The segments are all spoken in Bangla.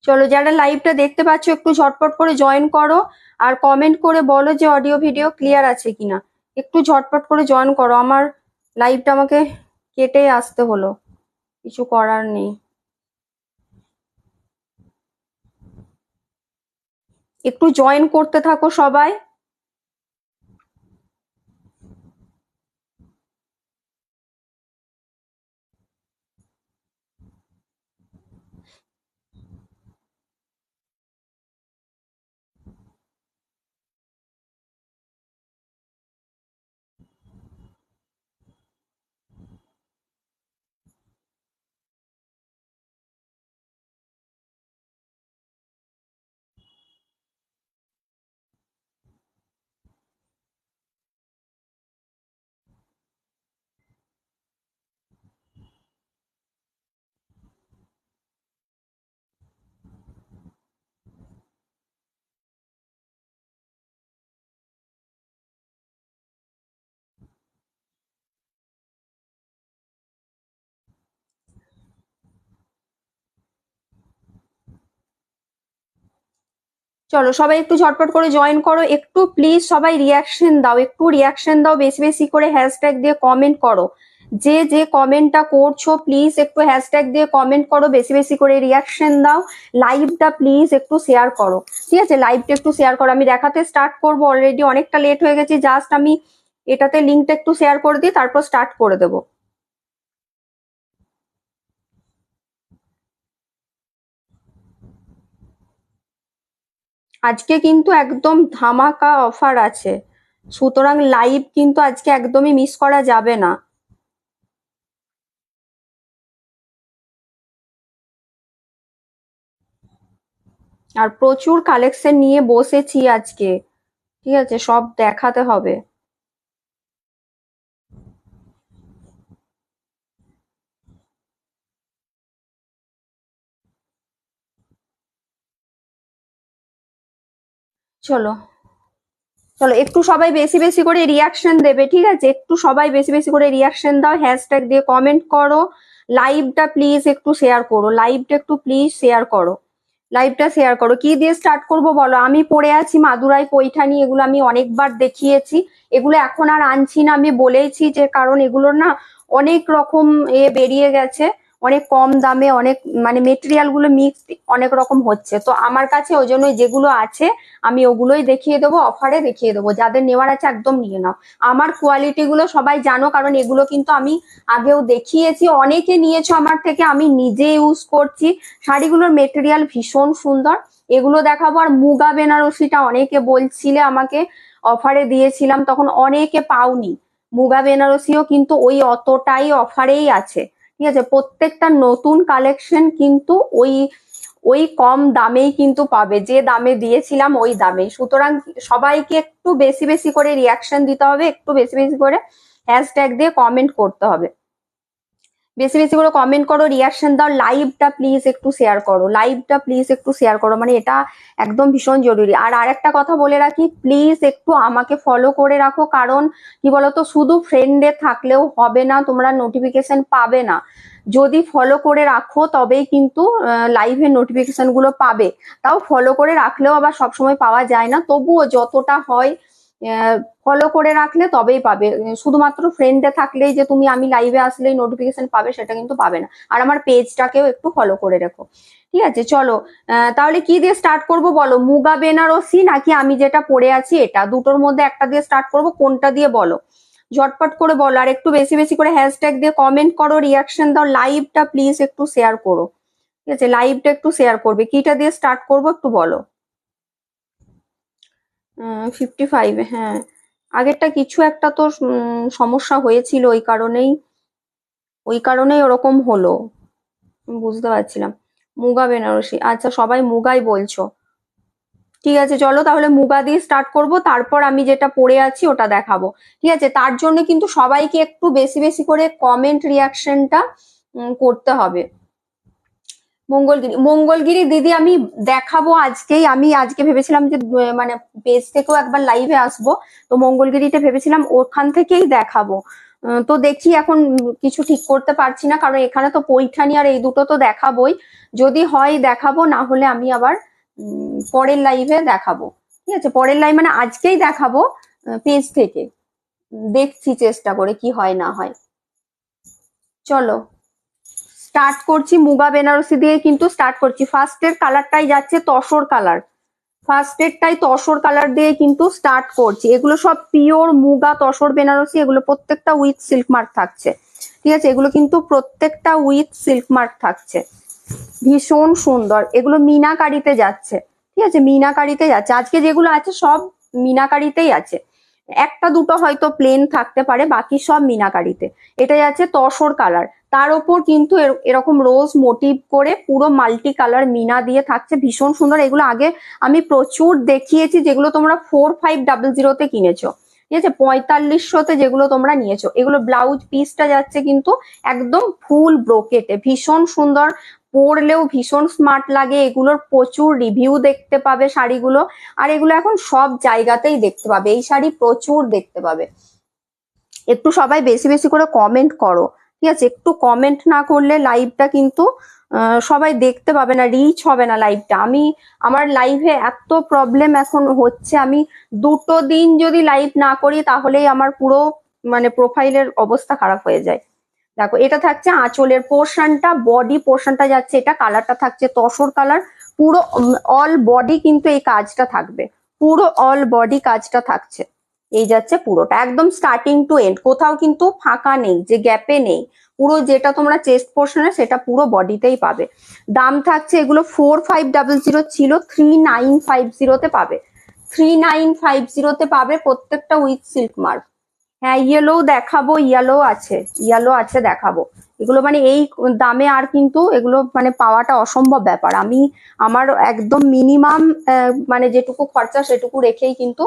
চলো, যারা লাইভটা দেখতে পাচ্ছ একটু ঝটপট করে জয়েন করো, আর কমেন্ট করে বলো যে অডিও ভিডিও ক্লিয়ার আছে কিনা। একটু ঝটপট করে জয়েন করো, আমার লাইভটা আমাকে কেটে আসতে হলো, কিছু করার নেই। একটু জয়েন করতে থাকো সবাই। চলো, সবাই একটু ঝটপট করে জয়েন করো, একটু প্লিজ সবাই রিয়াকশন দাও, একটু রিয়াকশন দাও, বেশি বেশি করে হ্যাশট্যাগ দিয়ে কমেন্ট করো। যে যে কমেন্টটা করছো প্লিজ একটু হ্যাশট্যাগ দিয়ে কমেন্ট করো, বেশি বেশি করে রিয়াকশন দাও। লাইভটা প্লিজ একটু শেয়ার করো, ঠিক আছে? লাইভটা একটু শেয়ার করো। আমি দেখাতে স্টার্ট করবো, অলরেডি অনেকটা লেট হয়ে গেছে, জাস্ট আমি এটাতে লিঙ্কটা একটু শেয়ার করে দিই, তারপর স্টার্ট করে দেবো। আজকে কিন্তু একদম ধামাকা অফার আছে, সুতরাং লাইভ কিন্তু আজকে একদমই মিস করা যাবে না। আর প্রচুর কালেকশন নিয়ে বসেছি আজকে, ঠিক আছে? সব দেখাতে হবে। চলো চলো, একটু সবাই বেশি বেশি করে রিয়াকশন দেবে, ঠিক আছে? একটু সবাই বেশি বেশি করে রিয়াকশন দাও, হ্যাশট্যাগ দিয়ে কমেন্ট করো। লাইভটা প্লিজ একটু শেয়ার করো, লাইভটা একটু প্লিজ শেয়ার করো, লাইভটা শেয়ার করো। কি দিয়ে স্টার্ট করবো বলো? আমি পড়ে আছি মাদুরাই পৈঠানি, এগুলো আমি অনেকবার দেখিয়েছি, এগুলো এখন আর আনছি না, আমি বলেইছি যে কারণ এগুলোর না অনেক রকম বেরিয়ে গেছে, অনেক কম দামে, অনেক মানে মেটেরিয়াল গুলো মিক্সড অনেক রকম হচ্ছে, তো আমার কাছে ওই জন্য যেগুলো আছে আমি ওগুলোই দেখিয়ে দেবো, অফারে দেখিয়ে দেবো। যাদের নেওয়ার আছে একদম নিয়ে নাও। আমার কোয়ালিটি গুলো সবাই জানো, কারণ এগুলো কিন্তু আমি আগেও দেখিয়েছি, অনেকে নিয়েছো আমার থেকে, আমি নিজে ইউজ করছি। শাড়িগুলোর মেটেরিয়াল ভীষণ সুন্দর, এগুলো দেখাবো। আর মুগা বেনারসিটা অনেকে বলছিলে আমাকে, অফারে দিয়েছিলাম তখন অনেকে পাওনি। মুগা বেনারসিও কিন্তু ওই অতটাই অফারেই আছে, ঠিক আছে? প্রত্যেকটা নতুন কালেকশন কিন্তু ওই ওই কম দামেই কিন্তু পাবে, যে দামে দিয়েছিলাম ওই দামেই। সুতরাং সবাইকে একটু বেশি বেশি করে রিয়াকশন দিতে হবে, একটু বেশি বেশি করে হ্যাশট্যাগ দিয়ে কমেন্ট করতে হবে, বেশি বেশি করে কমেন্ট করো, রিয়াকশন দাও। লাইভটা প্লিজ একটু শেয়ার করো, লাইভটা প্লিজ একটু শেয়ার করো, মানে এটা একদম ভীষণ জরুরি। আর আরেকটা কথা বলে রাখি, প্লিজ একটু আমাকে ফলো করে রাখো, কারণ কি বলতো, শুধু ফ্রেন্ডে থাকলেও হবে না, তোমরা নোটিফিকেশন পাবে না। যদি ফলো করে রাখো তবেই কিন্তু লাইভের নোটিফিকেশন গুলো পাবে। তাও ফলো করে রাখলেও আবার সবসময় পাওয়া যায় না, তবুও যতটা হয় ফলো করে রাখলে তবেই পাবে। শুধুমাত্র ফ্রেন্ডে থাকলেই যে তুমি আমি লাইভে আসলেই নোটিফিকেশন পাবে সেটা কিন্তু পাবে না। আর আমার পেজটাকেও একটু ফলো করে রেখো, ঠিক আছে? চলো, তাহলে কি দিয়ে স্টার্ট করব বলো? মুগা বেনারসি নাকি আমি যেটা পরে আছি এটা, দুটোর মধ্যে একটা দিয়ে স্টার্ট করব, কোনটা দিয়ে বলো? ঝটপট করে বলো, আর একটু বেশি বেশি করে হ্যাশট্যাগ দিয়ে কমেন্ট করো, রিয়াকশন দাও। লাইভটা প্লিজ একটু শেয়ার করো, ঠিক আছে? লাইভটা একটু শেয়ার করবে। কিটা দিয়ে স্টার্ট করবো একটু বলো? 55, হ্যাঁ। আগেরটা কিছু একটা তো সমস্যা হয়েছিল, ওই কারণেই ওরকম হলো, আমি বুঝতে পারছিলাম। মুগা বেনারসি, আচ্ছা সবাই মুগাই বলছো, ঠিক আছে। চলো তাহলে মুগা দিয়ে স্টার্ট করব, তারপর আমি যেটা পরে আছি ওটা দেখাবো, ঠিক আছে? তার জন্য কিন্তু সবাইকে একটু বেশি বেশি করে কমেন্ট রিয়াকশনটা করতে হবে। মঙ্গলগিরি দিদি আমি দেখাবো আজকেই, আমি আজকে ভেবেছিলাম যে মানে পেজ থেকেও একবার লাইভে আসবো, তো মঙ্গলগিরিতে ভেবেছিলাম ওখান থেকেই দেখাবো। তো দেখি এখন কিছু ঠিক করতে পারছি না, কারণ এখানে তো পৈঠানি আর এই দুটো তো দেখাবোই। যদি হয় দেখাবো, না হলে আমি আবার পরের লাইভে দেখাবো। ঠিক আছে, পরের লাইভ মানে আজকেই দেখাবো পেজ থেকে। দেখছি চেষ্টা করে কি হয় না হয়। চলো স্টার্ট করছি, মুগা বেনারসি দিয়ে কিন্তু স্টার্ট করছি। ফার্স্টের কালারটাই যাচ্ছে তসর কালার, ফার্স্টেরটাই তসর কালার দিয়ে কিন্তু স্টার্ট করছি। এগুলো সব পিওর মুগা তসর বেনারসি, এগুলো প্রত্যেকটা উইথ সিল্ক মার্ক থাকছে। ঠিক আছে, এগুলো কিন্তু প্রত্যেকটা উইথ সিল্ক মার্ক থাকছে, ভীষণ সুন্দর। এগুলো মিনাকারিতে যাচ্ছে। ঠিক আছে, মিনাকারিতে যাচ্ছে, আজকে যেগুলো আছে সব মিনাকারিতেই আছে। একটা দুটো হয়তো প্লেন থাকতে পারে, বাকি সব মিনাকারিতে। এটা যাচ্ছে তসর কালার, তার ওপর কিন্তু এরকম রোজ মোটিভ করে পুরো মাল্টি কালার মিনা দিয়ে থাকছে, ভীষণ সুন্দর। এগুলো আগে আমি প্রচুর দেখিয়েছি, যেগুলো তোমরা 4500-তে কিনেছো। ঠিক আছে, 4500-তে যেগুলো তোমরা নিয়েছো। এগুলো ব্লাউজ পিসটা যাচ্ছে কিন্তু একদম ফুল ব্রোকেটে, ভীষণ সুন্দর, পরলেও ভীষণ স্মার্ট লাগে। এগুলোর প্রচুর রিভিউ দেখতে পাবে শাড়িগুলো, আর এগুলো এখন সব জায়গাতেই দেখতে পাবে, এই শাড়ি প্রচুর দেখতে পাবে। একটু সবাই বেশি বেশি করে কমেন্ট করো। ঠিক আছে, একটু কমেন্ট না করলে লাইভটা কিন্তু সবাই দেখতে পাবে না, রিচ হবে না লাইভটা। আমার লাইভে এত প্রবলেম এখন হচ্ছে, আমি 2 দিন যদি লাইভ না করি তাহলেই আমার পুরো মানে প্রোফাইলের অবস্থা খারাপ হয়ে যায়। দেখো এটা থাকছে আঁচলের পোর্শনটা, বডি পোর্শনটা যাচ্ছে, এটা কালারটা থাকছে তসর কালার, পুরো অল বডি কিন্তু এই কাজটা থাকবে, পুরো অল বডি কাজটা থাকছে। এই যাচ্ছে পুরোটা একদম স্টার্টিং টু এন্ড, কোথাও কিন্তু ফাঁকা নেই, যে গ্যাপে নেই, পুরো যেটা তোমরা চেস্ট পোর্শনে সেটা পুরো বডিতেই পাবে। দাম থাকছে এগুলো 4500 ছিল, 3950-তে পাবে, 3950-তে পাবে প্রত্যেকটা উইথ সিল্ক মার্ক। হ্যাঁ ইয়েলো দেখাবো, ইয়েলো আছে দেখাবো। এগুলো মানে এই দামে আর কিন্তু এগুলো মানে পাওয়াটা অসম্ভব ব্যাপার। আমার একদম মিনিমাম মানে যেটুকু খরচা সেটুকু রেখেই কিন্তু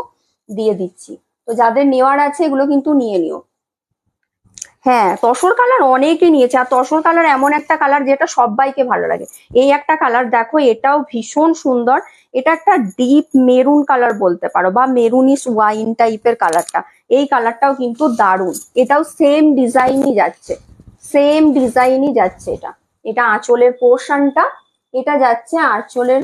দিয়ে দিচ্ছি। তো যাদের নেওয়ার আছে এগুলো কিন্তু নিয়ে নিও। হ্যাঁ তসর কালার অনেকে নিয়েছে, আর তসর কালার এমন একটা কালার যেটা সবাইকে ভালো লাগে। এই একটা কালার দেখো, এটাও ভীষণ সুন্দর, এটা একটা ডিপ মেরুন কালার বলতে পারো, বা মেরুনিশ ওয়াইন টাইপের কালারটা। এই কালারটাও কিন্তু দারুণ, এটাও সেম ডিজাইনই যাচ্ছে, সেম ডিজাইনই যাচ্ছে। এটা এটা আঁচলের পোর্শনটা, এটা যাচ্ছে আঁচলের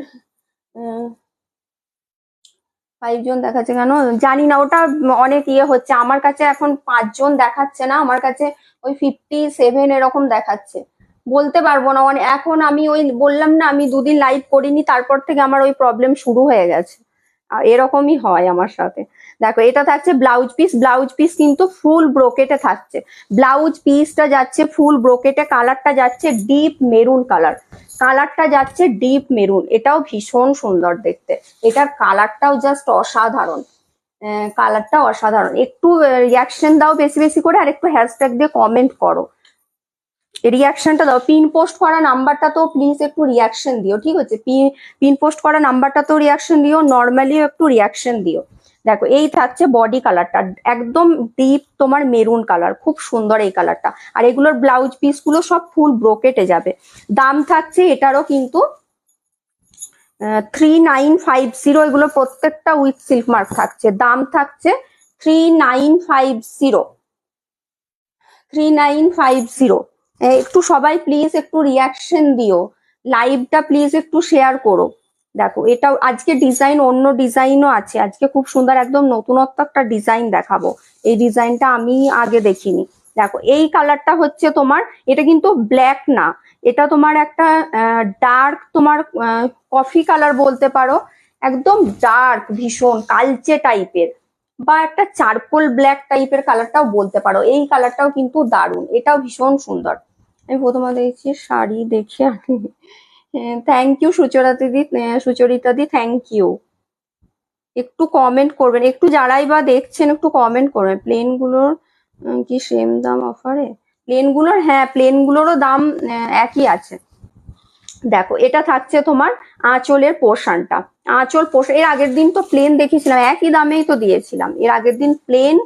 5 জন দেখাচ্ছে কেন জানি না, ওটা অনেক হচ্ছে। আমার কাছে এখন 5 জন দেখাচ্ছে না, আমার কাছে ওই 57 এরকম দেখাচ্ছে, বলতে পারবো না। মানে এখন আমি ওই বললাম না, আমি 2 দিন লাইভ করিনি, তারপর থেকে আমার ওই প্রবলেম শুরু হয়ে গেছে। এরকমই হয় আমার সাথে। দেখো এটা থাকছে ব্লাউজ পিস, ব্লাউজ পিস কিন্তু ফুল ব্রোকেটে থাকছে, ব্লাউজ পিসটা যাচ্ছে ফুল ব্রোকেটে, কালারটা যাচ্ছে ডিপ মেরুন কালার, কালারটা যাচ্ছে ডিপ মেরুন, এটাও ভীষণ সুন্দর দেখতে, এটার কালারটাও জাস্ট অসাধারণ, কালারটা অসাধারণ। একটু রিয়াকশন দাও বেশি বেশি করে, আর একটু হ্যাশট্যাগ দিয়ে কমেন্ট করো, রিয়াকশনটা দাও। পিন পোস্ট করা নাম্বারটা তো প্লিজ একটু রিয়াকশন দিও। ঠিক আছে, পিন পোস্ট করা নাম্বারটা তো রিয়াকশন দিও, নর্মালি একটু রিয়াকশন দিও। দেখো এই থাকছে বডি কালারটা, একদম ডিপ তোমার মেরুন কালার, খুব সুন্দর এই কালারটা। আর এগুলোর ব্লাউজ পিস গুলো সব ফুল ব্রোকেটে যাবে। দাম থাকছে এটারও কিন্তু 3950, এগুলো প্রত্যেকটা উইথ সিল্ক মার্ক থাকছে। দাম থাকছে 3950। একটু সবাই প্লিজ একটু রিয়াকশন দিও, লাইভটা প্লিজ একটু শেয়ার করো। দেখো এটাও আজকে ডিজাইন, অন্য ডিজাইনও আছে আজকে, খুব সুন্দর একদম নতুনত্ব একটা ডিজাইন দেখাবো। এই ডিজাইনটা আমি আগে দেখিনি। দেখো এই কালারটা হচ্ছে তোমার, এটা কিন্তু ব্ল্যাক না, এটা তোমার একটা ডার্ক তোমার কফি কালার বলতে পারো, একদম ডার্ক ভীষণ কালচে টাইপের, বা একটা চারকোল ব্ল্যাক টাইপের কালারটাও বলতে পারো। এই কালারটাও কিন্তু দারুণ, এটাও ভীষণ সুন্দর। আমি প্রথমে দেখছি শাড়ি দেখে আমি, থ্যাংক ইউ সুচরিতা দি থ্যাংক ইউ। একটু কমেন্ট করবেন, একটু যারাই বা দেখছেন একটু কমেন্ট করবেন। প্লেন গুলোর কি সেম দাম অফারে? প্লেন গুলোর, হ্যাঁ প্লেন গুলোরও দাম একই আছে। দেখো এটা থাকছে তোমার আঁচলের পোর্শনটা, আঁচল পোর্শন, এর আগের দিন তো প্লেন দেখেছিলাম, একই দামেই তো দিয়েছিলাম, এর আগের দিন প্লেন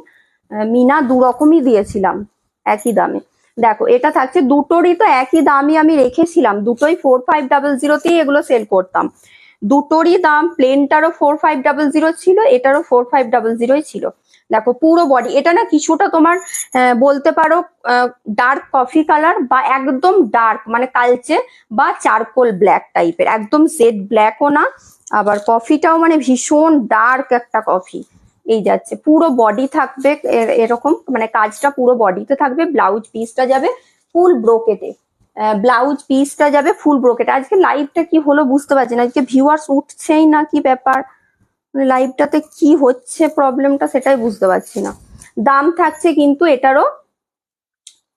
মিনা 2 রকমই দিয়েছিলাম একই দামে। দেখো এটা থাকছে, দুটোরই তো একই দামই আমি রেখেছিলাম, দুটোই 4500-তেই এগুলো সেল করতাম। দুটোরই দাম, প্লেনটারও 4500 ছিল, এটারও 4500 ছিল। দেখো পুরো বডি, এটা না কিছুটা তোমার বলতে পারো ডার্ক কফি কালার বা একদম ডার্ক মানে কালচে বা চারকোল ব্ল্যাক টাইপের, একদম জেড ব্ল্যাকও না, আবার কফিটাও মানে ভীষণ ডার্ক একটা কফি। এই যাচ্ছে পুরো বডি থাকবে এরকম, মানে কাজটা পুরো বডিতে থাকবে। ব্লাউজ পিসটা যাবে ফুল ব্রোকেটে, ব্লাউজ পিসটা যাবে ফুল ব্রোকেট। আজকে লাইভটা কি হলো বুঝতে পারছি না, আজকে ভিউয়ার্স উঠছেই না, কি ব্যাপার, মানে লাইভটাতে কি হচ্ছে প্রবলেমটা সেটাই বুঝতে পারছি না। দাম থাকছে কিন্তু এটারও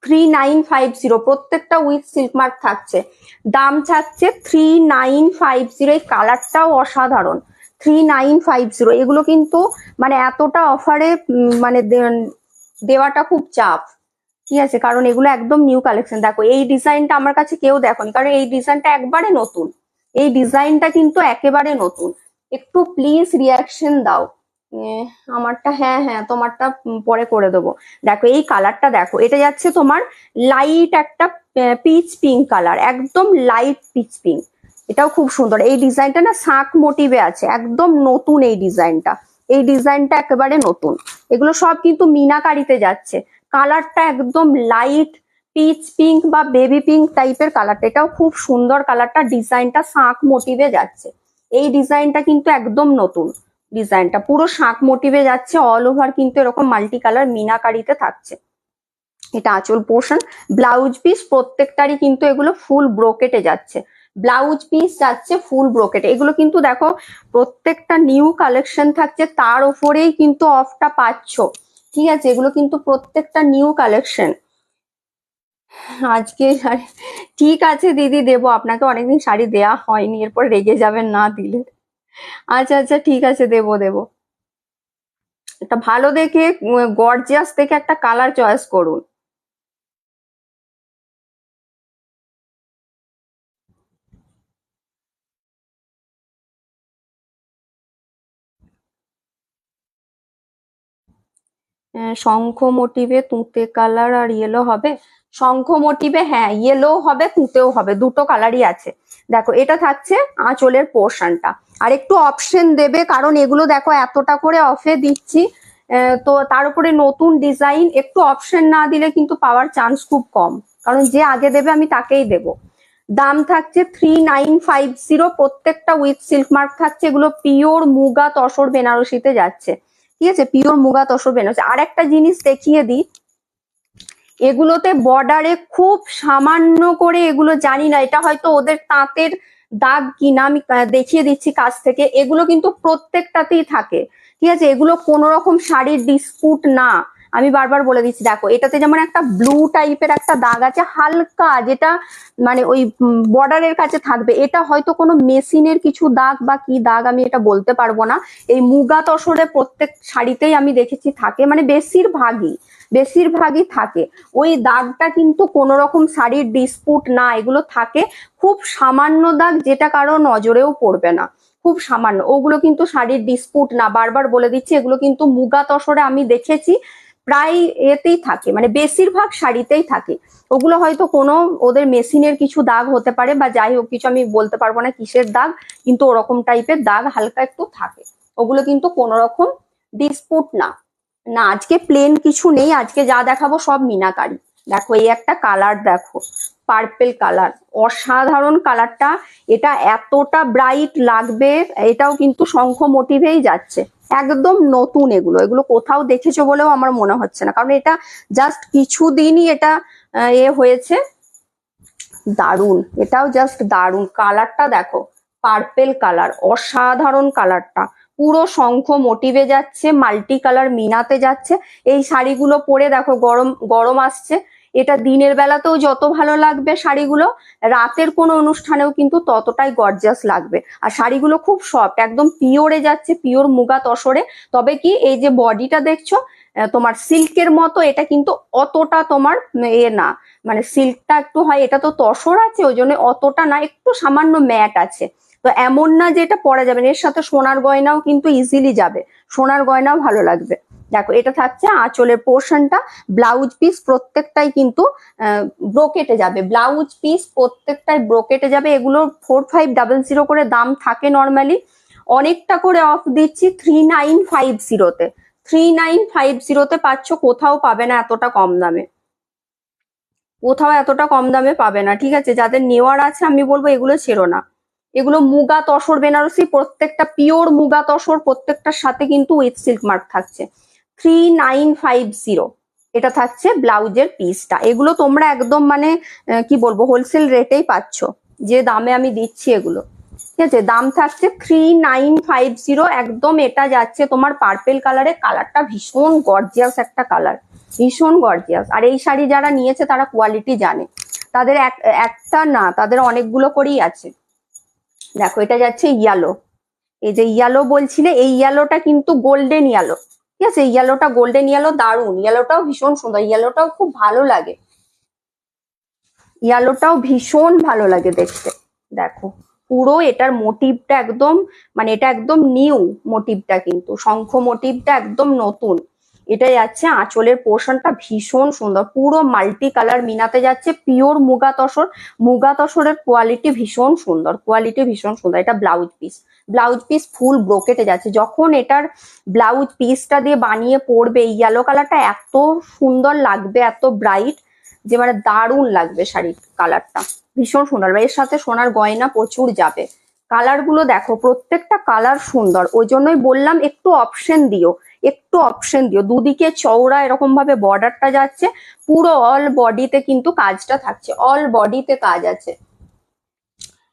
3950, প্রত্যেকটা উইথ সিল্ক মার্ক থাকছে। দাম থাকছে 3950, এই কালারটাও অসাধারণ। 3950, এগুলো কিন্তু মানে এতটা অফারে মানে দেওয়াটা খুব চাপ, ঠিক আছে, কারণ এগুলো একদম নিউ কালেকশন। দেখো এই ডিজাইনটা আমার কাছে কেউ দেখোনি, কারণ এই ডিজাইনটা একবারে নতুন, এই ডিজাইনটা কিন্তু একেবারে নতুন। একটু প্লিজ রিয়াকশন দাও। আমারটা, হ্যাঁ হ্যাঁ তোমারটা পরে করে দেবো। দেখো এই কালারটা দেখো, এটা যাচ্ছে তোমার লাইট একটা পিচ পিঙ্ক কালার, একদম লাইট পিচ পিঙ্ক, এটাও খুব সুন্দর। এই ডিজাইনটা না শাঁখ মোটিভে আছে, একদম নতুন এই ডিজাইনটা, এই ডিজাইনটা একেবারে নতুন। এগুলো সব কিন্তু মিনাকারিতে যাচ্ছে। কালারটা একদম লাইট পিচ পিঙ্ক বা বেবি পিঙ্ক টাইপের কালারটা, এটাও খুব সুন্দর কালারটা। ডিজাইনটা শাঁখ মোটিভে যাচ্ছে, এই ডিজাইনটা কিন্তু একদম নতুন। ডিজাইনটা পুরো শাঁখ মোটিভে যাচ্ছে, অল ওভার কিন্তু এরকম মাল্টি কালার মিনাকারিতে থাকছে। এটা আঁচল পোর্শন, ব্লাউজ পিস প্রত্যেকটারই কিন্তু এগুলো ফুল ব্রোকেটে যাচ্ছে, ব্লাউজ পিস যাচ্ছে ফুল ব্রোকেট। এগুলো কিন্তু দেখো প্রত্যেকটা নিউ কালেকশন থাকছে, তার উপরেই কিন্তু অফটা পাচ্ছ, ঠিক আছে, এগুলো কিন্তু প্রত্যেকটা নিউ কালেকশন। আজকে শাড়ি, ঠিক আছে দিদি দেবো আপনাকে, অনেকদিন শাড়ি দেয়া হয়নি, এরপর রেগে যাবেন না দিলে। আচ্ছা আচ্ছা ঠিক আছে, দেবো দেবো। একটা ভালো দেখে গর্জিয়াস দেখে একটা কালার চয়েস করুন। শঙ্খ মোটিভে তুঁতে কালার আর ইয়েলো হবে। শঙ্খ মোটিভে হ্যাঁ ইয়েলো হবে, তুঁতেও হবে, দুটো কালারই আছে। দেখো এটা থাকছে আঁচলের পোর্শনটা, আর একটু অপশন দেবে, কারণ এগুলো দেখো এতটা করে অফে দিচ্ছি, তো তার উপরে নতুন ডিজাইন, একটু অপশন না দিলে কিন্তু পাওয়ার চান্স খুব কম, কারণ যে আগে দেবে আমি তাকেই দেব। দাম থাকছে 3950, প্রত্যেকটা উইথ সিল্ক মার্ক থাকছে। এগুলো পিওর মুগা তসর বেনারসিতে যাচ্ছে, ঠিক আছে, পিওর মুগা তসর বেনারসি। আর একটা জিনিস দেখিয়ে দিই, এগুলোতে বর্ডারে খুব সামান্য করে, এগুলো জানি না এটা হয়তো ওদের তাঁতের দাগ কিনা, আমি দেখিয়ে দিচ্ছি কাছ থেকে, এগুলো কিন্তু প্রত্যেকটাতেই থাকে, ঠিক আছে, এগুলো কোনো রকম শাড়ির ডিসপুট না, আমি বারবার বলে দিচ্ছি। দেখো এটাতে যেমন একটা ব্লু টাইপের একটা দাগ আছে হালকা, যেটা মানে ওই বর্ডারের কাছে থাকবে, এটা হয়তো কোনো মেশিনের কিছু দাগ বা কি দাগ আমি এটা বলতে পারবো না। এই মুগা তসরে প্রত্যেক শাড়িতেই আমি দেখেছি থাকে, মানে বেশিরভাগই থাকে। ওই দাগটা কিন্তু কোনো রকম শাড়ির ডিসপুট না, এগুলো থাকে খুব সামান্য দাগ, যেটা কারো নজরেও পড়বে না, খুব সামান্য, ওগুলো কিন্তু শাড়ির ডিসপুট না, বারবার বলে দিচ্ছি। এগুলো কিন্তু মুগা তসরে আমি দেখেছি প্রায় এতেই থাকে, মানে বেশিরভাগ শাড়িতেই থাকে। ওগুলো হয়তো কোনো ওদের মেশিনের কিছু দাগ হতে পারে বা যাই হোক কিছু, আমি বলতে পারবো না কিসের দাগ, কিন্তু ওরকম টাইপের দাগ হালকা একটু থাকে। ওগুলো কিন্তু কোনো রকম ডিসপুট না। না আজকে প্লেন কিছু নেই, আজকে যা দেখাবো সব মিনাকারি। দেখো এই একটা কালার দেখো, পার্পেল কালার, অসাধারণ কালারটা, এটা এতটা ব্রাইট লাগবে। এটাও কিন্তু শঙ্খ মোটিভেই যাচ্ছে, একদম নতুন। এগুলো এগুলো কোথাও দেখেছো বলেও আমার মনে হচ্ছে না, কারণ এটা জাস্ট কিছুদিনই এটা হয়েছে। দারুন, এটাও জাস্ট দারুন, কালারটা দেখো, পার্পেল কালার, অসাধারণ কালারটা, পুরো শঙ্খ মোটিভে যাচ্ছে, মাল্টি কালার মিনাতে যাচ্ছে। এই শাড়িগুলো পরে দেখো, গরম গরম আসছে, এটা দিনের বেলাতেও যত ভালো লাগবে শাড়িগুলো, রাতের কোনো অনুষ্ঠানেও কিন্তু ততটাই গর্জিয়াস লাগবে। আর শাড়িগুলো খুব সফট, একদম পিওরে যাচ্ছে, পিওর মুগা তসরে। তবে কি এই যে বডিটা দেখছো তোমার সিল্কের মতো, এটা কিন্তু অতটা তোমার না, মানে সিল্কটা একটু হয়, এটা তো তসর আছে ওই জন্য অতটা না, একটু সামান্য ম্যাট আছে। তো এমন না যে এটা পরা যাবে না, এর সাথে সোনার গয়নাও কিন্তু ইজিলি যাবে, সোনার গয়নাও ভালো লাগবে। দেখো এটা থাকছে আঁচলের পোর্শনটা, ব্লাউজ পিস প্রত্যেকটাই কিন্তু ব্রোকেটে যাবে, ব্লাউজ পিস প্রত্যেকটাই ব্রোকেটে যাবে। এগুলো 4500 করে দাম থাকে নর্মালি, অনেকটা করে অফ দিচ্ছি 3950-তে। 3950-তে পাচ্ছ, কোথাও পাবে না এতটা কম দামে, কোথাও এতটা কম দামে পাবে না। ঠিক আছে, যাদের নেওয়ার আছে আমি বলবো এগুলো ছেড়ো না। এগুলো মুগা তসর বেনারসি, প্রত্যেকটা পিওর মুগা তসর, প্রত্যেকটার সাথে কিন্তু উইথ সিল্ক মার্ক থাকছে। 3950 এটা থাকছে ব্লাউজের পিসটা। এগুলো তোমরা একদম মানে কি বলবো, হোলসেল রেটেই পাচ্ছ, যে দামে আমি দিচ্ছি এগুলো। ঠিক আছে, দাম থাকছে 3950 একদম। এটা যাচ্ছে তোমার পার্পেল কালারে, কালারটা ভীষণ গর্জিয়াস একটা কালার, ভীষণ গর্জিয়াস। আর এই শাড়ি যারা নিয়েছে তারা কোয়ালিটি জানে, তাদের একটা না, তাদের অনেকগুলো করেই আছে। দেখো এটা যাচ্ছে ইয়েলো, এই যে ইয়েলো বলছিলে, এই ইয়েলোটা কিন্তু গোল্ডেন ইয়েলো। ঠিক আছে, ইয়েলোটা গোল্ডেন ইয়েলো, দারুন, ইয়েলোটাও ভীষণ সুন্দর, ইয়েলোটাও খুব ভালো লাগে, ইয়েলোটাও ভীষণ ভালো লাগে দেখতে। দেখো পুরো এটার মোটিভটা একদম, মানে এটা একদম নিউ মোটিভটা, কিন্তু শঙ্খ মোটিভটা একদম নতুন। এটা যাচ্ছে আঁচলের পোর্শনটা ভীষণ সুন্দর, পুরো মাল্টি কালার মিনাতে যাচ্ছে, পিওর মুগা তসর। মুগা তসরের কোয়ালিটি ভীষণ সুন্দর, কোয়ালিটি ভীষণ সুন্দর। এটা blouse piece, blouse piece full ব্রোকেটে যাচ্ছে। যখন এটার ব্লাউজ পিসটা দিয়ে বানিয়ে পরবে, ইয়েলো কালারটা এত সুন্দর লাগবে, এত ব্রাইট, যে মানে দারুণ লাগবে শাড়ির কালারটা, ভীষণ সুন্দর। এর সাথে সোনার গয়না প্রচুর যাবে। কালার গুলো দেখো, প্রত্যেকটা কালার সুন্দর, ওই জন্যই বললাম একটু অপশন দিও, একটু অপশন দিও। দুদিকে চওড়া এরকম ভাবে বর্ডারটা যাচ্ছে, পুরো অল বডিতে কিন্তু কাজটা থাকছে, অল বডিতে কাজ আছে।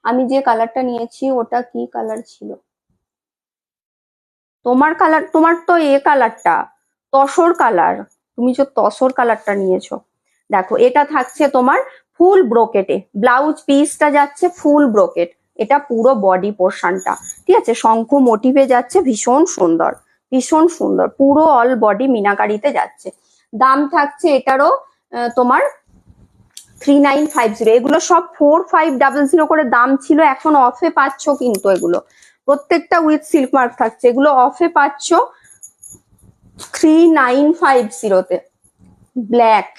আমি যে কালারটা নিয়েছি ওটা কি কালার ছিল, তোমার কালার, তোমার তো এ কালারটা তসর কালার, তুমি যে তসর কালারটা নিয়েছো। দেখো এটা থাকছে তোমার ফুল ব্রোকেটে, ব্লাউজ পিসটা যাচ্ছে ফুল ব্রোকেট, এটা পুরো বডি পোর্শনটা। ঠিক আছে, শঙ্খ মোটিভে যাচ্ছে, ভীষণ সুন্দর, ভীষণ সুন্দর, পুরো অল বডি মিনাকারিতে যাচ্ছে। দাম থাকছে এটারও তোমার 3950। এগুলো সব 4500 করে দাম ছিল, এখন অফে পাচ্ছ কিন্তু এগুলো প্রত্যেকটা উইথ সিল্ক মার্ক থাকছে, এগুলো অফে পাচ্ছ 3950-তে। ব্ল্যাক,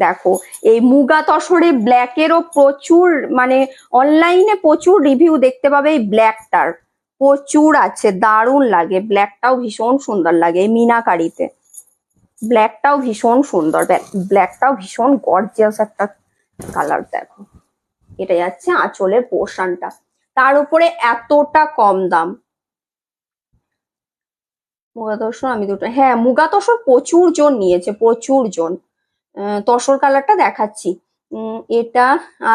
দেখো এই মুগা তসরে ব্ল্যাকেরও প্রচুর, মানে অনলাইনে প্রচুর রিভিউ দেখতে পাবে এই ব্ল্যাকটার, প্রচুর আছে, দারুণ লাগে, ব্ল্যাকটাও ভীষণ সুন্দর লাগে এই মিনাকারিতে, ব্ল্যাকটাও ভীষণ সুন্দর, ব্ল্যাকটাও ভীষণ গর্জিয়াস একটা কালার। দেখো এটা যাচ্ছে আঁচলের পোর্শনটা, তার উপরে এতটা কম দাম। মুগা তসর আমি দুটো, হ্যাঁ মুগা তসর প্রচুর জন নিয়েছে, প্রচুর জন। তসর কালারটা দেখাচ্ছি, এটা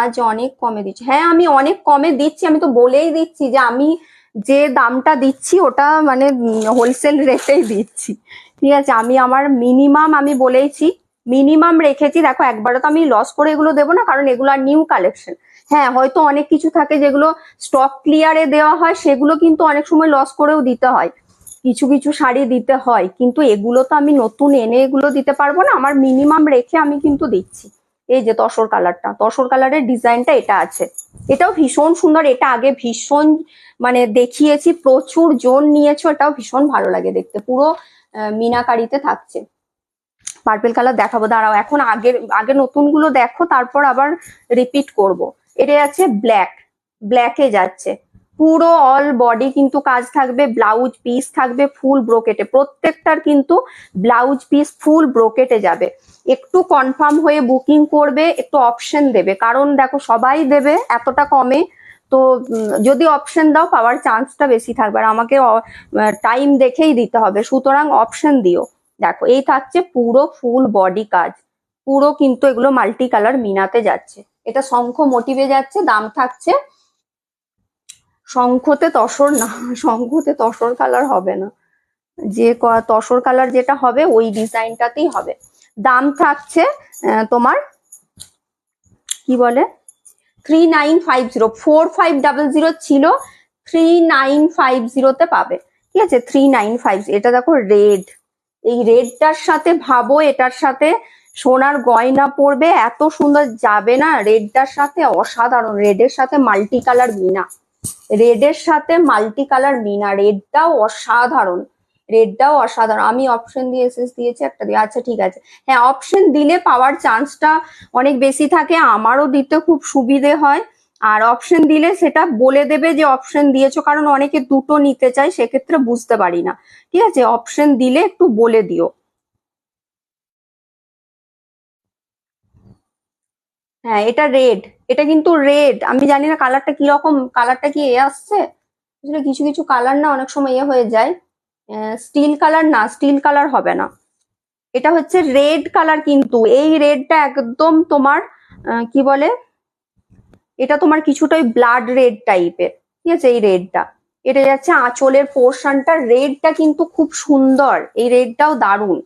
আজ অনেক কমে দিচ্ছি, হ্যাঁ আমি অনেক কমে দিচ্ছি, আমি তো বলেই দিচ্ছি যে আমি যে দামটা দিচ্ছি ওটা মানে হোলসেল রেটেই দিচ্ছি। ঠিক আছে, আমি আমার মিনিমাম আমি বলেইছি, মিনিমাম রেখেছি। দেখো একবারে তো আমি লস করে এগুলো দেবো না, কারণ এগুলো আর নিউ কালেকশন। হ্যাঁ হয়তো অনেক কিছু থাকে যেগুলো স্টক ক্লিয়ারে দেওয়া হয়, সেগুলো কিন্তু অনেক সময় লস করেও দিতে হয়, কিছু কিছু শাড়ি দিতে হয়, কিন্তু এগুলো তো আমি নতুন এনে এগুলো দিতে পারবো না, আমার মিনিমাম রেখে আমি কিন্তু দিচ্ছি। এই যে তসর কালারটা, তসর কালারের ডিজাইনটা এটা আছে, এটাও ভীষণ সুন্দর, এটা আগে ভীষণ মানে দেখিয়েছি, প্রচুর জন নিয়েছো, এটাও ভীষণ ভালো লাগে দেখতে, পুরো মিনাকারিতে থাকছে। পার্পেল কালার দেখাবো, দাঁড়াও এখন আগের আগে নতুন গুলো দেখো, তারপর আবার রিপিট করব। এটা আছে ব্ল্যাক, ব্ল্যাকে যাচ্ছে, পুরো অল বডি কিন্তু কাজ থাকবে, ব্লাউজ পিস থাকবে ফুল ব্রোকেটে, প্রত্যেকটার কিন্তু ব্লাউজ পিস ফুল ব্রোকেটে যাবে। একটু কনফার্ম হয়ে বুকিং করবে, একটু অপশন দেবে, কারণ দেখো সবাই দেবে এতটা কমে, তো যদি অপশন দাও পাওয়ার চান্সটা বেশি থাকবে, আর আমাকে টাইম দেখেই দিতে হবে, সুতরাং অপশন দিও। দেখো এই থাকছে পুরো ফুল বডি কাজ, পুরো কিন্তু এগুলো মাল্টি কালার মিনাতে যাচ্ছে, এটা শঙ্খ মোটিভে যাচ্ছে। দাম থাকছে, শঙ্খতে তসর না, শঙ্খতে তসর কালার হবে না, যে তসর কালার যেটা হবে ওই ডিজাইনটাতেই হবে। দাম থাকছে তোমার কি বলে 3950, 4500 ছিল, 3950-তে পাবে। ঠিক আছে 3950। এটা দেখো রেড, এই রেডটার সাথে ভাবো এটার সাথে সোনার গয়না পরবে, এত সুন্দর যাবে না রেডটার সাথে, অসাধারণ। রেডের সাথে মাল্টি কালার মিনা, রেডের সাথে মাল্টি কালার মিনা, রেডটাও অসাধারণ, রেডটাও অসাধারণ। আমি অপশন দিয়ে এসএস দিয়েছি একটা দিয়ে, আচ্ছা ঠিক আছে। হ্যাঁ, অপশন দিলে পাওয়ার চান্সটা অনেক বেশি থাকে, আমারও দিতে খুব সুবিধে হয়। আর অপশন দিলে সেটা বলে দেবে যে অপশন দিয়েছো, কারণ অনেকে দুটো নিতে চায়, সেক্ষেত্রে বুঝতে পারি না। ঠিক আছে, অপশন দিলে একটু বলে দিও। হ্যাঁ, এটা রেড, এটা কিন্তু রেড। আমি জানি না কালারটা কি রকম, কালারটা কি এ আসছে আসলে, কিছু কিছু কালার না অনেক সময় এ হয়ে যায়। স্টিল কালার না, স্টিল কালার হবে না, এটা হচ্ছে রেড কালার। কিন্তু এই রেডটা একদম তোমার কি বলে, এটা তোমার কিছুটা ব্লাড রেড টাইপের। ঠিক আছে, এই রেডটা, এটা যাচ্ছে আঁচলের পোর্শনটা, রেডটা কিন্তু খুব সুন্দর, এই রেডটাও দারুণ।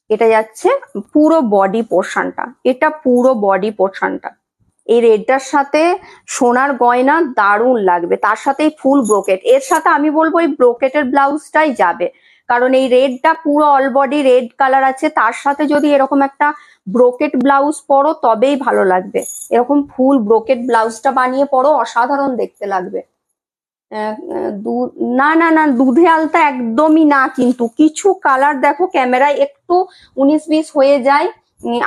এটা যাচ্ছে পুরো বডি পোর্শনটা, এটা পুরো বডি পোর্শনটা। এই রেডটার সাথে সোনার গয়না দারুণ লাগবে, তার সাথে ফুল ব্রোকেট, এর সাথে আমি বলবো এই ব্রোকেটের ব্লাউজটাই যাবে। কারণ এই রেডটা পুরো অল বডি রেড কালার আছে, তার সাথে যদি এরকম একটা ব্রোকেট ব্লাউজ পরো তবেই ভালো লাগবে। এরকম ফুল ব্রোকেট ব্লাউজটা বানিয়ে পরো, অসাধারণ দেখতে লাগবে। না না না, দুধে আলতা একদমই না, কিন্তু কিছু কালার দেখো ক্যামেরায় একটু 19-20 হয়ে যায়।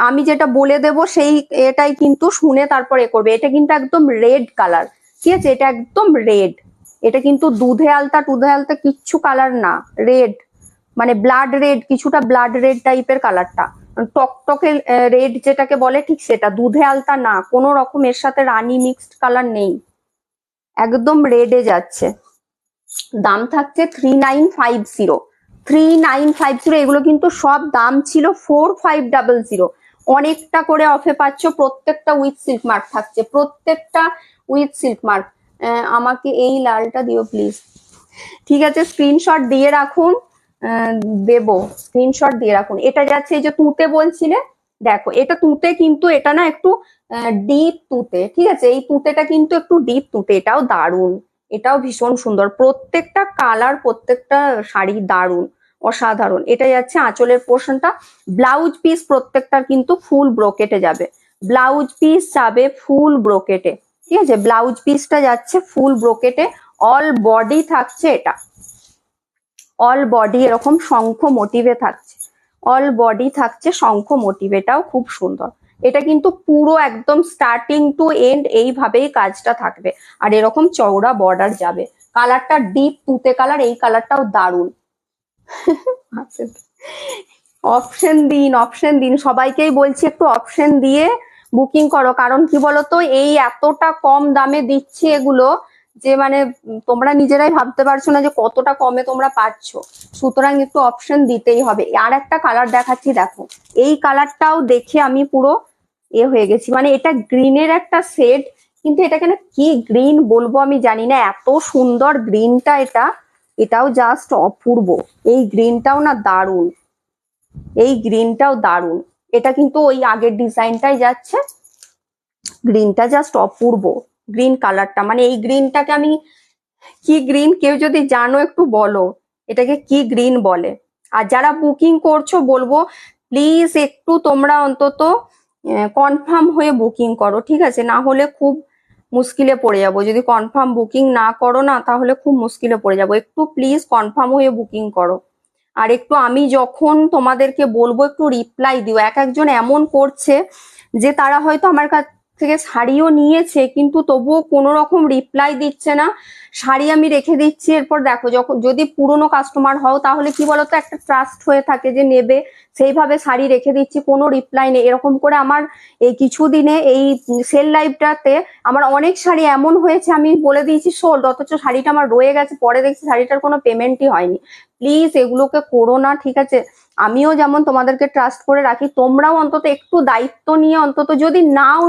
আমি যেটা বলে দেব সেই এটাই কিন্তু শুনে তারপর এ করবে। এটা কিন্তু একদম রেড কালার, ঠিক আছে, এটা একদম রেড। এটা কিন্তু দুধে আলতা টুধে আলতা কিচ্ছু কালার না, রেড, মানে ব্লাড রেড, কিছুটা ব্লাড রেড টাইপের কালারটা, টকটকে রেড যেটাকে বলে, ঠিক সেটা, দুধে আলতা না, কোনো রকম এর সাথে রানী মিক্সড কালার নেই, একদম রেডে যাচ্ছে। দাম থাকছে 3950, 3950। এগুলো কিন্তু সব দাম ছিল 4500। অনেকটা করে অফে পাচ্ছ, প্রত্যেকটা উইথ সিল্ক মার্ক থাকছে, প্রত্যেকটা উইথ সিল্ক মার্ক। আমাকে এই লালটা দিও প্লিজ। ঠিক আছে, স্ক্রিনশট দিয়ে রাখুন, দেব, স্ক্রিনশট দিয়ে রাখুন। এটা যাচ্ছে এই যে তুঁতে বলছিলে, দেখো এটা তুঁতে, কিন্তু এটা না একটু ডিপ তুঁতে। ঠিক আছে, এই তুঁতেটা কিন্তু একটু ডিপ তুঁতে, এটাও দারুণ, এটাও ভীষণ সুন্দর, প্রত্যেকটা কালার প্রত্যেকটা শাড়ি দারুণ, অসাধারণ। এটা যাচ্ছে আঁচলের পোর্শনটা, ব্লাউজ পিস প্রত্যেকটা কিন্তু ফুল ব্রোকেটে যাবে, ব্লাউজ পিস যাবে ফুল ব্রোকেটে। ঠিক আছে, ব্লাউজ পিসটা যাচ্ছে ফুল ব্রোকেটে, অল বডি থাকছে এটা, অল বডি এরকম শঙ্খ মোটিভে থাকছে, অল বডি থাকছে শঙ্খ মোটিভ, এটাও খুব সুন্দর। এটা কিন্তু পুরো একদম স্টার্টিং টু এন্ড এইভাবেই কাজটা থাকবে, আর এরকম চওড়া বর্ডার যাবে। কালারটা ডিপ তুতে কালার, এই কালারটাও দারুণ। অপশন দিন, অপশন দিন, সবাইকেই বলছি একটু অপশন দিয়ে বুকিং করো। কারণ কি বলতো, এই এতটা কম দামে দিচ্ছি এগুলো, যে মানে তোমরা নিজেরাই ভাবতে পারছো না যে কতটা কমে তোমরা পাচ্ছ, সুতরাং একটু অপশন দিতেই হবে। আর একটা কালার দেখাচ্ছি, দেখো এই কালারটাও দেখে আমি পুরো এ হয়ে গেছি, মানে এটা গ্রিনের একটা শেড, কিন্তু এটা কেন কি গ্রিন বলবো আমি জানি না, এত সুন্দর গ্রিনটা, এটা, এটাও জাস্ট অপূর্ব। এই গ্রিনটাও না দারুণ, এই গ্রিনটাও দারুণ। এটা কিন্তু ওই আগের ডিজাইনটাই যাচ্ছে, গ্রিনটা জাস্ট অপূর্ব, গ্রিন কালারটা, মানে এই গ্রিনটাকে আমি, কি গ্রিন কেউ যদি জানো একটু বলো, এটাকে কি গ্রিন বলে। আর যারা বুকিং করছো বলবো প্লিজ একটু তোমরা অন্তত কনফার্ম হয়ে বুকিং করো, ঠিক আছে, না হলে খুব মুশকিলে পড়ে যাবো। যদি কনফার্ম বুকিং না করো না, তাহলে খুব মুশকিলে পড়ে যাবো। একটু প্লিজ কনফার্ম হয়ে বুকিং করো। আর একটু আমি যখন তোমাদেরকে বলবো একটু রিপ্লাই দিও। এক একজন এমন করছে যে তারা হয়তো আমার কাছ থেকে শাড়িও নিয়েছে, কিন্তু তবুও কোনো রকম রিপ্লাই দিচ্ছে না, শাড়ি আমি রেখে দিচ্ছি। এরপর দেখো, যখন যদি পুরনো কাস্টমার হও তাহলে কি বলতো, একটা ট্রাস্ট হয়ে থাকে যে নেবে, সেইভাবে শাড়ি রেখে দিচ্ছি, কোনো রিপ্লাই নেই। এরকম করে আমার এই কিছুদিনে এই সেল লাইভটাতে আমার অনেক শাড়ি এমন হয়েছে, আমি বলে দিয়েছি সোল্ড, অথচ শাড়িটা আমার রয়ে গেছে, পরে দেখছি শাড়িটার কোনো পেমেন্টই হয়নি। প্লিজ এগুলোকে করো না, ঠিক আছে। আমিও যেমন তোমাদেরকে ট্রাস্ট করে রাখি, তোমরাও অন্তত একটু দায়িত্ব নিয়ে, অন্তত যদি নাও,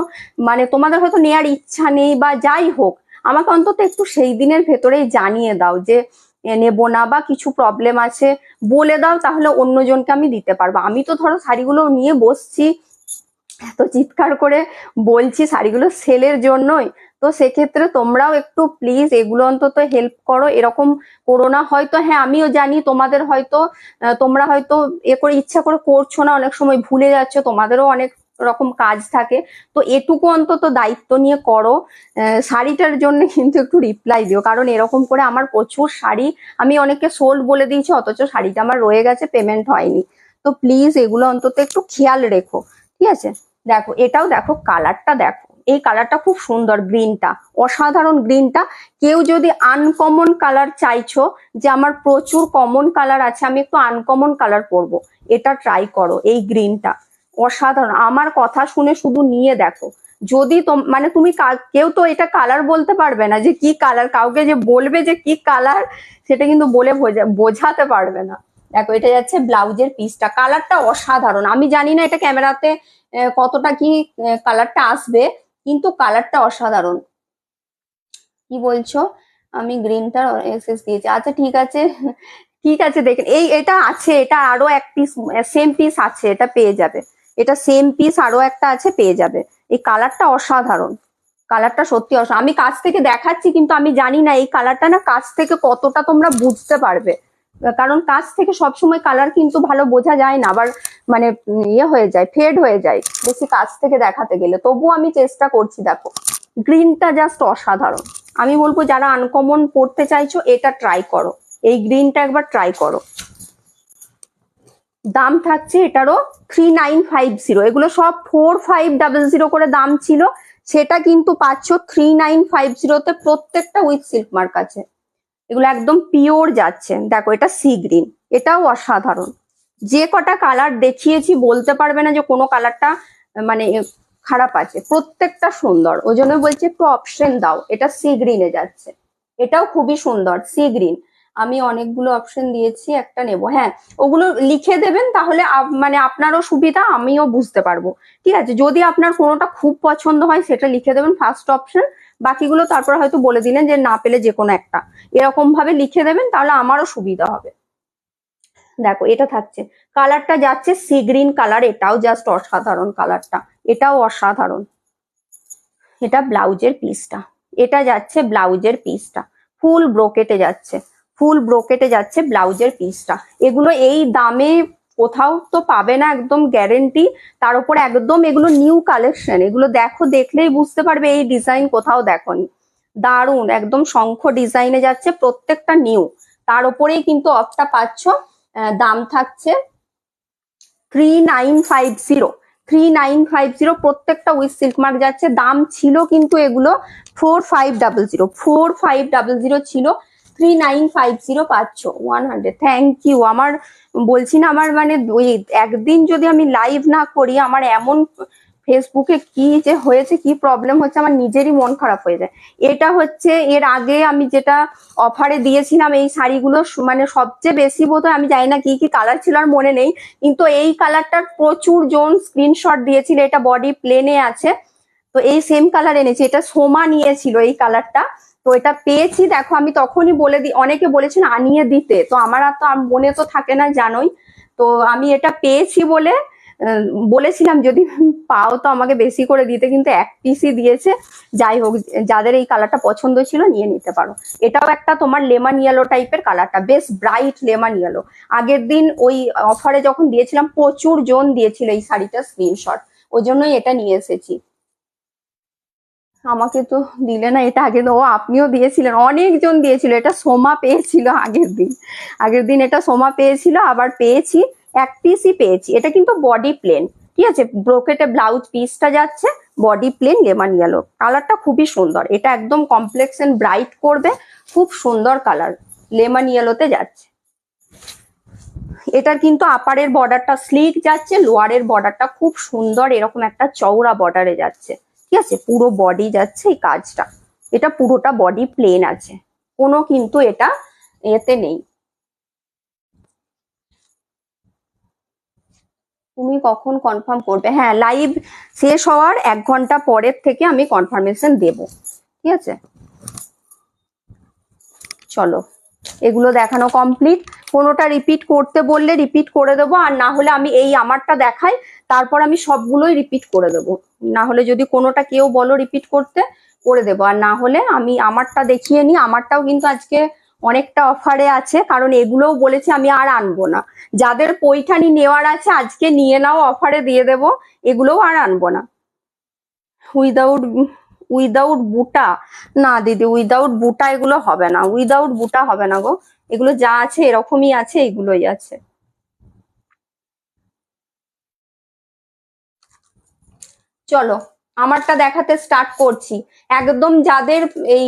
মানে তোমাদের হয়তো নেয়ার ইচ্ছা নেই বা যাই হোক, আমাকে অন্তত একটু সেই দিনের ভেতরেই জানিয়ে দাও যে নেব না বা কিছু প্রবলেম আছে, বলে দাও, তাহলে অন্যজনকে আমি দিতে পারবো। আমি তো ধরো শাড়িগুলো নিয়ে বসছি, এত চিৎকার করে বলছি শাড়িগুলো সেলের জন্যই, তো সেক্ষেত্রে তোমরাও একটু প্লিজ এগুলো অন্তত হেল্প করো, এরকম করো না। হয়তো হ্যাঁ, আমিও জানি তোমাদের হয়তো তোমরা হয়তো এ করে ইচ্ছা করে করছো না, অনেক সময় ভুলে যাচ্ছ, তোমাদেরও অনেক রকম কাজ থাকে, তো এটুকু অন্তত দায়িত্ব নিয়ে করো। শাড়িটার জন্য কিন্তু একটু রিপ্লাই দিও, কারণ এরকম করে আমার প্রচুর শাড়ি আমি অনেককে সোল্ড বলে দিয়েছি, অথচ শাড়িটা আমার রয়ে গেছে, পেমেন্ট হয়নি। তো প্লিজ এগুলো অন্তত একটু খেয়াল রেখো, ঠিক আছে। দেখো এটাও দেখো, কালারটা দেখো, এই কালারটা খুব সুন্দর, গ্রিনটা অসাধারণ। গ্রিনটা কেউ যদি আনকমন কালার চাইছো, যে আমার প্রচুর কমন কালার আছে, আমি একটু আনকমন কালার পরবো, এটা ট্রাই করো। এই গ্রিনটা অসাধারণ, আমার কথা শুনে শুধু নিয়ে দেখো। যদি মানে তুমি কেউ তো এটা কালার বলতে পারবে না যে কি কালার, কাউকে যে বলবে যে কি কালার সেটা কিন্তু বলে বোঝাতে পারবে না। দেখো এটা যাচ্ছে ব্লাউজের পিসটা, কালারটা অসাধারণ। আমি জানি না এটা ক্যামেরাতে কতটা কি কালারটা আসবে, কিন্তু কালারটা অসাধারণ। কি বলছো? আমি গ্রিনটা এসএস দিয়েছি, আচ্ছা ঠিক আছে, ঠিক আছে। দেখেন এটা আছে, এটা আরো এক পিস, সেম পিস আছে, এটা পেয়ে যাবে। এটা সেম পিস আরো একটা আছে, পেয়ে যাবে। এই কালারটা অসাধারণ, কালারটা সত্যি অসাধারণ। আমি কাছ থেকে দেখাচ্ছি, কিন্তু আমি জানি না এই কালারটা না কাছ থেকে কতটা তোমরা বুঝতে পারবে, কারণ কাছ থেকে সবসময় কালার কিন্তু ভালো বোঝা যায় না, আবার মানে ইয়ে হয়ে যায়, ফেড হয়ে যায় বেশি কাছ থেকে দেখাতে গেলে। তবুও আমি চেষ্টা করছি। দেখো গ্রিনটা জাস্ট অসাধারণ। আমি বলবো যারা আনকমন পড়তে চাইছো এটা ট্রাই করো, এই গ্রিনটা একবার ট্রাই করো। দাম থাকছে এটারও 3950, এগুলো সব 4500 করে দাম ছিল, সেটা কিন্তু পাচ্ছ 3950-তে, প্রত্যেকটা উইথ সিল্ক মার্ক আছে। এগুলো একদম পিওর যাচ্ছে। দেখো এটা সি গ্রিন, এটাও অসাধারণ। যে কটা কালার দেখিয়েছি বলতে পারবে না যে কোনো কালারটা মানে খারাপ আছে, প্রত্যেকটা সুন্দর। ওই জন্য বলছি একটু অপশন দাও। এটা সি গ্রিনে যাচ্ছে, এটাও খুবই সুন্দর সি গ্রিন। আমি অনেকগুলো অপশন দিয়েছি, একটা নেব। হ্যাঁ, ওগুলো লিখে দেবেন, তাহলে মানে আপনারও সুবিধা, আমিও বুঝতে পারবো। ঠিক আছে, যদি আপনার কোনোটা খুব পছন্দ হয় সেটা লিখে দেবেন ফার্স্ট অপশন, বাকিগুলো তারপর হয়তো বলে দিলেন যে না পেলে যে কোনো একটা, এরকম ভাবে লিখে দেবেন, তাহলে আমারও সুবিধা হবে। দেখো এটা থাকছে, কালারটা যাচ্ছে সি গ্রিন কালার, এটাও জাস্ট অসাধারণ কালারটা, এটাও অসাধারণ। এটা ব্লাউজের পিসটা, এটা যাচ্ছে ব্লাউজের পিসটা, ফুল ব্রোকেটে যাচ্ছে, ফুল ব্রোকেটে যাচ্ছে ব্লাউজের পিসটা। এগুলো এই দামে কোথাও তো পাবে না, একদম গ্যারেন্টি। তার উপর একদম এগুলো নিউ কালেকশন, এগুলো দেখো, দেখলেই বুঝতে পারবে এই ডিজাইন কোথাও দেখোনি। দারুণ, একদম শঙ্খ ডিজাইনে যাচ্ছে, প্রত্যেকটা নিউ। তার উপরেই কিন্তু অফটা পাচ্ছ। দাম থাকছে 3950, 3950, প্রত্যেকটা উইথ সিল্ক মার্ক যাচ্ছে। দাম ছিল কিন্তু এগুলো 4500 ছিল, 3950 পাচ্ছ 100। Thank you. আমার বলছি না, আমার মানে ওই একদিন যদি আমি লাইভ না করি, আমার এমন ফেসবুকে কি যে হয়েছে, কি প্রবলেম হচ্ছে, আমার নিজেরই মন খারাপ হয়ে যায়। এটা হচ্ছে এর আগে আমি যেটা অফারে দিয়েছিলাম এই শাড়িগুলো, মানে সবচেয়ে বেশি বোধহয়, আমি জানি না কি কি কালার ছিল আর মনে নেই, কিন্তু এই কালারটার প্রচুর জন স্ক্রিনশট দিয়েছিল। এটা বডি প্লেনে আছে, তো এই সেম কালার এনেছি। এটা সোমা নিয়েছিল এই কালারটা, তো এটা পেয়েছি। দেখো আমি তখনই বলে দিই, অনেকে বলেছেন আনিয়ে দিতে, তো আমার আর তো মনে তো থাকে না জানোই। তো আমি এটা পেয়েছি বলে বলেছিলাম যদি পাও তো আমাকে বেশি করে দিতে, কিন্তু এক পিসই দিয়েছে। যাই হোক, যাদের এই কালারটা পছন্দ ছিল নিয়ে নিতে পারো। এটাও একটা তোমার লেমন ইয়েলো টাইপের কালারটা, বেশ ব্রাইট লেমন ইয়েলো। আগের দিন ওই অফারে যখন দিয়েছিলাম প্রচুর জন দিয়েছিল এই শাড়িটা স্ক্রিনশট, ওই জন্যই এটা নিয়ে এসেছি। আমাকে তো দিলে না এটা, আগে ও আপনিও দিয়েছিলেন, অনেকজন দিয়েছিল। এটা সোমা পেয়েছিল আগের দিন এটা সোমা পেয়েছিল, আবার পেয়েছি, এক পিসই পেয়েছি। এটা কিন্তু বডি প্লেন, ঠিক আছে, ব্রোকেটে ব্লাউজ পিসটা যাচ্ছে, বডি প্লেন লেমন ইয়েলো। কালারটা খুবই সুন্দর, এটা একদম কমপ্লেক্সন ব্রাইট করবে, খুব সুন্দর কালার, লেমন ইয়েলোতে যাচ্ছে। এটার কিন্তু আপারের বর্ডারটা স্লিক যাচ্ছে, লোয়ারের বর্ডারটা খুব সুন্দর, এরকম একটা চওড়া বর্ডারে যাচ্ছে। ঠিক আছে, পুরো বডি যাচ্ছে এই কাজটা। এটা পুরোটা বডি প্লেন আছে, কোনো কিন্তু এটা এতে নেই। তুমি কখন কনফার্ম করবে? হ্যাঁ, লাইভ শেষ হওয়ার 1 ঘন্টা পরের থেকে আমি কনফার্মেশন দেব, ঠিক আছে। চলো, এগুলো দেখানো কমপ্লিট। কোনোটা রিপিট করতে বললে রিপিট করে দেবো, আর না হলে আমি এই আমারটা দেখাই, তারপর আমি সবগুলোই রিপিট করে দেবো। না হলে যদি কোনোটা কেউ বলো রিপিট করতে, করে দেবো, আর না হলে আমি আমারটা দেখিয়ে নিই। আমারটাও কিন্তু আজকে অনেকটা অফারে আছে, কারণ এগুলোও বলেছি আমি আর আনবো না। যাদের পৈঠানি নেওয়ার আছে আজকে নিয়ে নাও, অফারে দিয়ে দেবো, এগুলোও আর আনবো না। উইদাউট উইদাউট বুটা, না দিদি উইদাউট বুটা এগুলো হবে না, উইদাউট বুটা হবে না গো, এগুলো যা আছে এরকমই আছে, এগুলোই আছে। চলো আমারটা দেখাতে স্টার্ট করছি। একদম যাদের এই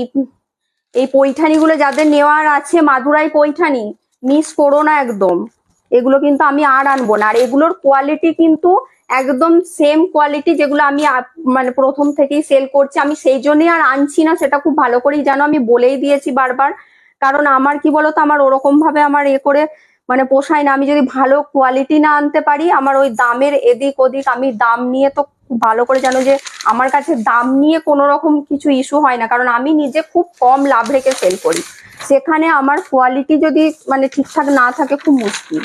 এই পৈঠানিগুলো যাদের নেওয়ার আছে, মাদুরাই পৈঠানি, মিস করো না একদম। এগুলো কিন্তু আমি আর আনবো না, আর এগুলোর কোয়ালিটি কিন্তু একদম সেম কোয়ালিটি যেগুলো আমি মানে প্রথম থেকেই সেল করছি। আমি সেই জন্যই আর আনছি না, সেটা খুব ভালো করেই জানো, আমি বলেই দিয়েছি বারবার। কারণ আমার কি বলতো, আমার ওরকম ভাবে আমার করে মানে পোষায় না। আমি যদি ভালো কোয়ালিটি না আনতে পারি, আমার ওই দামের এদিক ওদিক, আমি দাম নিয়ে তো খুব ভালো করে জানো যে আমার কাছে দাম নিয়ে কোনো রকম কিছু ইস্যু হয় না, কারণ আমি নিজে খুব কম লাভ রেখে সেল করি। সেখানে আমার কোয়ালিটি যদি মানে ঠিকঠাক না থাকে খুব মুশকিল,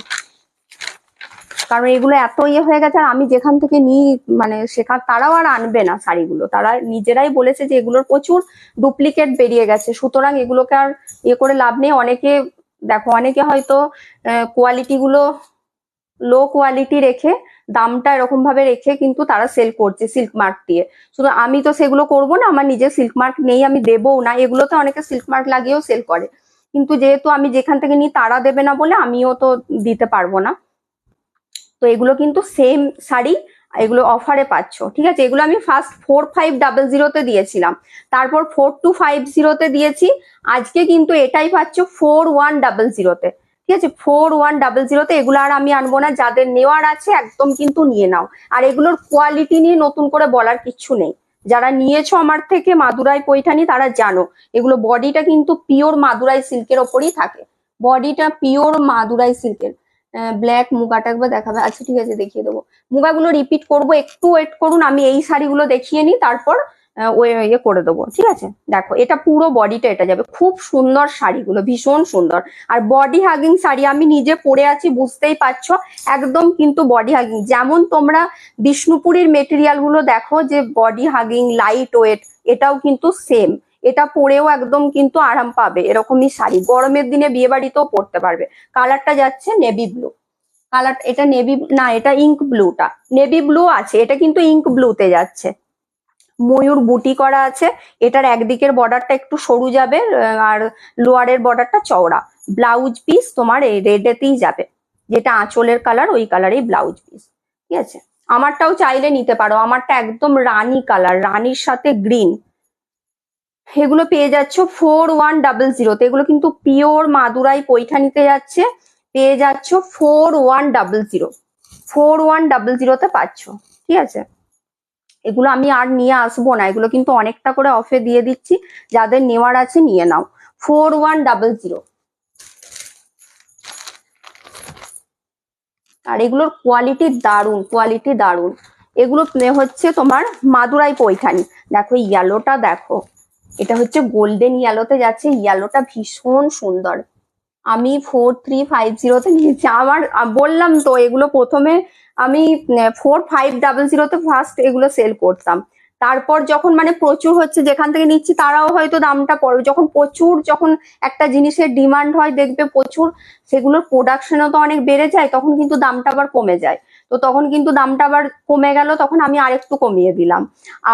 কারণ এগুলো এত ইয়ে হয়ে গেছে। আর আমি যেখান থেকে নিই মানে সেখান তারাও আর আনবে না শাড়িগুলো, তারা নিজেরাই বলেছে যে এগুলোর প্রচুর ডুপ্লিকেট বেরিয়ে গেছে, সুতরাং এগুলোকে আর ইয়ে করে লাভ নেই। অনেকে দেখো, অনেকে হয়তো কোয়ালিটি গুলো লো কোয়ালিটি রেখে দামটা এরকম ভাবে রেখে কিন্তু তারা সেল করছে সিল্ক মার্ক দিয়ে। শুধু আমি তো সেগুলো করব না, আমার নিজের সিল্ক মার্ক নেই, আমি দেবও না। এগুলোতে অনেকে সিল্ক মার্ক লাগিয়েও সেল করে, কিন্তু যেহেতু আমি যেখান থেকে নিই তারা দেবে না বলে আমিও তো দিতে পারবো না। তো এগুলো কিন্তু সেম শাড়ি, এগুলো অফারে পাচ্ছ, ঠিক আছে। এগুলো আমি ফার্স্ট 4500 দিয়েছিলাম, তারপর 4250 দিয়েছি, আজকে কিন্তু এটাই পাচ্ছ 4100। ঠিক আছে, 4100। এগুলো আর আমি আনবো না, যাদের নেওয়ার আছে একদম কিন্তু নিয়ে নাও। আর এগুলোর কোয়ালিটি নিয়ে নতুন করে বলার কিচ্ছু নেই, যারা নিয়েছো আমার থেকে মাদুরাই পৈঠানি তারা জানো এগুলো বডিটা কিন্তু পিওর মাদুরাই সিল্কের ওপরই থাকে, বডিটা পিওর মাদুরাই সিল্কের। ব্ল্যাক মুগাটা একবার দেখাবে? আচ্ছা ঠিক আছে, দেখিয়ে দেবো। মুগাগুলো রিপিট করবো, একটু ওয়েট করুন, আমি এই শাড়িগুলো দেখিয়ে নিই, তারপর ইয়ে করে দেবো, ঠিক আছে। দেখো এটা পুরো বডিটা এটা যাবে, খুব সুন্দর শাড়িগুলো, ভীষণ সুন্দর। আর বডি হাগিং শাড়ি, আমি নিজে পরে আছি বুঝতেই পারছো, একদম কিন্তু বডি হাগিং। যেমন তোমরা বিষ্ণুপুরীর মেটেরিয়াল গুলো দেখো যে বডি হাগিং লাইট ওয়েট, এটাও কিন্তু সেম। এটা পরেও একদম কিন্তু আরাম পাবে, এরকমই শাড়ি গরমের দিনে বিয়ে বাড়িতেও পরতে পারবে। কালারটা যাচ্ছে নেভি ব্লু কালার, এটা নেভি না, এটা ইঙ্ক ব্লুটা, নেভি ব্লু আছে, এটা কিন্তু ইঙ্ক ব্লুতে যাচ্ছে। ময়ূর বুটি করা আছে, এটার একদিকের বর্ডারটা একটু সরু যাবে, আর লোয়ারের বর্ডারটা চওড়া। ব্লাউজ পিস তোমার এই রেডেতেই যাবে, যেটা আঁচলের কালার ওই কালারেই ব্লাউজ পিস, ঠিক আছে। আমারটাও চাইলে নিতে পারো, আমারটা একদম রানী কালার, রানীর সাথে গ্রিন। এগুলো পেয়ে যাচ্ছ 4100। এগুলো কিন্তু পিওর মাদুরাই পৈঠানিতে যাচ্ছে, পেয়ে যাচ্ছ 4100। 4100 পাচ্ছ, ঠিক আছে। এগুলো আমি আর নিয়ে আসবো না, এগুলো কিন্তু অনেকটা করে অফে দিয়ে দিচ্ছি, যাদের নেওয়ার আছে নিয়ে নাও। 4100। আর এগুলোর কোয়ালিটি দারুণ, কোয়ালিটি দারুণ। এগুলো হচ্ছে তোমার মাদুরাই পৈঠানি। দেখো ইয়েলোটা দেখো, এটা হচ্ছে গোল্ডেন ইয়েলোতে যাচ্ছে, ইয়েলোটা ভীষণ সুন্দর। আমি 4350 নিয়েছি। আমার বললাম তো এগুলো প্রথমে আমি 4500 ফার্স্ট এগুলো সেল করতাম, তারপর যখন মানে প্রচুর হচ্ছে যেখান থেকে নিচ্ছি তারাও হয়তো দামটা পড়বে, যখন প্রচুর যখন একটা জিনিসের ডিমান্ড হয় দেখবে প্রচুর, সেগুলোর প্রোডাকশনও তো অনেক বেড়ে যায়, তখন কিন্তু দামটা আবার কমে যায়। তো তখন কিন্তু দামটা আবার কমে গেল, তখন আমি আরেকটু কমিয়ে দিলাম।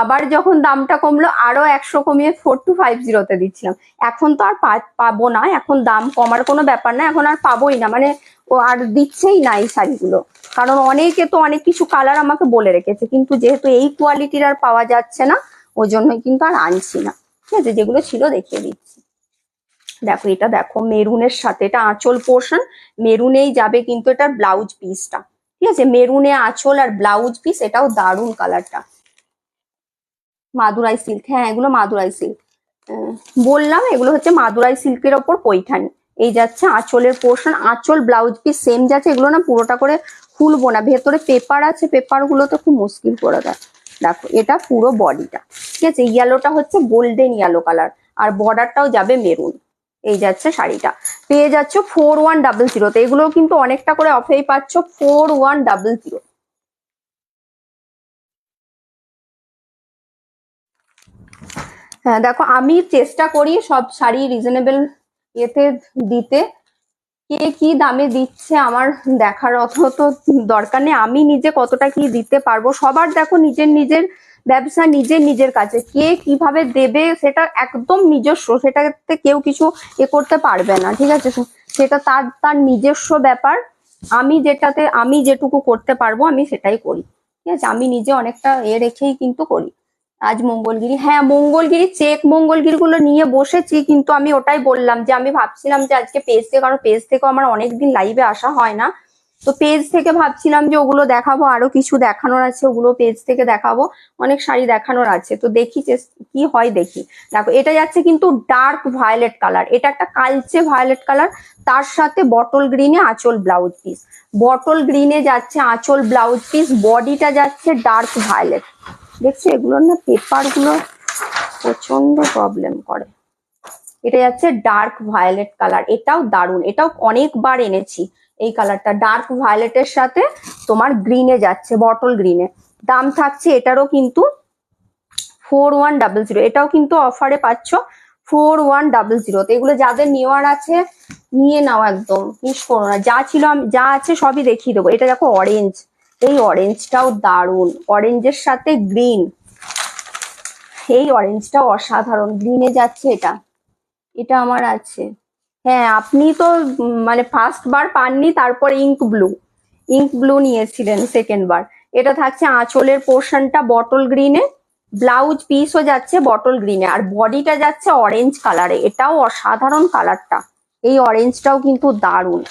আবার যখন দামটা কমলো আরো 100 কমিয়ে 4250 দিচ্ছিলাম। এখন তো আর পাবো না, এখন দাম কমার কোনো ব্যাপার না, এখন আর পাবোই না, মানে ও আর দিচ্ছেই না এই শাড়িগুলো। কারণ অনেকে তো অনেক কিছু কালার আমাকে বলে রেখেছে, কিন্তু যেহেতু এই কোয়ালিটির আর পাওয়া যাচ্ছে না, ওই জন্যই কিন্তু আর আনছি না, ঠিক আছে। যেগুলো ছিল দেখিয়ে দিচ্ছি। দেখো এটা দেখো মেরুনের সাথে, এটা আঁচল পোর্শন, মেরুনেই যাবে কিন্তু এটার ব্লাউজ পিসটা, ঠিক আছে। মেরুনে আঁচল আর ব্লাউজ পিস, এটাও দারুণ কালারটা। মাদুরাই সিল্ক, হ্যাঁ এগুলো মাদুরাই সিল্ক। বললাম এগুলো হচ্ছে মাদুরাই সিল্কের ওপর পৈঠানি। এই যাচ্ছে আঁচলের পোর্শন, আঁচল ব্লাউজ পিস সেম যাচ্ছে। এগুলো না পুরোটা করে খুলবো না, ভেতরে পেপার আছে, পেপার গুলো তো খুব মুশকিল করে দেয়। দেখো এটা পুরো বডিটা, ঠিক আছে। ইয়েলোটা হচ্ছে গোল্ডেন ইয়েলো কালার, আর বর্ডারটাও যাবে মেরুন। এই যাচ্ছে শাড়িটা, পেয়ে যাচ্ছ 4100। এগুলো কিন্তু অনেকটা করে অফেই পাচ্ছ 4100। হ্যাঁ দেখো আমি চেষ্টা করি সব শাড়ি রিজনেবল এতে দিতে। কে কি দামে দিচ্ছে আমার দেখার অত তো দরকার নেই, আমি নিজে কতটা কি দিতে পারবো। সবার দেখো নিজের নিজের ব্যবসা নিজের নিজের কাছে, কে কিভাবে দেবে সেটা একদম নিজস্ব, সেটাতে কেউ কিছু করতে পারবে না, ঠিক আছে। সেটা তার তার নিজস্ব ব্যাপার। আমি যেটুকু করতে পারবো আমি সেটাই করি, ঠিক আছে। আমি নিজে অনেকটা রেখেই কিন্তু করি। আজ মঙ্গলগিরি, হ্যাঁ মঙ্গলগিরি চেক মঙ্গলগিরি গুলো নিয়ে বসেছি, কিন্তু আমি ওটাই বললাম যে আমি ভাবছিলাম যে আজকে পেজ থেকে, কারণ পেজ থেকে আমার অনেকদিন লাইভে আসা হয় না, তো পেজ থেকে ভাবছিলাম যে ওগুলো দেখাবো, আরো কিছু দেখানোর আছে ওগুলো পেজ থেকে দেখাবো, অনেক শাড়ি দেখানোর আছে, তো দেখি কি হয় দেখি। দেখো এটা যাচ্ছে কিন্তু ডার্ক ভায়োলেট কালার, এটা একটা কালচে ভায়োলেট কালার, তার সাথে বটল গ্রিনে আঁচল ব্লাউজ পিস, বটল গ্রিনে যাচ্ছে আঁচল ব্লাউজ পিস, বডিটা যাচ্ছে ডার্ক ভায়োলেট। দেখছি এগুলোর না পেপার গুলো প্রচন্ড প্রবলেম করে। এটা যাচ্ছে ডার্ক ভায়োলেট কালার, এটাও দারুণ, এটাও অনেকবার এনেছি। এই কালারটা ডার্ক ভায়োলেটের সাথে তোমার গ্রিনে যাচ্ছে, বটল গ্রিনে। দাম থাকছে এটারও কিন্তু 4100, এটাও কিন্তু অফারে পাচ্ছ 4100। এগুলো যাদের নেওয়ার আছে নিয়ে নাও, একদম মিস করো না। যা ছিল যা আছে সবই দেখিয়ে দেবো। এটা দেখো অরেঞ্জ, এই অরেঞ্জটাও দারুণ, অরেঞ্জের সাথে গ্রিন, এই অরেঞ্জটাও অসাধারণ, গ্রিনে যাচ্ছে এটা, এটা আমার আছে। হ্যাঁ আপনি তো মানে ফার্স্ট বার পাননি, তারপর ইঙ্ক ব্লু নিয়েছিলেন সেকেন্ড বার। এটা থাকছে আঁচলের পোর্শনটা বটল গ্রিনে, ব্লাউজ পিসও যাচ্ছে বটল গ্রিনে, আর বডিটা যাচ্ছে অরেঞ্জ কালারে, এটাও অসাধারণ কালারটা। এই অরেঞ্জটাও কিন্তু দারুণ।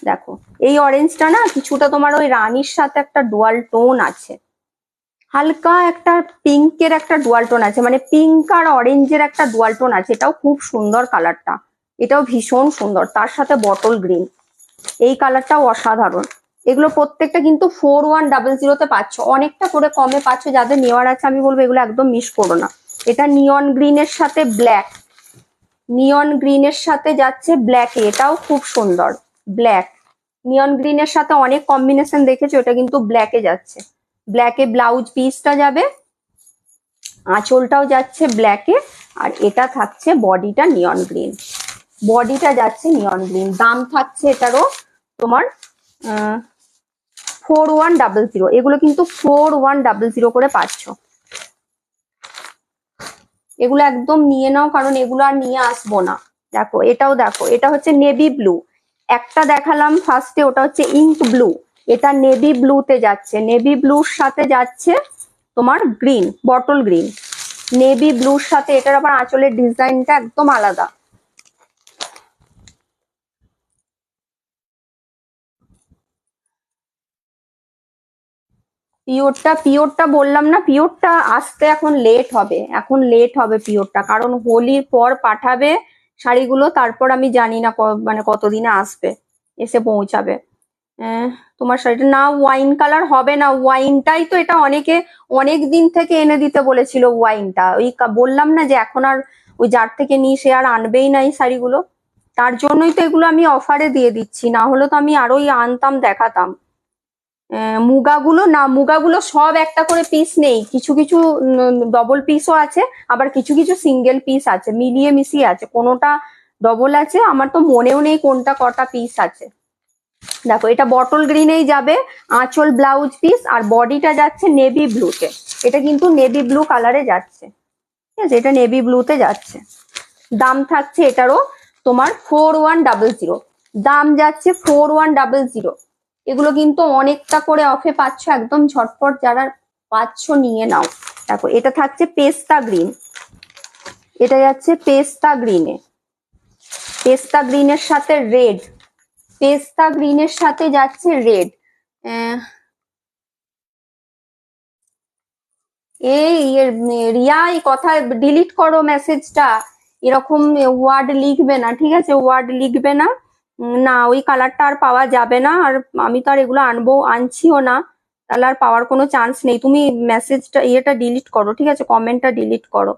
দেখো এই অরেঞ্জটা না কিছুটা তোমার ওই রানীর সাথে একটা ডুয়াল টোন আছে, হালকা একটা পিঙ্কের একটা ডুয়াল টোন আছে, মানে পিঙ্ক আর অরেঞ্জের একটা ডুয়াল টোন আছে, এটাও খুব সুন্দর কালারটা, এটাও ভীষণ সুন্দর, তার সাথে বটল গ্রিন, এই কালারটাও অসাধারণ। এগুলো প্রত্যেকটা কিন্তু 4100 পাচ্ছ, অনেকটা করে কমে পাচ্ছ। যাদের নেওয়ার আছে আমি বলবো এগুলো একদম মিস করো না। এটা নিয়ন গ্রিনের সাথে ব্ল্যাক, নিয়ন গ্রিনের সাথে যাচ্ছে ব্ল্যাক, এটাও খুব সুন্দর ব্ল্যাক, নিয়ন গ্রিনের সাথে অনেক কম্বিনেশন দেখেছো, এটা কিন্তু ব্ল্যাকে যাচ্ছে, ব্ল্যাকে ব্লাউজ পিসটা যাবে, আঁচলটাও যাচ্ছে ব্ল্যাকে, আর এটা থাকছে বডিটা নিয়ন গ্রিন, বডিটা যাচ্ছে নিয়ন গ্রিন। দাম থাকছে এটারও তোমার 4100, এগুলো কিন্তু 4100 করে পাচ্ছ। এগুলো একদম নিয়ে নাও, কারণ এগুলো আর নিয়ে আসবো না। দেখো এটাও দেখো, এটা হচ্ছে নেভি ব্লু, একটা দেখালাম ফার্স্টে, ওটা হচ্ছে ইঙ্ক ব্লু, এটা নেভি ব্লুতে যাচ্ছে, নেভি ব্লুর সাথে যাচ্ছে তোমার গ্রিন, বটল গ্রিন, নেভি ব্লুর সাথে, এটার আবার আঁচলের ডিজাইনটা একদম আলাদা। পিওরটা বললাম না, পিওরটা আসতে এখন লেট হবে, এখন লেট হবে পিওরটা, কারণ হোলির পর পাঠাবে শাড়িগুলো, তারপর আমি জানি না মানে কতদিনে আসবে, এসে পৌঁছাবে। আহ, তোমার শাড়িটা না ওয়াইন কালার হবে না, ওয়াইনটাই তো এটা অনেকে অনেক দিন থেকে এনে দিতে বলেছিল, ওয়াইনটা ওই বললাম না যে এখন আর ওই যার থেকে নিই সে আর আনবেই না এই শাড়িগুলো, তার জন্যই তো এগুলো আমি অফারে দিয়ে দিচ্ছি, না হলে তো আমি আরোই আনতাম দেখাতাম। মুগাগুলো না, মুগাগুলো সব একটা করে পিস নেই, কিছু কিছু ডবল পিসও আছে, আবার কিছু কিছু সিঙ্গেল পিস আছে, মিলিয়ে মিশিয়ে আছে, কোনোটা ডবল আছে, আমার তো মনেও নেই কোনটা কটা পিস আছে। দেখো এটা বটল গ্রিনেই যাবে, আঁচল ব্লাউজ পিস, আর বডিটা যাচ্ছে নেভি ব্লুতে, এটা কিন্তু নেভি ব্লু কালারে যাচ্ছে, ঠিক আছে, এটা নেভি ব্লুতে যাচ্ছে। দাম থাকছে এটারও তোমার 4100, দাম যাচ্ছে 4100। এগুলো কিন্তু অনেকটা করে অফে পাচ্ছ, একদম ঝটপট যারা পাচ্ছ নিয়ে নাও। দেখো এটা থাকছে পেস্তা গ্রিন, এটা যাচ্ছে পেস্তা গ্রিনে, পেস্তা গ্রিনের সাথে রেড, পেস্তা গ্রিনের সাথে যাচ্ছে রেড। এই রিয়া এই কথা ডিলিট করো মেসেজটা, এরকম ওয়ার্ড লিখবে না, ঠিক আছে, ওয়ার্ড লিখবে না, না ওই কালারটা আর পাওয়া যাবে না, আর আমি তো আর এগুলো আনছিও না, তাহলে আর পাওয়ার কোনো চান্স নেই। তুমি মেসেজটা ইয়েটা ডিলিট করো, ঠিক আছে, কমেন্টটা ডিলিট করো।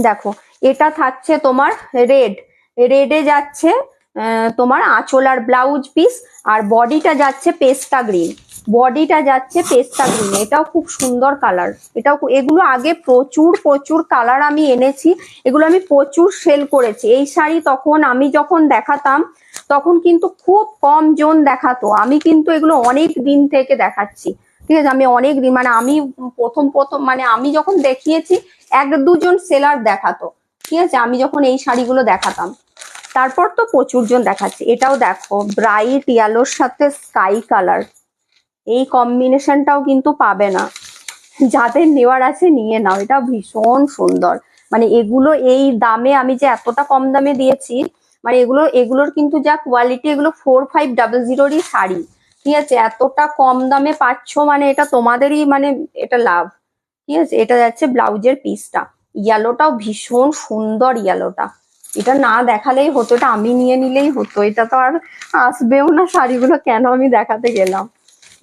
দেখো এটা থাকছে তোমার রেড, রেডে যাচ্ছে তোমার আঁচল আর ব্লাউজ পিস, আর বডিটা যাচ্ছে পেস্তা গ্রিন, বডিটা যাচ্ছে পেস্তা গ্রিন, এটাও খুব সুন্দর কালার। এগুলো আগে প্রচুর প্রচুর কালার আমি এনেছি, এগুলো আমি প্রচুর সেল করেছি। এই শাড়ি তখন আমি যখন দেখাতাম তখন কিন্তু খুব কম জন দেখাতো, আমি কিন্তু এগুলো অনেক দিন থেকে দেখাচ্ছি, ঠিক আছে। আমি অনেক দিন মানে আমি প্রথম মানে আমি যখন দেখিয়েছি 1-2 জন সেলার দেখাতো, ঠিক আছে, আমি যখন এই শাড়িগুলো দেখাতাম। তারপর তো প্রচুর জন দেখাচ্ছে। এটাও দেখো ব্রাইট ইয়েলোর সাথে স্কাই কালার, এই কম্বিনেশনটাও কিন্তু পাবে না, যাদের নেওয়ার আছে নিয়ে নাও, এটা ভীষণ সুন্দর। মানে এগুলো এই দামে আমি যে এতটা কম দামে দিয়েছি, মানে এগুলোর কিন্তু যা কোয়ালিটি, এগুলো 4500-ই শাড়ি, ঠিক আছে, এতটা কম দামে পাচ্ছ মানে এটা তোমাদেরই মানে এটা লাভ, ঠিক আছে। এটা যাচ্ছে ব্লাউজের পিসটা, ইয়েলোটাও ভীষণ সুন্দর, ইয়েলোটা এটা না দেখালেই হতো, এটা আমি নিয়ে নিলেই হতো, এটা তো আর আসবেও না শাড়িগুলো, কেন আমি দেখাতে গেলাম।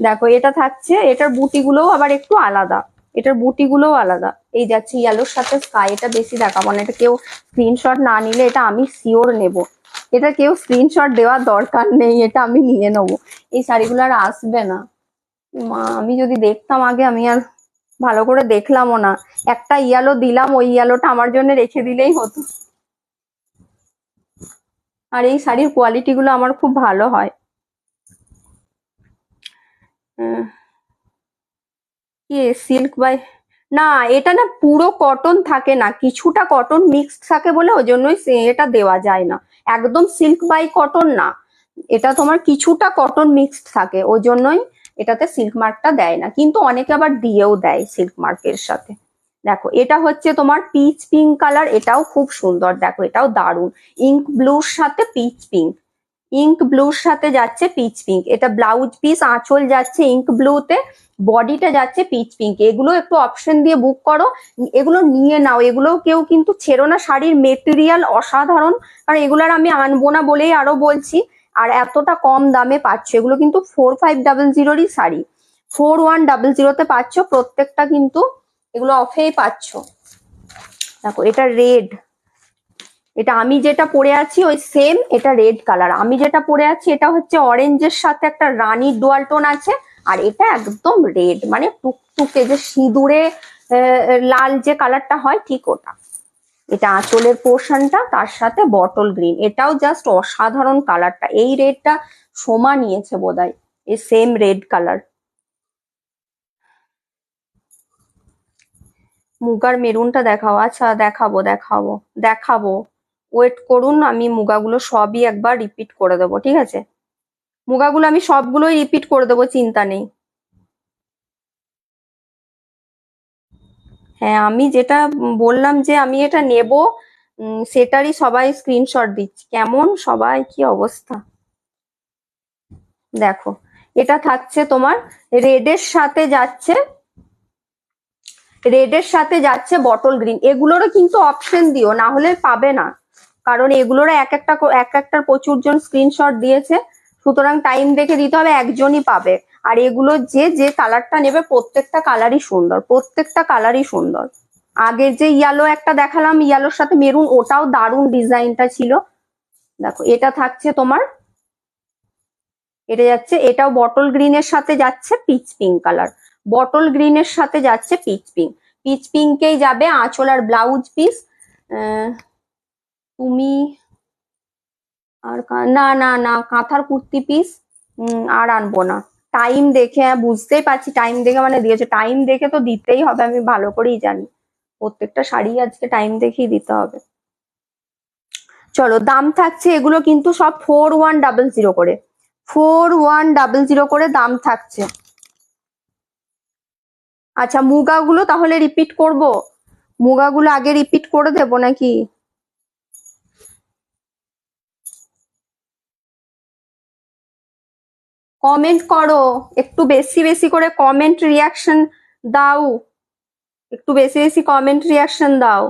দেখো এটা থাকছে, এটার বুটিগুলোও আবার একটু আলাদা, এটার বুটিগুলোও আলাদা। এই যাচ্ছে ইয়েলোর সাথে স্কাই, এটা বেশি দেখাবো না, এটা কেউ স্ক্রিনশট না নিলে এটা আমি শিওর নেব, এটা কেউ স্ক্রিনশট দেওয়ার দরকার নেই, এটা আমি নিয়ে নেবো। এই শাড়িগুলো আর আসবে না। মা, আমি যদি দেখতাম আগে, আমি আর ভালো করে দেখলামও না, একটা ইয়েলো দিলাম, ওই ইয়েলোটা আমার জন্য রেখে দিলেই হতো। আর এই শাড়ির কোয়ালিটি গুলো আমার খুব ভালো হয়। কি সিল্ক বাই, না এটা না পুরো কটন থাকে না, কিছুটা কটন মিক্সড থাকে বলে ওই জন্যই এটা দেওয়া যায় না, একদম সিল্ক বাই কটন না, এটা তোমার কিছুটা কটন মিক্সড থাকে, ওই জন্যই এটাতে সিল্ক মার্কটা দেয় না, কিন্তু অনেকে আবার দিয়েও দেয় সিল্ক মার্কের সাথে। দেখো এটা হচ্ছে তোমার পিচ পিঙ্ক কালার, এটাও খুব সুন্দর, দেখো এটাও দারুণ, ইঙ্ক ব্লুর সাথে পিচ পিঙ্ক, ইঙ্ক ব্লুর সাথে যাচ্ছে পিচ পিঙ্ক, এটা ব্লাউজ পিস, আঁচল যাচ্ছে ইঙ্ক ব্লুতে, বডিটা যাচ্ছে পিচ পিঙ্ক। এগুলো একটু অপশন দিয়ে বুক করো, এগুলো নিয়ে নাও, এগুলো কেউ কিন্তু ছেড়ো না, শাড়ির মেটেরিয়াল অসাধারণ, কারণ এগুলো আর আমি আনবো না বলেই আরো বলছি, আর এতটা কম দামে পাচ্ছ, এগুলো কিন্তু 4500-ই শাড়ি, 4100-তে পাচ্ছ, প্রত্যেকটা কিন্তু এগুলো অফেই পাচ্ছ। দেখো এটা রেড, এটা আমি যেটা পরে আছি ওই সেম, এটা রেড কালার, আমি যেটা পরে আছি এটা হচ্ছে অরেঞ্জের সাথে একটা রানী ডুয়াল টোন আছে, আর এটা একদম রেড, মানে টুকটুকে যে সিঁদুরে লাল যে কালারটা হয় ঠিক ওটা। এটা আঁচলের পোর্শনটা, তার সাথে বটল গ্রিন, এটাও জাস্ট অসাধারণ কালারটা, এই রেডটা সোমা নিয়েছে বোধহয়, এই সেম রেড কালার। মুগার মেরুনটা দেখাও, আচ্ছা দেখাবো দেখাবো দেখাবো, ওয়েট করুন, আমি মুগাগুলো সবই একবার রিপিট করে দেবো, ঠিক আছে, মুগাগুলো আমি সবগুলোই রিপিট করে দেবো, চিন্তা নেই। হ্যাঁ আমি যেটা বললাম যে আমি এটা নেব, সেটারই সবাই স্ক্রিনশট দিচ্ছি, কেমন সবাই কি অবস্থা। দেখো এটা থাকছে তোমার রেডের সাথে যাচ্ছে, রেডের সাথে যাচ্ছে বটল গ্রিন, এগুলোরও কিন্তু অপশন দিও, না হলে পাবে না, কারণ এগুলোরও এক একটার প্রচুর জন স্ক্রিনশট দিয়েছে, সুতরাং টাইম দেখে দিতে হবে, একজনই পাবে। আর এগুলো যে যে কালারটা নেবে প্রত্যেকটা কালারই সুন্দর, প্রত্যেকটা কালারই সুন্দর। আগের যে ইয়েলো একটা দেখালাম, ইয়েলোর সাথে মেরুন, ওটাও দারুণ ডিজাইনটা ছিল। দেখো এটা থাকছে তোমার, এটা যাচ্ছে, এটাও বটল গ্রিনের সাথে যাচ্ছে পিচ পিঙ্ক কালার, বটল গ্রিনের সাথে যাচ্ছে পিচ পিঙ্ক, পিচ পিঙ্কেই যাবে আঁচল আর ব্লাউজ পিস। তুমি আর না না না, কাঁথার কুর্তি পিস আর আনবো না, টাইম দেখে, বুঝতেই পারছি টাইম দেখে মানে দিয়েছে, টাইম দেখে তো দিতেই হবে, আমি ভালো করেই জানি, প্রত্যেকটা শাড়ি আজকে টাইম দেখেই দিতে হবে। চলো দাম থাকছে এগুলো কিন্তু সব 4100 করে, 4100 করে দাম থাকছে। আচ্ছা মুগাগুলো তাহলে রিপিট করব, মুগাগুলো আগে রিপিট করে দেবো নাকি? কমেন্ট করো, একটু বেশি বেশি করে কমেন্ট রিয়াকশন দাও, একটু বেশি বেশি কমেন্ট রিয়াকশন দাও।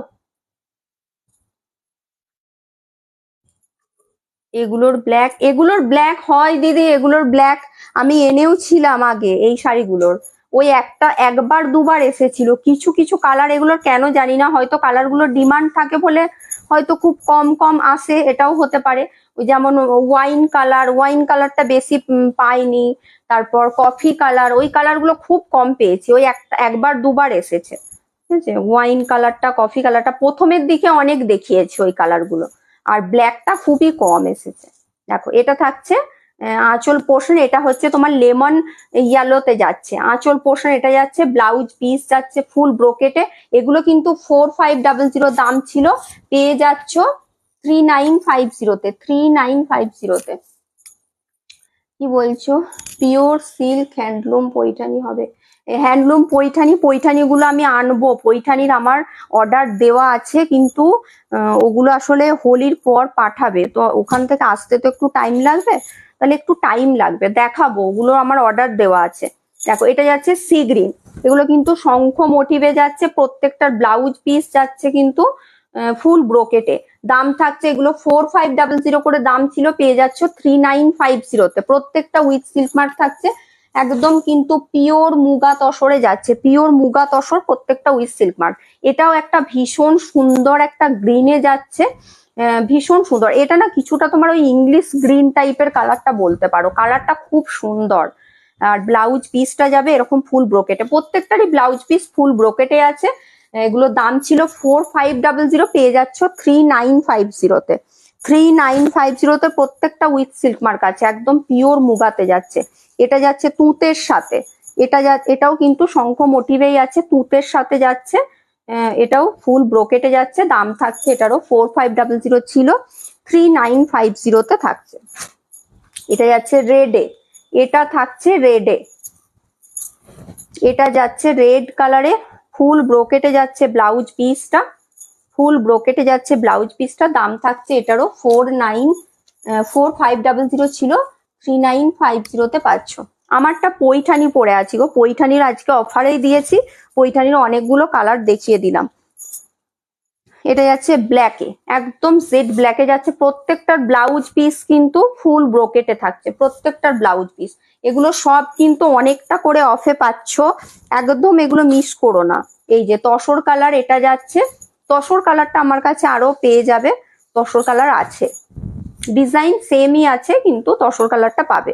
এগুলোর ব্ল্যাক হয় দিদি, এগুলোর ব্ল্যাক আমি এনেও ছিলাম আগে, এই শাড়িগুলোর ওই একবার দুবার এসেছিল, কিছু কিছু কালার এগুলোর কেন জানি না, হয়তো কালার গুলোর ডিমান্ড থাকে বলে হয়তো খুব কম কম আসে, এটাও হতে পারে। ওই যেমন ওয়াইন কালারটা বেশি পাইনি, তারপর কফি কালার, ওই কালার গুলো খুব কম পেয়েছি, ওই একবার দুবার এসেছে। ঠিক আছে, ওয়াইন কালারটা কফি কালারটা প্রথমের দিকে অনেক দেখিয়েছে ওই কালার গুলো, আর ব্ল্যাকটা খুবই কম এসেছে। দেখো এটা থাকছে আঁচল পোর্শন, এটা হচ্ছে তোমার লেমন ইয়েলোতে যাচ্ছে আঁচল পোর্শন, এটা যাচ্ছে ব্লাউজ পিস যাচ্ছে ফুল ব্রোকেটে। এগুলো কিন্তু 4500 দাম ছিল, পেয়ে যাচ্ছ 3950-তে, 3950-তে। কি বলছো? পিওর সিল্ক হ্যান্ডলুম পৈঠানি হবে? হ্যান্ডলুম পৈঠানি গুলো আমি আনবো, পৈঠানির আমার অর্ডার দেওয়া আছে, কিন্তু ওগুলো আসলে হোলির পর পাঠাবে, তো ওখান থেকে আসতে তো একটু টাইম লাগবে, তাহলে একটু টাইম লাগবে, দেখাবো, ওগুলো আমার অর্ডার দেওয়া আছে। দেখো এটা যাচ্ছে সি গ্রিন, এগুলো কিন্তু শঙ্খ মোটিভে যাচ্ছে, প্রত্যেকটার ব্লাউজ পিস যাচ্ছে কিন্তু ফুল ব্রোকেটে। দাম থাকছে এগুলো 4500 করে দাম ছিল, পেয়ে যাচ্ছ 3950-তে, প্রত্যেকটা উইথ সিল্ক মার্ক থাকছে, একদম কিন্তু পিওর মুগা তসরে যাচ্ছে, পিওর মুগা তসর, প্রত্যেকটা উইথ সিল্ক মার্ক। এটাও একটা ভীষণ সুন্দর একটা গ্রিনে যাচ্ছে, ভীষণ সুন্দর। এটা না কিছুটা তোমার ওই ইংলিশ গ্রিন টাইপের কালারটা বলতে পারো, কালারটা খুব সুন্দর। আর ব্লাউজ পিসটা যাবে এরকম ফুল ব্রোকেটে, প্রত্যেকটারই ব্লাউজ পিস ফুল ব্রোকেটে আছে। এগুলো দাম ছিল 4500, পেয়ে যাচ্ছ 3950-তে, 3950-তে, প্রত্যেকটা উইথ সিল্ক মার্ক আছে, একদম পিওর মুগাতে যাচ্ছে। এটা যাচ্ছে তুঁতের সাথে, এটাও কিন্তু শঙ্খ মোটিভেই আছে, তুঁতের সাথে যাচ্ছে, এটাও ফুল ব্রোকেটে যাচ্ছে, দাম থাকছে এটারও 4500 ছিল, 3950-তে থাকছে। এটা যাচ্ছে রেডে, এটা থাকছে রেডে, এটা যাচ্ছে রেড কালারে, ফুল ব্রোকেটে যাচ্ছে ব্লাউজ পিসটা, ফুল ব্রোকেটে যাচ্ছে ব্লাউজ পিসটা, দাম থাকছে এটারও 4500 ছিল, 3950-তে পাচ্ছ। আমারটা পৈঠানি পরে আছি গো, পৈঠানির আজকে অফারেই দিয়েছি, পৈঠানির অনেকগুলো কালার দেখিয়ে দিলাম। এটা যাচ্ছে ব্ল্যাকে, একদম জেড ব্ল্যাকে যাচ্ছে, প্রত্যেকটার ব্লাউজ পিস কিন্তু ফুল ব্রোকেটে থাকছে, প্রত্যেকটার ব্লাউজ পিস। এগুলো সব কিন্তু অনেকটা করে অফে পাচ্ছ, একদম এগুলো মিস করো না। এই যে তসর কালার, এটা যাচ্ছে তসর কালারটা আমার কাছে আরো পেয়ে যাবে, তসর কালার আছে, ডিজাইন সেমই আছে, কিন্তু তসর কালারটা পাবে।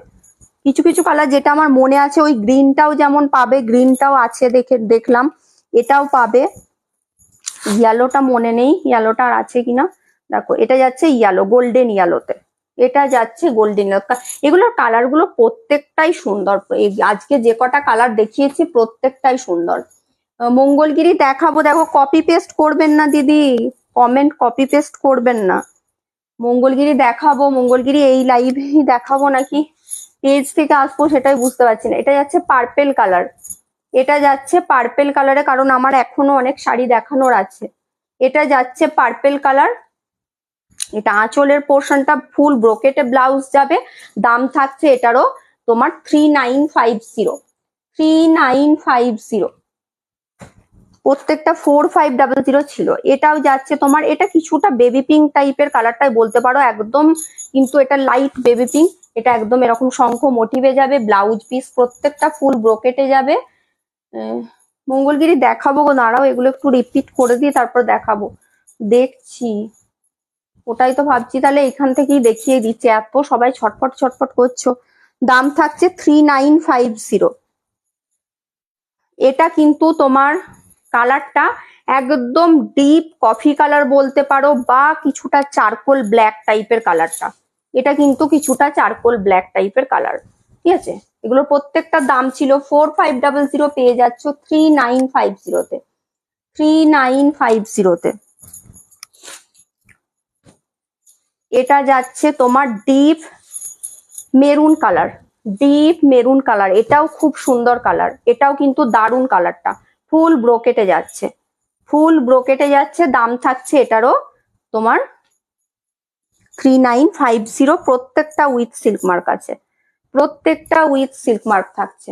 কিছু কিছু কালার যেটা আমার মনে আছে, ওই গ্রিনটাও যেমন পাবে, গ্রিনটাও আছে দেখলাম, এটাও পাবে। ইয়েলোটা মনে নেই, ইয়েলোটা আর আছে কিনা। দেখো এটা যাচ্ছে ইয়েলো, গোল্ডেন ইয়েলোতে, এটা যাচ্ছে গোল্ডেন ইয়েলো। এগুলোর কালার গুলো প্রত্যেকটাই সুন্দর, আজকে যে কটা কালার দেখিয়েছি প্রত্যেকটাই সুন্দর। মঙ্গলগিরি দেখাবো, দেখো কপি পেস্ট করবেন না দিদি, কমেন্ট কপি পেস্ট করবেন না। মঙ্গলগিরি দেখাবো, মঙ্গলগিরি এই লাইভেই দেখাবো নাকি পেজ থেকে আসবো সেটাই বুঝতে পারছি না। এটা যাচ্ছে পার্পেল কালার, এটা যাচ্ছে পার্পেল কালারে, কারণ আমার এখনো অনেক শাড়ি দেখানোর আছে। এটা যাচ্ছে পার্পেল কালার, এটা আঁচলের পোর্শনটা ফুল ব্রোকেটে ব্লাউজ যাবে, দাম থাকছে এটারও তোমার 3950, 3950, প্রত্যেকটা 4500 ছিল। এটাও যাচ্ছে তোমার, এটা কিছুটা বেবি পিঙ্ক টাইপের কালারটাই বলতে পারো, একদম কিন্তু এটা লাইট বেবি পিঙ্ক, এটা একদম এরকম শঙ্খ মোটিভে যাবে, ব্লাউজ পিস প্রত্যেকটা ফুল ব্রোকেটে যাবে। মঙ্গলগিরি দেখাবো গো, দাঁড়াও এগুলো একটু রিপিট করে দিই তারপর দেখাবো, দেখছি, ওটাই তো ভাবছি, তাহলে এখান থেকেই দেখিয়ে দিচ্ছি, এত সবাই ছটফট ছটফট করছো। দাম থাকছে 3950। এটা কিন্তু তোমার কালারটা একদম ডিপ কফি কালার বলতে পারো, বা কিছুটা চারকোল ব্ল্যাক টাইপের কালারটা, এটা কিন্তু কিছুটা চারকোল ব্ল্যাক টাইপের কালার। ঠিক আছে, এগুলোর প্রত্যেকটা দাম ছিল 4500, পেয়ে যাচ্ছ 3950-তে, 3950-তে। এটা যাচ্ছে তোমার deep maroon colour, deep maroon colour, এটাও খুব সুন্দর কালার, এটাও কিন্তু দারুন কালারটা, ফুল ব্রোকেটে যাচ্ছে, ফুল ব্রোকেটে যাচ্ছে, দাম থাকছে এটারও তোমার 3950, প্রত্যেকটা উইথ সিল্ক মার্ক আছে, প্রত্যেকটা উইথ সিল্ক মার্ক থাকছে।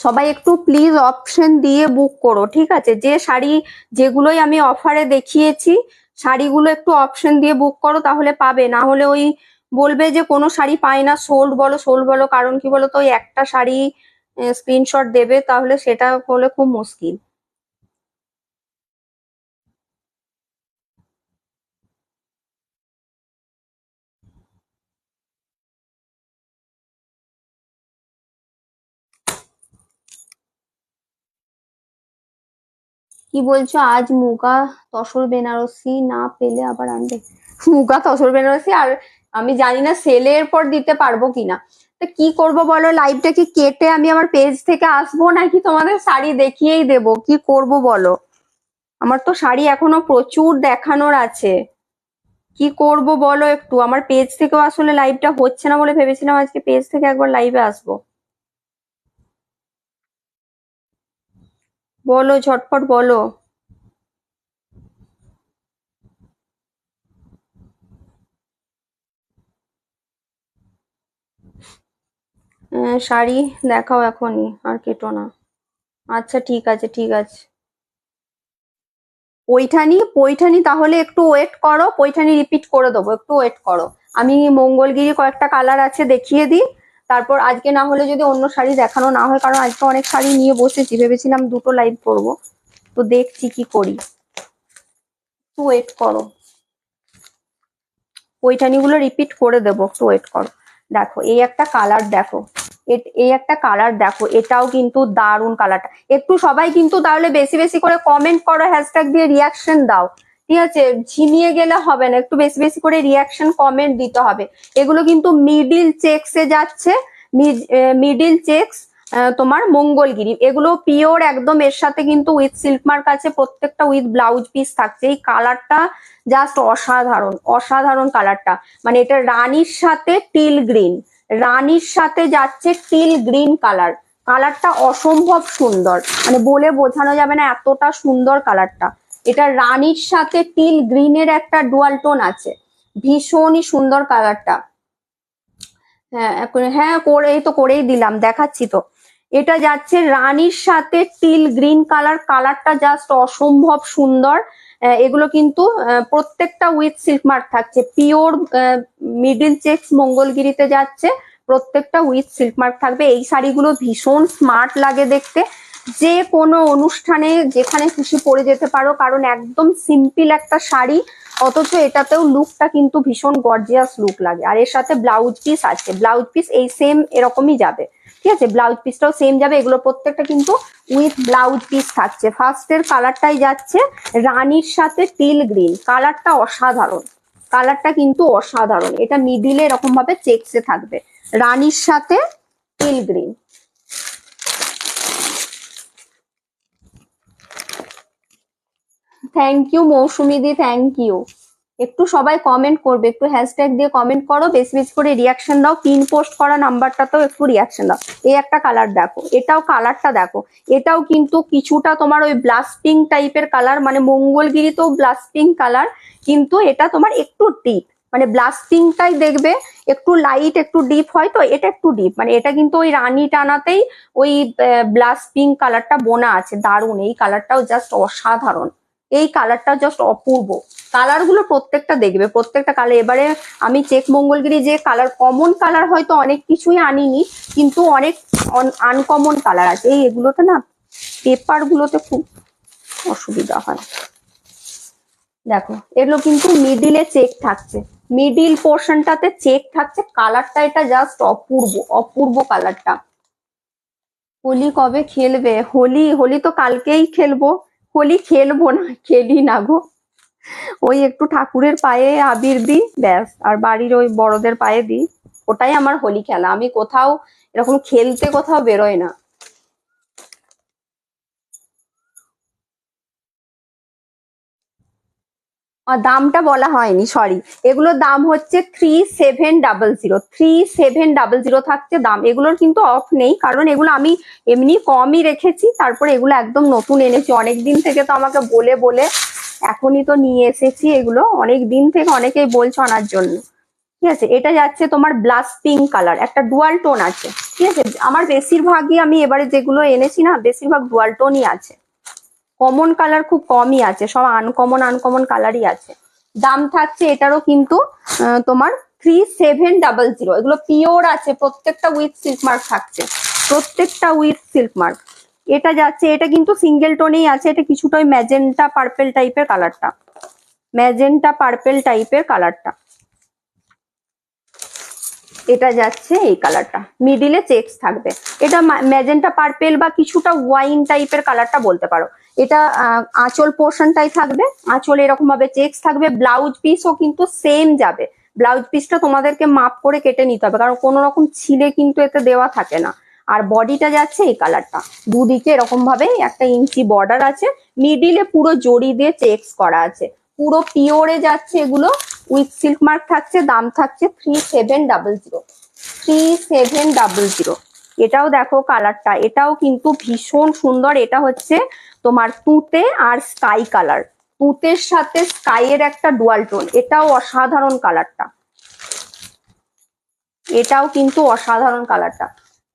সবাই একটু প্লিজ অপশন দিয়ে বুক করো, ঠিক আছে? যে শাড়ি যেগুলোই আমি অফারে দেখিয়েছি শাড়িগুলো একটু অপশন দিয়ে বুক করো, তাহলে পাবে। না হলে ওই বলবে যে কোনো শাড়ি পাই না, সোল্ড বলো সোল্ড বলো। কারণ কি বলো তো, ওই একটা শাড়ি স্ক্রিনশট দেবে, তাহলে সেটা হলে খুব মুশকিল। কি বলছো? আজ মুগা তসর বেনারসি না পেলে আবার আনবে? মুগা তসর বেনারসি আর আমি জানি না সেলের পর দিতে পারবো কিনা। তো কি করব বলো, লাইভটা কি কেটে আমি আমার পেজ থেকে আসবো, নাকি তোমাদের শাড়ি দেখিয়েই দেব? কি করব বলো? আমার তো শাড়ি এখনো প্রচুর দেখানোর আছে। কি করব বলো একটু? আমার পেজ থেকেও আসলে লাইভটা হচ্ছে না বলে ভেবেছিলাম আজকে পেজ থেকে একবার লাইভে আসবো। বলো, ঝটপট বলো। শাড়ি দেখাও এখনই, আর কেটো না। আচ্ছা ঠিক আছে ঠিক আছে। পৈঠানি পৈঠানি তাহলে একটু ওয়েট করো, পৈঠানি রিপিট করে দেবো, একটু ওয়েট করো। আমি মঙ্গলগিরি কয়েকটা কালার আছে দেখিয়ে দিই, তারপর আজকে না হলে যদি অন্য শাড়ি দেখানো না হয়, কারণ আজকে অনেক শাড়ি নিয়ে বসেছি, ভেবেছিলাম দুটো লাইভ করব, তো দেখছি কি করি। একটু ওয়েট করো, পৈঠানিগুলো রিপিট করে দেবো, একটু ওয়েট করো। দেখো এই একটা কালার, দেখো এই একটা কালার, দেখো এটাও কিন্তু দারুণ কালারটা। একটু সবাই কিন্তু তাহলে বেশি বেশি করে কমেন্ট করো, হ্যাশট্যাগ দিয়ে রিয়াকশন দাও, ঠিক আছে? ঝিমিয়ে গেলে হবে না, একটু বেশি বেশি করে রিয়াকশন কমেন্ট দিতে হবে। এগুলো কিন্তু মিডিল চেকসে যাচ্ছে, মিডিল চেকস, তোমার মঙ্গলগিরি, এগুলো পিওর একদম। এর সাথে কিন্তু উইথ সিল্ক মার্ক আছে, প্রত্যেকটা উইথ ব্লাউজ পিস থাকছে। এই কালারটা জাস্ট অসাধারণ, অসাধারণ কালারটা। মানে এটা রানীর সাথে টিল গ্রিন, রানীর সাথে যাচ্ছে টিল গ্রিন কালার। কালারটা অসম্ভব সুন্দর, মানে বলে বোঝানো যাবে না এতটা সুন্দর কালারটা। এটা রানীর সাথে টিল গ্রিনের একটা ডুয়াল টোন আছে, ভীষণই সুন্দর কালারটা। হ্যাঁ এখন, হ্যাঁ করেই তো, করেই দিলাম, দেখাচ্ছি তো। এটা যাচ্ছে রানীর সাথে টিল গ্রিন কালার, কালারটা জাস্ট অসম্ভব সুন্দর। এগুলো কিন্তু প্রত্যেকটা উইথ সিল্ক মার্ক থাকছে, পিওর মিডিল চেক্স মঙ্গলগিরিতে যাচ্ছে, প্রত্যেকটা উইথ সিল্ক মার্ক থাকবে। এই শাড়িগুলো ভীষণ স্মার্ট লাগে দেখতে, যে কোনো অনুষ্ঠানে যেখানে খুশি পরে যেতে পারো, কারণ একদম সিম্পল একটা শাড়ি, অথচ এটাতেও লুকটা কিন্তু ভীষণ গর্জিয়াস লুক লাগে। আর এর সাথে ব্লাউজ পিস আছে, ব্লাউজ পিস এই সেম এরকমই যাবে, ঠিক আছে? ব্লাউজ পিসটাও সেম যাবে, এগুলো প্রত্যেকটা কিন্তু উইথ ব্লাউজ পিস থাকছে। ফার্স্টের কালারটাই যাচ্ছে রানীর সাথে টিল গ্রিন, কালারটা অসাধারণ, কালারটা কিন্তু অসাধারণ। এটা মিডিলে এরকম ভাবে চেকসে থাকবে, রানীর সাথে teal green. Thank you Moushumi দি, থ্যাংক ইউ। একটু সবাই কমেন্ট করবে, একটু হ্যাশট্যাগ দিয়ে কমেন্ট করো, বেশি বেশি করে রিয়াকশন দাও, পিন পোস্ট করা নাম্বারটাতেও একটু রিয়াকশন দাও। এই একটা কালার দেখো, এটাও কালারটা দেখো, এটাও কিন্তু কিছুটা তোমার ওই ব্লাশ পিঙ্ক টাইপের কালার, মানে মঙ্গলগিরি তো ব্লাশ পিঙ্ক কালার, কিন্তু এটা তোমার একটু ডিপ, মানে ব্লাশ পিঙ্কটাই দেখবে একটু লাইট একটু ডিপ হয়, তো এটা একটু ডিপ, মানে এটা কিন্তু ওই রানী টানাতেই ওই ব্লাশ পিঙ্ক কালারটা বোনা আছে, দারুণ। এই কালারটাও জাস্ট অসাধারণ, এই কালারটা জাস্ট অপূর্ব। কালার গুলো প্রত্যেকটা দেখবে, প্রত্যেকটা কালার। এবারে আমি চেক মঙ্গলগিরি যে কালার, কমন কালার হয়তো অনেক কিছুই আনিনি, কিন্তু অনেক আনকমন কালার আছে। এই এগুলোতে না, পেপার গুলোতে খুব অসুবিধা হয়। দেখো এগুলো কিন্তু মিডিলে চেক থাকছে, মিডিল পোর্শনটাতে চেক থাকছে, কালারটা এটা জাস্ট অপূর্ব, অপূর্ব কালারটা। হোলি কবে খেলবে? হোলি, হোলি তো কালকেই খেলবো। হোলি খেলবো না, খেলি না গো। ওই একটু ঠাকুরের পায়ে আবির দিই ব্যাস, আর বাড়ির ওই বড়দের পায়ে দিই, ওটাই আমার হোলি খেলা। আমি কোথাও এরকম খেলতে কোথাও বেরোই না। দামটা বলা হয়নি, সরি। এগুলোর দাম হচ্ছে 3700, 3700 থাকছে দাম। এগুলোর কিন্তু অফ নেই, কারণ এগুলো আমি এমনি কমই রেখেছি, তারপরে এগুলো একদম নতুন এনেছি। অনেক দিন থেকে তো আমাকে বলে বলে এখনই তো নিয়ে এসেছি, এগুলো অনেক দিন থেকে অনেকেই বলছে আনার জন্য, ঠিক আছে? এটা যাচ্ছে তোমার ব্লাশ পিঙ্ক কালার, একটা ডুয়াল টোন আছে, ঠিক ঠিক আছে, আমার বেশিরভাগই আমি এবারে যেগুলো এনেছি না বেশিরভাগ ডুয়াল টোনই আছে, কমন কালার খুব কমই আছে, সব আনকমন কালারই আছে। দাম থাকছে এটারও কিন্তু তোমার 3700। এগুলো পিওর আছে, প্রত্যেকটা উইথ সিল্ক মার্ক থাকছে, প্রত্যেকটা উইথ সিল্ক মার্ক। এটা যাচ্ছে, এটা কিন্তু সিঙ্গেল টোনেই আছে, এটা কিছুটা ওই ম্যাজেন্টা পার্পেল টাইপের কালারটা, ম্যাজেন্টা পার্পেল টাইপের কালারটা। এটা যাচ্ছে এই কালারটা, মিডিলে চেকস থাকবে, এটা ম্যাজেন্টা পার্পেল বা কিছুটা ওয়াইন টাইপের কালারটা বলতে পারো। এটা আঁচল পোর্শনটাই থাকবে, আঁচল এরকম ভাবে চেকস থাকবে, ব্লাউজ পিসও কিন্তু সেম যাবে। ব্লাউজ পিসটা তোমাদেরকে মাপ করে কেটে নিতে হবে, কারণ কোনো রকম ছিলে কিন্তু এতে দেওয়া থাকে না। আর বডিটা যাচ্ছে এই কালারটা, দুদিকে এরকম ভাবে 1 ইঞ্চি বর্ডার আছে, মিডিলে পুরো জড়ি দিয়ে চেকস করা আছে, পুরো পিওরে যাচ্ছে এগুলো, উইথ সিল্ক মার্ক থাকছে। দাম থাকছে 3700, 3700। এটাও দেখো কালারটা, এটাও কিন্তু ভীষণ সুন্দর। এটা হচ্ছে তোমার তুতে আর স্কাই কালার, তুতের সাথে স্কাই এর একটা ডুয়াল টোন, এটাও অসাধারণ কালারটা, এটাও কিন্তু অসাধারণ কালারটা,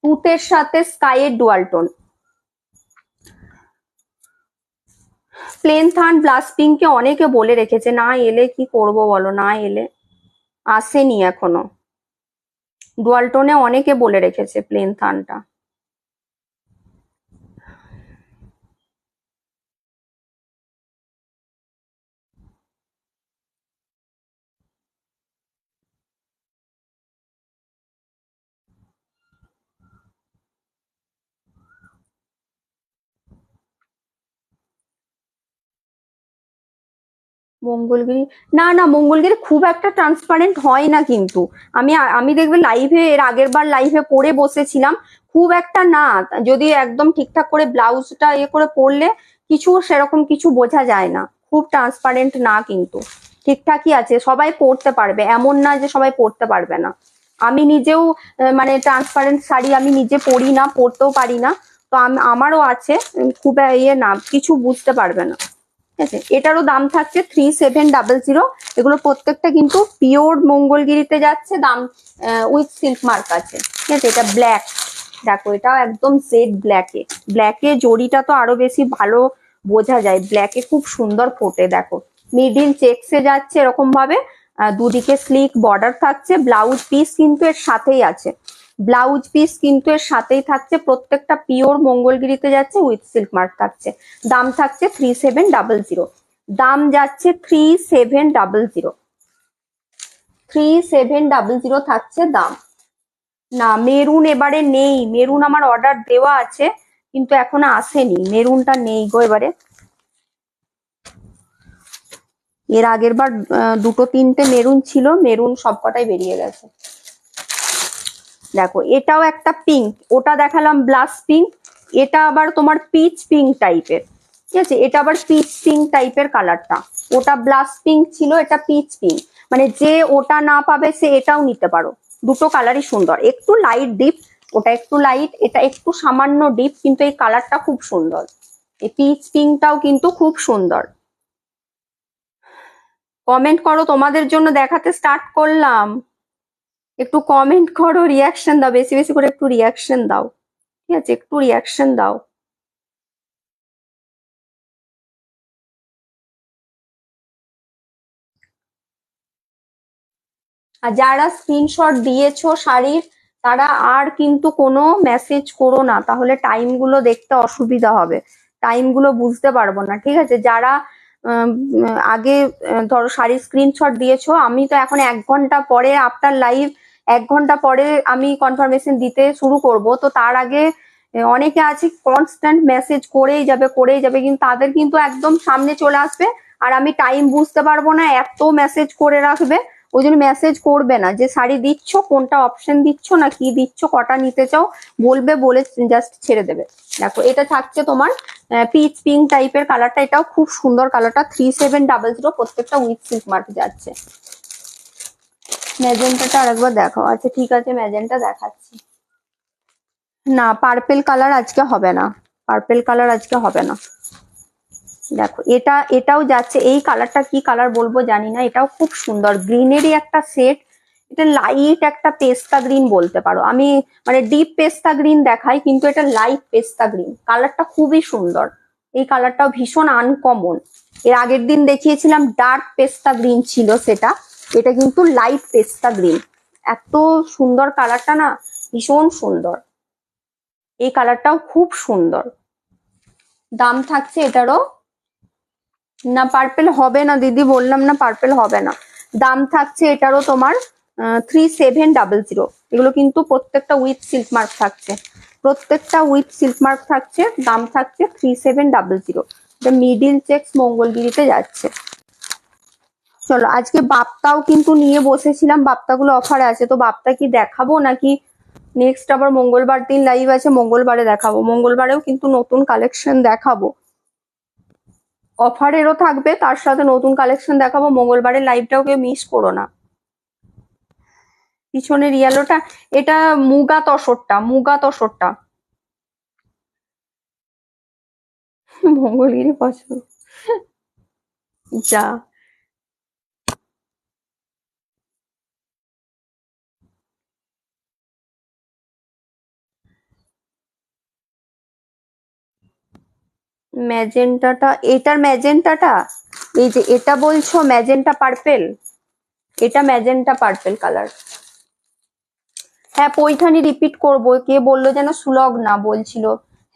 তুতের সাথে স্কাই এর ডুয়াল টোন। প্লেন থান ব্লাস পিঙ্কে অনেকে বলে রেখেছে, না এলে কি করব বলো, না এলে, আসেনি এখনো। ডুয়াল টোনে অনেকে বলে রেখেছে প্লেন থানটা। মঙ্গলগিরি, না না, মঙ্গলগিরি খুব একটা ট্রান্সপারেন্ট হয় না কিন্তু, আমি আমি দেখবে লাইভে, এর আগের বার লাইভে পরে বসেছিলাম, খুব একটা না, যদি একদম ঠিকঠাক করে ব্লাউজটা ইয়ে করে পরলে কিছু সেরকম কিছু বোঝা যায় না, খুব ট্রান্সপারেন্ট না কিন্তু, ঠিকঠাকই আছে, সবাই পরতে পারবে, এমন না যে সবাই পরতে পারবে না। আমি নিজেও মানে ট্রান্সপারেন্ট শাড়ি আমি নিজে পরি না, পরতেও পারি না, তো আমারও আছে, খুব ইয়ে না, কিছু বুঝতে পারবে না। ঠিক আছে, এটারও দাম থাকছে 3700। এগুলো প্রত্যেকটা কিন্তু পিওর মঙ্গলগিরিতে যাচ্ছে, দাম উইথ সিল্ক মার্ক আছে। ঠিক আছে, এটা ব্ল্যাক, দেখো এটাও একদম জেড ব্ল্যাকে, ব্ল্যাকে জড়িটা তো আরো বেশি ভালো বোঝা যায়, ব্ল্যাকে খুব সুন্দর ফোটে, দেখো মিডিল চেকসে যাচ্ছে এরকম ভাবে, দুদিকে স্লিক বর্ডার থাকছে, ব্লাউজ পিস কিন্তু এর সাথেই আছে, ব্লাউজ পিস কিন্তু এর সাথেই থাকছে, প্রত্যেকটা পিওর মঙ্গলগিরিতে যাচ্ছে, উইথ সিল্ক মার্ক থাকছে। দাম থাকছে 3700, দাম যাচ্ছে 3700, 3700 থাকছে দাম। না মেরুন এবারে নেই, মেরুন আমার অর্ডার দেওয়া আছে কিন্তু এখনো আসেনি, মেরুনটা নেই গো এবারে। এর আগের বার দুটো তিনটে মেরুন ছিল, মেরুন সবকটাই বেরিয়ে গেছে। দেখো এটাও একটা পিঙ্ক, ওটা দেখালাম ব্লাশ পিঙ্ক, এটা আবার তোমার পিচ পিঙ্ক টাইপের। ঠিক আছে, এটা আবার পিচ পিঙ্ক টাইপের কালারটা, ওটা ব্লাশ পিঙ্ক ছিল, এটা পিচ পিঙ্ক, মানে যে ওটা না পাবে সে এটাও নিতে পারো, দুটো কালারই সুন্দর, একটু লাইট ডিপ, ওটা একটু লাইট, এটা একটু সামান্য ডিপ, কিন্তু এই কালারটা খুব সুন্দর, এই পিচ পিঙ্কটাও কিন্তু খুব সুন্দর। কমেন্ট করো, তোমাদের জন্য দেখাতে স্টার্ট করলাম, একটু কমেন্ট করো, রিয়াকশন দাও, বেশি বেশি করে একটু রিয়াকশন দাও। ঠিক আছে, একটু রিয়াকশন দাও। আর যারা স্ক্রিনশট দিয়েছো শাড়ির, তারা আর কিন্তু কোনো মেসেজ করো না, তাহলে টাইম গুলো দেখতে অসুবিধা হবে, টাইম গুলো বুঝতে পারবো না। ঠিক আছে, যারা আগে ধরো শাড়ির স্ক্রিনশট দিয়েছো, আমি তো এখন 1 ঘন্টা পরে আফটার লাইভ, 1 ঘন্টা পরে আমি কনফার্মেশন দিতে শুরু করব, তো তার আগে অনেকে আছে কনস্ট্যান্ট মেসেজ করেই যাবে, কিন্তু তাদের কিন্তু একদম সামনে চলে আসবে, আর আমি টাইম বুঝতে পারবো না, এত মেসেজ করে রাখবে, ওই জন্য মেসেজ করবে না, যে শাড়ি দিচ্ছ কোনটা অপশন দিচ্ছ না কি দিচ্ছ, কটা নিতে চাও বলবে, বলে জাস্ট ছেড়ে দেবে। দেখো এটা থাকছে তোমার পিচ পিঙ্ক টাইপের কালারটা, এটাও খুব সুন্দর কালারটা, 3700, প্রত্যেকটা উইথ সিল্ক মার্ক যাচ্ছে। ম্যাজেন্টাটা আরেকবার দেখাও, আচ্ছা ঠিক আছে ম্যাজেন্টা দেখাচ্ছি। না পার্পেল কালার আজকে হবে না, পার্পেল কালার আজকে হবে না। দেখো এটাও যাচ্ছে, এই কালারটা কি কালার বলবো জানি না, এটাও খুব সুন্দর, গ্রিনেরই একটা সেট, এটা লাইট একটা পেস্তা গ্রিন বলতে পারো, আমি মানে ডিপ পেস্তা গ্রিন দেখাই কিন্তু এটা লাইট পেস্তা গ্রিন। কালারটা খুবই সুন্দর, এই কালারটাও ভীষণ আনকমন। এর আগের দিন দেখিয়েছিলাম ডার্ক পেস্তা গ্রিন ছিল সেটা, এটা কিন্তু লাইট পেস্তা গ্রিন। এত সুন্দর কালারটা না, ভীষণ সুন্দর, এই কালারটাও খুব সুন্দর। দাম থাকছে এটারও, না পার্পেল হবে না দিদি, বললাম না পার্পেল হবে না। দাম থাকছে এটারও তোমার 3700। এগুলো কিন্তু প্রত্যেকটা উইথ সিল্ক মার্ক থাকছে, প্রত্যেকটা উইথ সিল্ক মার্ক থাকছে। দাম থাকছে 3700। এটা মিডিল চেক্স মঙ্গলগিরিতে যাচ্ছে। চলো আজকে বাপ্তাও কিন্তু নিয়ে বসেছিলাম, বাপ্তাগুলো অফারে আছে, তো বাপ্তা কি দেখাবো নাকি নেক্সট আবার মঙ্গলবার দিন লাইভ আছে, মঙ্গলবারে দেখাবো। মঙ্গলবারেও কিন্তু নতুন কালেকশন দেখাবো, অফারেরও থাকবে তার সাথে নতুন কালেকশন দেখাবো। মঙ্গলবারের লাইভটাও কেউ মিস করো না। পিছনের ইয়েলোটা এটা মুগা তসরটা, মুগা তসরটা মঙ্গলগিরি পছন্দ যা। ম্যাজেন্টাটা, এটার ম্যাজেন্টাটা, এই যে এটা বলছো ম্যাজেন্টা পার্পেল, এটা ম্যাজেন্টা পার্পেল কালার। হ্যাঁ পৈঠানি রিপিট করব, কে বললো যেন সুলগ না বলছিল।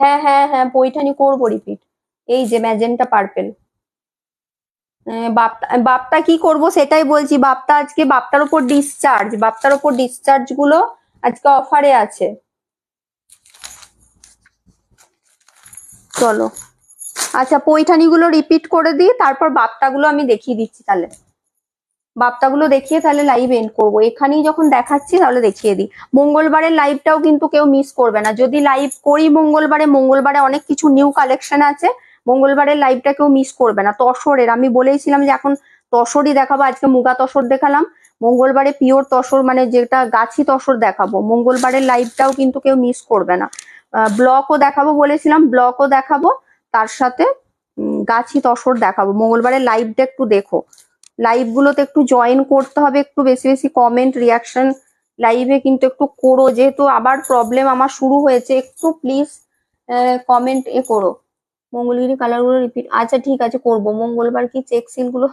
হ্যাঁ হ্যাঁ হ্যাঁ পৈঠানি করবো রিপিট। এই যে ম্যাজেন্টা পার্পেল। বাপ্তা বাপ্তা কি করব সেটাই বলছি। বাপ্তা আজকে বাপ্তার উপর ডিসচার্জ, বাপ্তার উপর ডিসচার্জ গুলো আজকে অফারে আছে। চলো আচ্ছা পৈঠানি গুলো রিপিট করে দিই, তারপর বাপ্তাগুলো আমি দেখিয়ে দিচ্ছি। তাহলে বাপ্তাগুলো দেখিয়ে তাহলে লাইভ এন্ড করবো, এখানেই যখন দেখাচ্ছি তাহলে দেখিয়ে দিই। মঙ্গলবারের লাইভটাও কিন্তু কেউ মিস করবে না, যদি লাইভ করি মঙ্গলবারে, মঙ্গলবারে অনেক কিছু নিউ কালেকশন আছে, মঙ্গলবারের লাইভটা কেউ মিস করবে না। তসরের আমি বলেইছিলাম যে এখন তসরই দেখাবো, আজকে মুগা তসর দেখালাম, মঙ্গলবারে পিওর তসর মানে যেটা গাছি তসর দেখাবো। মঙ্গলবারের লাইভটাও কিন্তু কেউ মিস করবে না। ব্লকও দেখাবো বলেছিলাম, ব্লকও দেখাবো, তার সাথে গাছি তসর দেখাবো। মঙ্গলবারের লাইভটা একটু দেখো, লাইভ গুলোতে একটু জয়েন করতে হবে, একটু বেশি বেশি কমেন্ট রিয়াকশন লাইভে কিন্তু একটু করো, যেহেতু আবার প্রবলেম আমার শুরু হয়েছে, একটু প্লিজ কমেন্ট করো। মঙ্গলগিরি কালার গুলো রিপিট, আচ্ছা ঠিক আছে করবো। মঙ্গলবার কি চেক সিল গুলো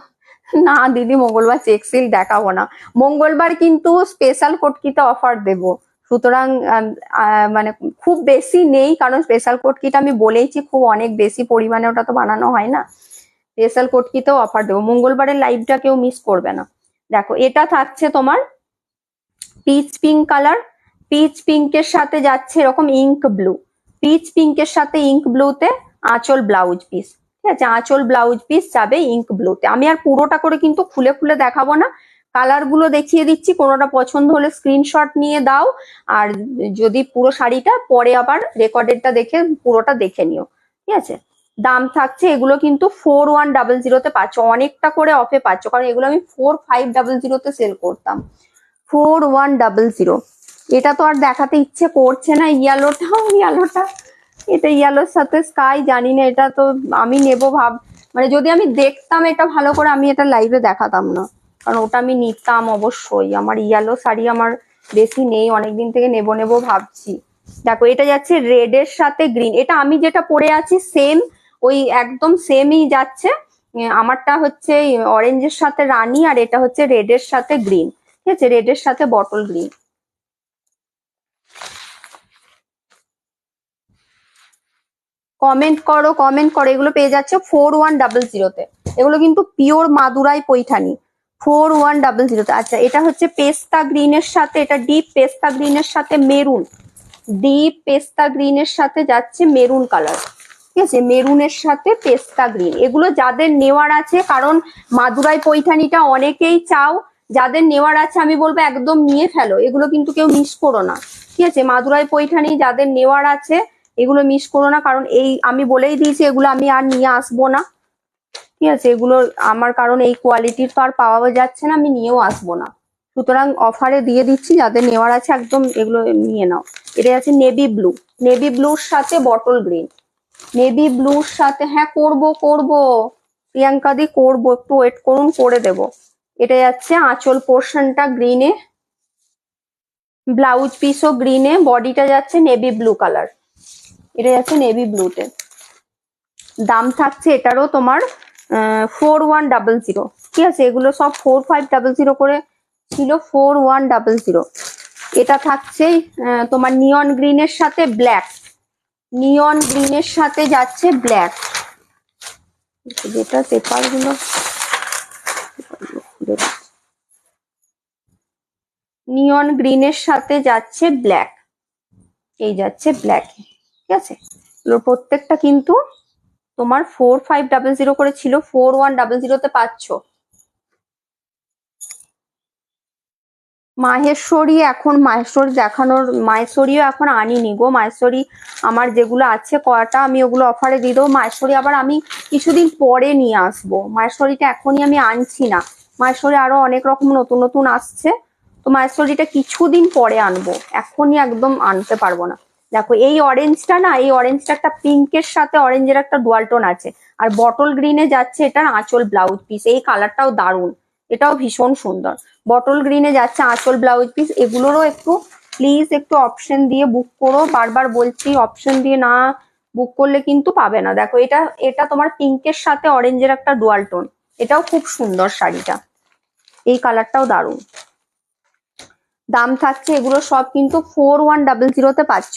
না দিদি মঙ্গলবার চেক সিল দেখাবো না, মঙ্গলবার কিন্তু স্পেশাল কোটকিতে অফার দেব, সুতরাং মানে খুব বেশি নেই, কারণ স্পেশাল কোটকিটা আমি বলেইছি খুব অনেক বেশি পরিমাণে ওটা তো বানানো হয় না। স্পেশাল কোটকিতেও অফার দেবো, মঙ্গলবারের লাইভটা কেউ মিস করবে না। দেখো এটা থাকছে তোমার পিচ পিঙ্ক কালার, পিচ পিঙ্কের সাথে যাচ্ছে এরকম ইঙ্ক ব্লু, পিচ পিঙ্কের সাথে ইঙ্ক ব্লুতে আঁচল ব্লাউজ পিস, ঠিক আছে, আঁচল ব্লাউজ পিস যাবে ইঙ্ক ব্লুতে। আমি আর পুরোটা করে কিন্তু খুলে খুলে দেখাবো না, কালার গুলো দেখিয়ে দিচ্ছি, কোনোটা পছন্দ হলে স্ক্রিনশট নিয়ে দাও, আর যদি পুরো শাড়িটা পরে আবার রেকর্ডেডটা দেখে পুরোটা দেখে নিও, ঠিক আছে। দাম থাকছে এগুলো কিন্তু 4100 পাচ্ছ, অনেকটা করে অফে পাচ্ছ, কারণ এগুলো আমি 4500 সেল করতাম। 4100, এটা তো আর দেখাতে ইচ্ছে করছে না। ইয়েলোটাও, ইয়েলোটা এটা ইয়েলোর সাথে স্কাই, জানি না এটা তো আমি নেব ভাব, মানে যদি আমি দেখতাম এটা ভালো করে আমি এটা লাইভে দেখাতাম না, কারণ ওটা আমি নিতাম অবশ্যই। আমার ইয়েলো শাড়ি আমার বেশি নেই, অনেকদিন থেকে নেব নেব ভাবছি। দেখো এটা যাচ্ছে রেড এর সাথে গ্রিন, এটা আমি যেটা পরে আছি সেম, ওই একদম সেমই যাচ্ছে। আমারটা হচ্ছে অরেঞ্জের সাথে রানী, আর এটা হচ্ছে রেড এর সাথে গ্রিন, ঠিক আছে, রেড এর সাথে বটল গ্রিন। কমেন্ট করো কমেন্ট করো, এগুলো পেয়ে যাচ্ছে 4100-তে, এগুলো কিন্তু পিওর মাদুরাই পৈঠানি, 4100-তে। আচ্ছা এটা হচ্ছে পেস্তা গ্রিনের সাথে, এটা ডিপ পেস্তা গ্রিনের সাথে মেরুন, ডিপ পেস্তা গ্রিনের সাথে যাচ্ছে মেরুন কালার, ঠিক আছে, মেরুনের সাথে পেস্তা গ্রিন। এগুলো যাদের নেওয়ার আছে, কারণ মাদুরাই পৈঠানিটা অনেকেই চাও, যাদের নেওয়ার আছে আমি বলবো একদম নিয়ে ফেলো, এগুলো কিন্তু কেউ মিস করো না, ঠিক আছে। মাদুরাই পৈঠানি যাদের নেওয়ার আছে এগুলো মিস করো না, কারণ এই আমি বলেই দিয়েছি এগুলো আমি আর নিয়ে আসবো না, ঠিক আছে, এগুলো আমার কারণ এই কোয়ালিটির তো আর পাওয়া যাচ্ছে না, আমি নিয়েও আসবো না, সুতরাং অফারে দিয়ে দিচ্ছি, যাদের নেওয়ার আছে একদম এগুলো নিয়ে নাও। এটা আছে নেভি ব্লু, নেভি ব্লুর সাথে বটল গ্রিন, নেভি ব্লুর সাথে, হ্যাঁ করব করব প্রিয়াঙ্কা দি করবো, একটু ওয়েট করুন করে দেব। এটা যাচ্ছে আঁচল পোর্শনটা গ্রিনে, ব্লাউজ পিসও গ্রিনে, বডিটা যাচ্ছে নেভি ব্লু কালার, এটা যাচ্ছে নেভি ব্লুতে। দাম থাকছে এটারও তোমার 4100, ঠিক আছে, এগুলো সব 4500 করে ছিল, 4100। এটা থাকছে তোমার নিয়ন গ্রিনের সাথে ব্ল্যাক, নিয়ন গ্রিনের সাথে যাচ্ছে ব্ল্যাক, যেটা পেপার গুলো নিয়ন গ্রিনের সাথে যাচ্ছে ব্ল্যাক, এই যাচ্ছে ব্ল্যাক, ঠিক আছে। প্রত্যেকটা কিন্তু তোমার 4500 করে ছিল, 4100 পাচ্ছ। মাহেশ্বরী এখন মাহেশ্বরী দেখানোর, মাহেশ্বরীও এখন আনিনি গো। মাহেশ্বরী আমার যেগুলো আছে কয়টা আমি ওগুলো অফারে দিয়ে দেবো। মাহেশ্বরী আবার আমি কিছুদিন পরে নিয়ে আসবো, মাহেশ্বরীটা এখনই আমি আনছি না। মাহেশ্বরী আরো অনেক রকম নতুন নতুন আসছে, তো মাহেশ্বরীটা কিছুদিন পরে আনবো, এখনই একদম আনতে পারবো না। দেখো এই অরেঞ্জটা না, এই অরেঞ্জটা একটা পিঙ্কের সাথে অরেঞ্জের একটা ডুয়াল টোন আছে, আর বটল গ্রিনে যাচ্ছে এটার আঁচল ব্লাউজ পিস, এই কালারটাও দারুণ, এটাও ভীষণ সুন্দর। বটল গ্রিনে যাচ্ছে আঁচল ব্লাউজ পিস, এগুলোরও একটু প্লিজ একটু অপশন দিয়ে বুক করো, বারবার বলছি অপশন দিয়ে না বুক করলে কিন্তু পাবে না। দেখো এটা এটা তোমার পিঙ্কের সাথে অরেঞ্জের একটা ডুয়াল টোন, এটাও খুব সুন্দর শাড়িটা, এই কালারটাও দারুণ। দাম থাকছে এগুলো সব কিন্তু 4100 পাচ্ছ।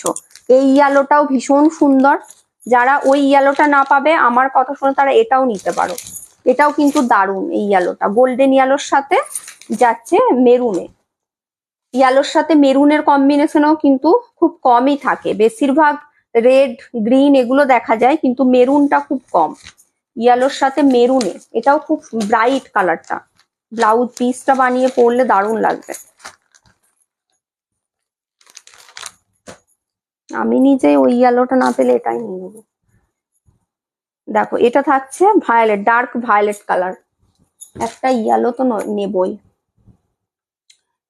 এই ইয়েলোটাও ভীষণ সুন্দর, যারা ওই ইয়েলোটা না পাবে আমার কথা শুনে তারা এটাও নিতে পারো, এটাও কিন্তু দারুণ। এই ইয়েলোটা গোল্ডেন ইয়েলোর সাথে যাচ্ছে মেরুনে, ইয়েলোর সাথে মেরুনের কম্বিনেশনও কিন্তু খুব কমই থাকে, বেশিরভাগ রেড গ্রিন এগুলো দেখা যায়, কিন্তু মেরুনটা খুব কম। ইয়েলোর সাথে মেরুনে, এটাও খুব ব্রাইট কালারটা, ব্লাউজ পিসটা বানিয়ে পরলে দারুণ লাগবে। আমি নিজে ওই ইয়েলোটা না পেলে এটাই নিয়ে নেবো। দেখো এটা থাকছে ভায়োলেট, ডার্ক ভায়োলেট কালার, একটা ইয়েলো তো নেবই।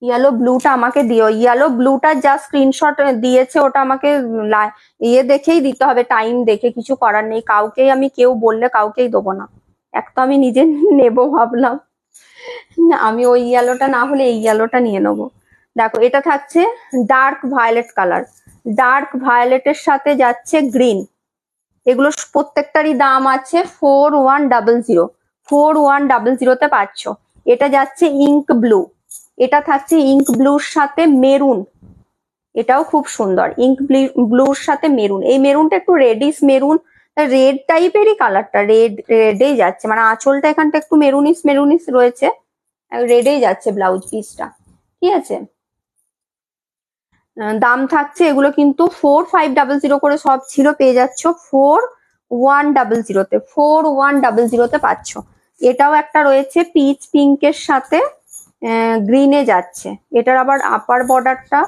ইয়েলো ব্লুটা আমাকে দিও, ইয়েলো ব্লুটার যা স্ক্রিনশট দিয়েছে ওটা আমাকে ইয়ে দেখেই দিতে হবে, টাইম দেখে, কিছু করার নেই। কাউকেই আমি, কেউ বললে কাউকেই দেবো না, এক তো আমি নিজে নেবো ভাবলাম, আমি ওই ইয়েলোটা না হলে এই ইয়েলোটা নিয়ে নেবো। দেখো এটা থাকছে ডার্ক ভায়োলেট কালার, ডার্ক ভায়োলেটের সাথে যাচ্ছে গ্রিন, এগুলো প্রত্যেকটারই দাম আছে 4100, 4100 পাচ্ছ। এটা যাচ্ছে ইঙ্ক ব্লু, এটা থাকছে ইঙ্ক ব্লুর সাথে মেরুন, এটাও খুব সুন্দর, ইঙ্ক ব্লুর সাথে মেরুন, এই মেরুনটা একটু রেডিশ মেরুন, রেড টাইপেরই কালারটা, রেডেই যাচ্ছে, মানে আঁচলটা এখানটা একটু মেরুনিশ মেরুনিশ রয়েছে, রেডেই যাচ্ছে ব্লাউজ পিসটা, ঠিক আছে। দাম থাকছে এগুলো কিন্তু 4500 করে সব ছিল, পেয়ে যাচ্ছ 4100-তে, 4100-তে পাচ্ছ। এটাও একটা রয়েছে পিচ পিঙ্কের সাথে গ্রিনে যাচ্ছে, এটার আবার আপার বর্ডারটা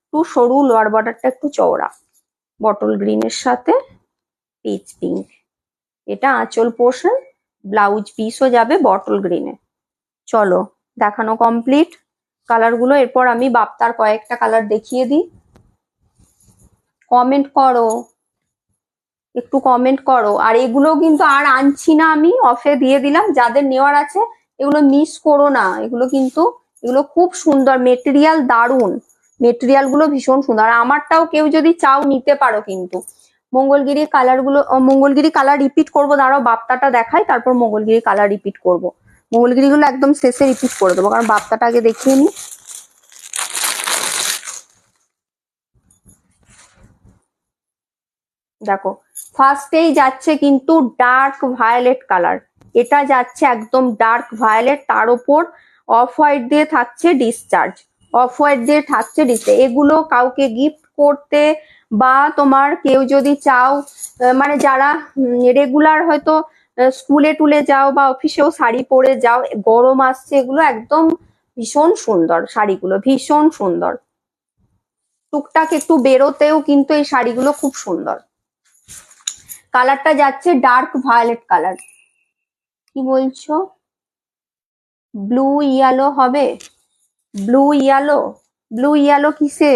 একটু সরু, লোয়ার বর্ডারটা একটু চওড়া, বটল গ্রিনের সাথে পিচ পিঙ্ক, এটা আঁচল পোর্শন, ব্লাউজ পিসও যাবে বটল গ্রিনে। চলো দেখানো কমপ্লিট কালারগুলো, এরপর আমি বাপ্তার কয়েকটা কালার দেখিয়ে দিই। কমেন্ট করো, একটু কমেন্ট করো। আর এগুলো কিন্তু আর আনছি না, আমি অফে দিয়ে দিলাম, যাদের নেওয়ার আছে এগুলো মিস করো না, এগুলো কিন্তু এগুলো খুব সুন্দর, মেটেরিয়াল দারুণ, মেটেরিয়াল গুলো ভীষণ সুন্দর। আর আমারটাও কেউ যদি চাও নিতে পারো কিন্তু। মঙ্গলগিরি কালার গুলো, মঙ্গলগিরি কালার রিপিট করবো, দাঁড়াও বাপ্তাটা দেখাই, তারপর মঙ্গলগিরি কালার রিপিট করবো। মঙ্গলগিরি গুলো একদম শেষে রিপিট করে দেবো, কারণ বাপ্তাটা আগে দেখিয়ে নি। দেখো ফার্স্টেই যাচ্ছে কিন্তু ডার্ক ভায়োলেট কালার, এটা যাচ্ছে একদম ডার্ক ভায়োলেট, তার উপর অফ হোয়াইট দিয়ে থাকছে ডিসচার্জ, অফ হোয়াইট দিয়ে থাকছে ডিসচার্জ। এগুলো কাউকে গিফট করতে বা তোমার কেউ যদি চাও, মানে যারা রেগুলার হয়তো স্কুলে টুলে যাও বা অফিসেও শাড়ি পরে যাও, গরম আসছে, এগুলো একদম ভীষণ সুন্দর, শাড়িগুলো ভীষণ সুন্দর, টুকটাক একটু বেরোতেও কিন্তু এই শাড়িগুলো খুব সুন্দর। কালারটা যাচ্ছে ডার্ক ভায়োলেট কালার, কি বলছো ব্লু ইয়েলো হবে, ব্লু ইয়েলো, ব্লু ইয়েলো কিসে?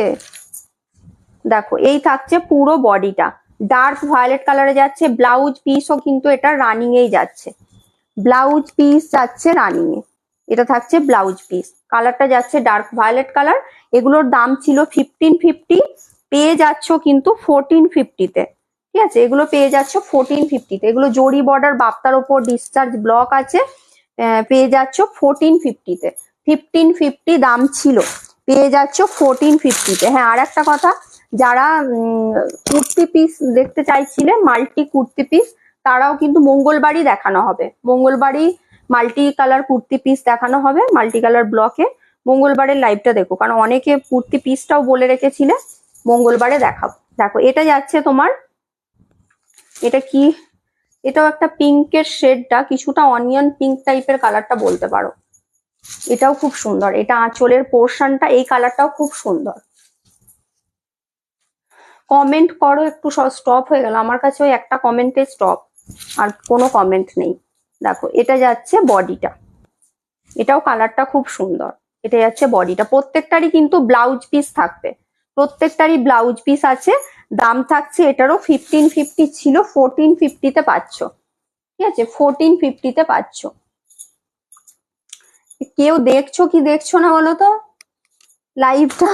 দেখো এই থাকছে পুরো বডিটা ডার্ক ভায়োলেট কালারে যাচ্ছে, ব্লাউজ পিসও কিন্তু এটা রানিং এই যাচ্ছে, ব্লাউজ পিস যাচ্ছে রানিং এ, এটা থাকছে ব্লাউজ পিস। কালারটা যাচ্ছে ডার্ক ভায়োলেট কালার। এগুলোর দাম ছিল 1550, পেয়ে যাচ্ছ কিন্তু 1450-তে। ঠিক আছে, এগুলো পেয়ে যাচ্ছ 1450-তে। এগুলো জরি বর্ডার বাপ্তার ওপর ডিসচার্জ ব্লক আছে, পেয়ে যাচ্ছ 1450-তে। 1550 দাম ছিল, পেয়ে যাচ্ছ 1450-তে। হ্যাঁ, আর একটা কথা, যারা কুর্তি পিস দেখতে চাইছিলে, মাল্টি কুর্তি পিস, তারাও কিন্তু মঙ্গলবারই দেখানো হবে। মঙ্গলবারই মাল্টি কালার কুর্তি পিস দেখানো হবে, মাল্টি কালার ব্লকে। মঙ্গলবারের লাইভটা দেখো, কারণ অনেকে কুর্তি পিসটাও বলে রেখেছিলে, মঙ্গলবারে দেখাবো। দেখো, এটা যাচ্ছে তোমার, এটা কি, এটাও একটা পিঙ্কের শেডটা, কিছুটা অনিয়ন পিঙ্ক টাইপের কালারটা বলতে পারো। এটাও খুব সুন্দর, এটা আঁচলের পোর্শনটা, এই কালারটাও খুব সুন্দর। কমেন্ট করো একটু। স্টপ হয়ে গেল আমার কাছে, ওই একটা কমেন্টে স্টপ, আর কোনো কমেন্ট নেই। দেখো, এটা যাচ্ছে বডিটা, এটাও কালারটা খুব সুন্দর। এটা যাচ্ছে বডিটা। প্রত্যেকটারই কিন্তু ব্লাউজ পিস থাকবে, প্রত্যেকটারই ব্লাউজ পিস আছে। দাম থাকছে এটারও 1550 ছিল, 1450-তে পাচ্ছ। ঠিক আছে, 1450-তে পাচ্ছ। কেউ দেখছো কি দেখছো না বলো তো? লাইভটা